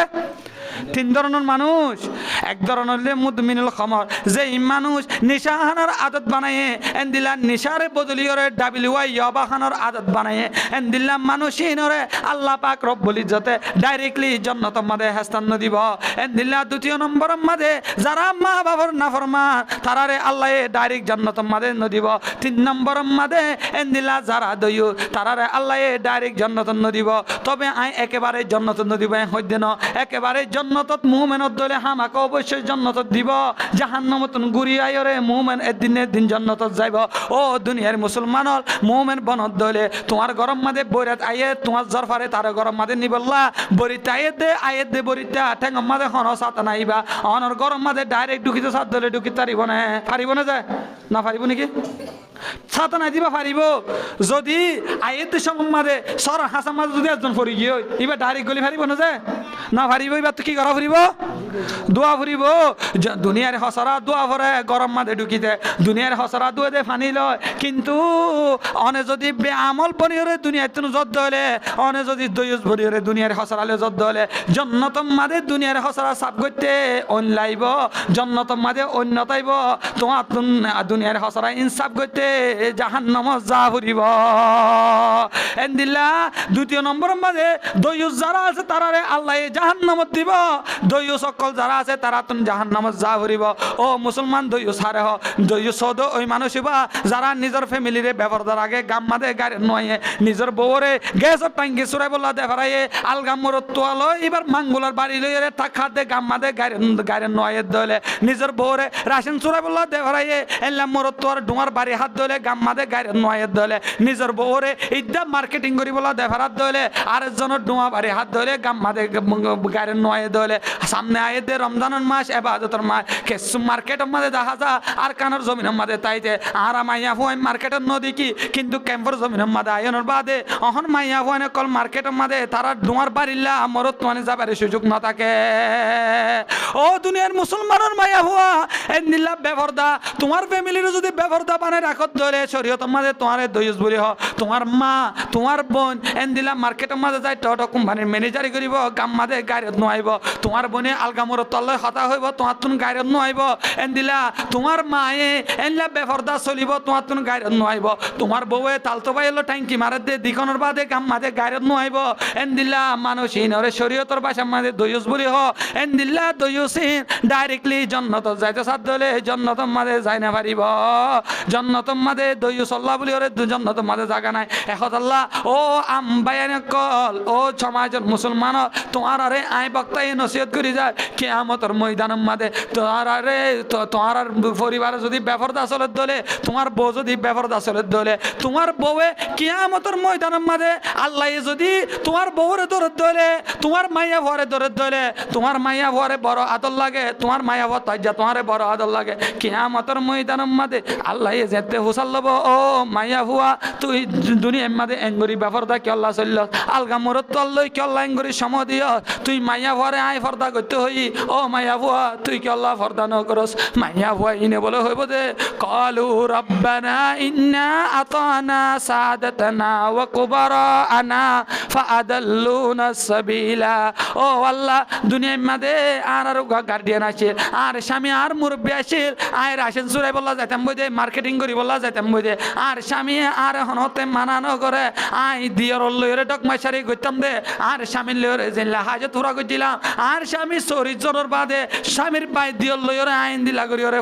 তিন ধরনের মানুষ। এক ধরনের হলে মুদমিনুল খমর, যে মানুষ নিশা খানোর আদত বানায় এন্দিলা নিশারে বদলিয়রে ডাবিলুয়াই ইয়াবা খানোর আদত বানায় এন্দিলা মানুষ ইনরে আল্লাহ পাক রব্বুল ইজ্জতে ডাইরেক্টলি জান্নাতের মধ্যে হাস্তান দিব এন্দিলা। দ্বিতীয় নম্বরের মধ্যে যারা মা বাবার নাফরমান তারারে আল্লাহ ডাইরেক্ট জান্নাতের মধ্যে নদিব। তিন নম্বরের মধ্যে এন্দিলা যারা দইও তারারে আল্লাহ ডাইরেক্ট জান্নাতের নদিব। তবে আই একেবারে জান্নাতের নদিব হইতে ন একেবারে জান্নাতত মুমিনত দলে হামাকে অবশ্যই জান্নাতত দিব। জাহান্নামতন ঘুরি আইরে মুমিন দিন জান্নাতত যাইব। ও দুনিয়ার মুসলমানল মুমিন বনত দলে তোমার গরম মাঝে বইরাত আইয়ে তোমার জরফারে তার গরম মাঝে নিবল্লা বরিতে আয়েত দে বরিতা ঠেঙ্গ মাঝে হন সাত নাইবা অনর গরম মাঝে ডাইরেক্ট ঢুকিতে সাত দলে ঢুকি পারিব না যায় না পারিব নাকি ছাতা নাই দিবা পারিব। যদি আয়েত সময় মাঝে সর হাসার মাঝে যদি একজন ফরি গিয়ে এবার ডাইরেক্ট গলি পারিব না যায় না পারিব। এবার তো কি করা ফুরিব দোয়া ফুরিব। দুনিয়ার হসরা দোয়া ভরে গরম মাঝে ঢুকিতে দুনিয়ার হসরা দোয়া দে ফানি লয়। কিন্তু অনে যদি বেআমল বনিয়রে দুনিয়ার তুমি যদ্দ হলে অনে যদি দয়ুস বনিয়রে দুনিয়ার হসরালে যদ্দ হলে জন্নতম মাঝে দুনিয়ার হসরা সাপ করতে অন লাইব জন্নতম মাঝে অন্য তাইব তোমার দুনিয়ার হসরা ইনসাফ করতে জাহান্নাম যা ফুরিব এন্দিল্লা। দ্বিতীয় নম্বরের মাঝে দয়ুস যারা আছে তারারে আল্লাহ জাহান্নামত দিব। দয়ুস সকল যারা আছে তারা তুমি জাহান্নামত যা ফুরিব। ও মুসলমান দয়ুস হারে হ দয়ুস সদ ওই মানুষ যারা নিজের ফ্যামিলিরে ব্যবহার আগে গাম মাদে গাড়ি নয় নিজের বউরে গ্যাসের টাঙ্কি চুরাই বললা দেখারাইয়ে আলগামর তোয়ালো এবার মাঙ্গুলার বাড়ি লইয়ে টাকা দে গাম মাদে গাড়ি নয় দলে নিজের বউরে রাশন চুরাই বললা দেখারাইয়ে এলাম মোর তোয়ার ডুমার বাড়ি হাত দলে গাম মাদে গাড়ি নয় দলে নিজের বউরে ইদ্যা মার্কেটিং করি বলা দেখারাত দলে আরেকজনের ডুমা বাড়ি হাত দলে গাম মাদে গাড়ি নয় দলে। সামনে আয়ে দে রমজানের মাস এবাদতের মাস কিছু মার্কেটের মাঝে দেখা যা আর কানোর জমিনের মাঝে তাইতে আর মাইয়া ফুয়াই মার্কেটের নদী কি কিন্তু ক্যাম্পের জমিনের মাঝে আয়নের বাদে অহন মাইয়া ফুয়াই কল মার্কেটের মাঝে তারা ডুমার বাড়িল্লা মরত মানে যাবার সুযোগ না থাকে। ও দুনিয়ার মুসলমানের মাইয়া ফুয়া এন্দিল্লা বেভরদা তোমার ফ্যামিলির যদি বেভরদা বানায় রাখত ধরে শরীয়তের মাঝে তোমার দয়ুস বলি হ তোমার মা তোমার বোন এন্দিল্লা মার্কেটের মাঝে যাই টটো কোম্পানির ম্যানেজারি করিব গাম মাঝে গাড়িত নোয়াইব তোমার বোনে আলগামর তল্লয় হতা হইব তোমার তুন গাড়িত নোয়াইব এন্দিল্লা তোমার মায়ে এনলা বেফরদা চলিব তোমার তুন গাড়িত নোয়াইব তোমার বউয়ে তালতো বাইলো ট্যাঙ্কি মারে দে দিকনের বাদে গাম মাঝে গাড়িত নোয়াইব এন্দিল্লা মানুষ ইনরে শরীয়তর ভাষার মাঝে দয়ুস বলি হ এন্দিল্লা দয়ুসিন ডাইরেক্টলি জন্নত যাইতে সাথ দলে জন্নতর মাঝে যাই না পারিব জন্নতর মাঝে দয়ুস আল্লাহ বলি ওরে জন্নতর মাঝে জায়গা নাই এখন আল্লাহ ও আম্বায়ান কল ও সমাজের মুসলমান তোমার আরে আই বক্তাই নসিহত করি যায় কিয়ামতের ময়দানের মাঝে তোমার পরিবারে যদি বেফরদা চলের দলে তোমার বউ যদি বেফরদা চলের দলে তোমার বউয়ে কিয়ামতের ময়দানের মাঝে আল্লাহ যদি তোমার বউরে দৌড়ের দলে তোমার মাইয়া ভরে দৌড়ের দলে তোমার মাইয়া ভরে বড় আদর লাগে তোমার মাইয়া ভর তাইজা তোমারে বড় আদর লাগে কিয়ামতের ময়দানের মাঝে আল্লাহ যেতে হুসাল লব ও মাইয়া ভুয়া তুই দুনিয়ার মাঝে এঙ্গুরি বেফরদা কি আল্লাহ চলল আলগা মোরত তল্লই কি আল্লাহ এঙ্গুরি সম দিও তুই মাইয়া ভরে আই ফর্দা করতে হই ও মাইয়া ভুয়া তুই কি আল্লাহ ফর্দা ন করস মাইয়া ভুয়া ইনে বলে হইব দে কালু রব্বানা ইন্না আতানা সাদাতানা ওয়া কুবারানা ফাআদাল্লুনা সাবিলা। ও আল্লাহ দুনিয়ার মাঝে আর গার্ডিয়ান আছে আর স্বামী আর মুরব্বী আছে আর আসেন চুরাই বললা যাইতাম বই দে মার্কেটিং করি বললা যাইতাম বই দে আর স্বামী আর এখন হতে মানানো করে আই দিয়র লইরে ডকমাই সারি করতাম দে আর স্বামীর লইরে জেনলা হাজে থোড়া করছিলাম আর স্বামী চরি জোরের বাদে স্বামীর পাই দিয়র লইরে আইন দিলা করি ওরে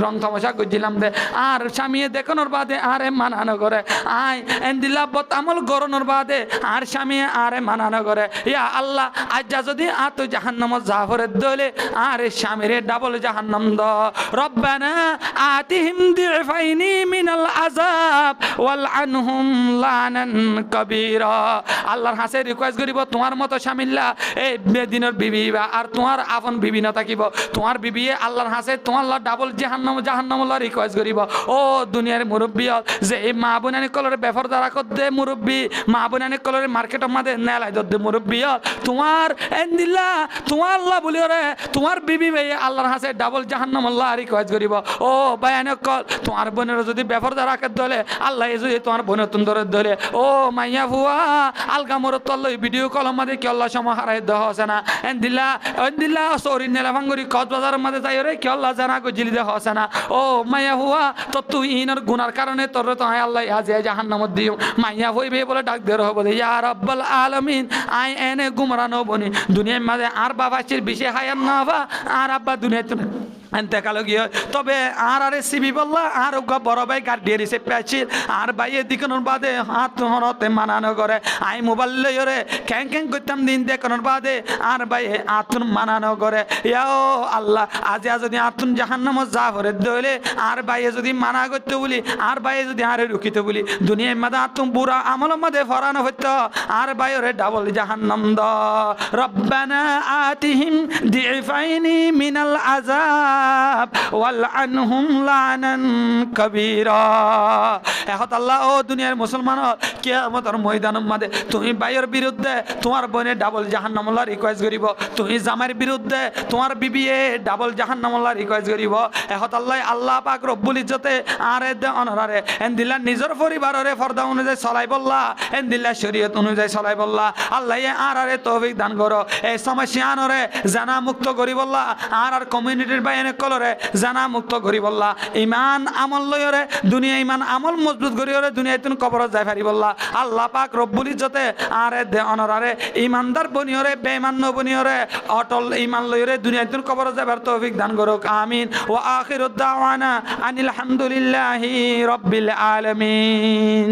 রং তামাশা করছিলাম দে আর স্বামী দেখানোর বাদে আরে মানানো করে আই এন দিলা বত আমল গরনোর বাদে আর স্বামী আরে মানানো করে ইয়া আল্লাহ আজ যদি আত জাহান্নামত জাফরের দলে আর স্বামীরে ডাবল জাহান্নাম দ রব্বানা আতিহিম দিফাইনি মিনাল আযাব ওয়াল আনহুম লানান কাবীরা। আল্লাহর হাসে রিকোয়েস্ট করিব তোমার মতো স্বামীল্লা এই বেদিনের বিবি আর তোমার আপন বিবি না থাকিব তোমার বিবি আল্লাহর হাসে তোমার ডাবল জাহান্নাম রিকোয়েস্ট করিব। ও দুনিয়ার মুরব্বী যে এই মা বোনানি কলরে বেফর দ্বারা দে মুরব্বী মা বোনানি কলরে মার্কেটের মাঝে নেলাই দে মুরব্বী তোমার এন্দিল্লা তোমার আল্লাহ বলি রে তোমার বিবি ভাই আল্লাহর হাসে ডাবল জাহান্নাম রিকোয়েস্ট করিব। ও বায়ান কল তোমার বোনের যদি বেফর দ্বারা দলে আল্লাহ যদি তোমার বোনের তুন্দরের দলে ও মাইয়া ভুয়া আলগা মোর তল্লই ভিডিও কল মাঝে কি আল্লাহ সময় হারাই দেওয়া হচ্ছে না এন্দিল্লা দিল্লা সরি নেলা ভাঙ্গুরি কক্সবাজারের মাঝে যাই রে কি আল্লাহ জানা গো জিলিদে হসে না ও মাইয়া হুয়া তো তুই ইনার গুনার কারণে তোর তো আল্লাহ আজ জাহান্নামত দিও মাইয়া হইবে বলে ডাক দে বলে ইয়া রাব্বাল আলামিন আই এনে গুমরানো বনি দুনিয়ার মাঝে আর বাবা চির বেশি হায়ান না বা আর আব্বা দুনিয়াতে এতেকাল গিয়ে তবে আর আরে সিবি বললা আর বড় ভাই গাড়িয়ে দিছে পেঁচিল আর ভাইয়ে দিকনোর বাদে হাত হনতে মানানো করে আই মোবাইল লইরে ক্যাং ক্যাং করতাম দিন দেখানোর বাদে আর ভাইয়ে আতুন মানানো করে ইয়াও আল্লাহ আজ যদি আতুন জাহান্নামত যা করে দইলে আর ভাইয়ে যদি মানা করতে বলি আর ভাইয়ে যদি আরে রুকিতে বলি দুনিয়ার মাঝে আতুন বুড়া আমলের মধ্যে ফরানো হইতো আর ভাইরে ডাবল জাহান্নাম দ রব্বানা আতিহিম দিফাইনি মিনাল আযাব ওয়ালআনহুম লানান কাবীরা এখন আল্লাহ ও দুনিয়ার মুসলমান কিয়ামতের ময়দানের মধ্যে তুমি ভাইয়ের বিরুদ্ধে তোমার বোনে ডাবল জাহান্নামলা রিকোয়েস্ট করিব তুমি জামাইর বিরুদ্ধে তোমার বিবিয়ে ডাবল জাহান্নামলা রিকোয়েস্ট করিব এখন আল্লাহ পাক রব্বুল ইজ্জতে আরে দে অনরারে এন্দিল্লা নিজের পরিবারের ফরদা অনুযায়ী চলাই বললা এন্দিল্লা শরীয়ত অনুযায়ী চলাই বললা আল্লাহ আর আরে তৌফিক দান করো এই সমস্যা আনরে জানা মুক্ত করি বললা আর কমিউনিটির বাইনে কলরে জানা মুক্ত করি বললা ইমান আমল লয়রে দুনিয়া ইমান আমল মজবুত করিরে দুনিয়ায় তুমি কবরত যাই পারি বললা আল্লাহ পাক রব্বুল ইজ্জতে আরে দে অনরারে ইমানদার বনিয়রে বেঈমান বনিয়রে অটল ইমান লয়রে দুনিয়ায় তুমি কবরত যাবার তৌফিক দান করুক আমিন ওয়া আখিরুদ দাওয়ানা আনিল হামদুলিল্লাহি রাব্বিল আলামিন।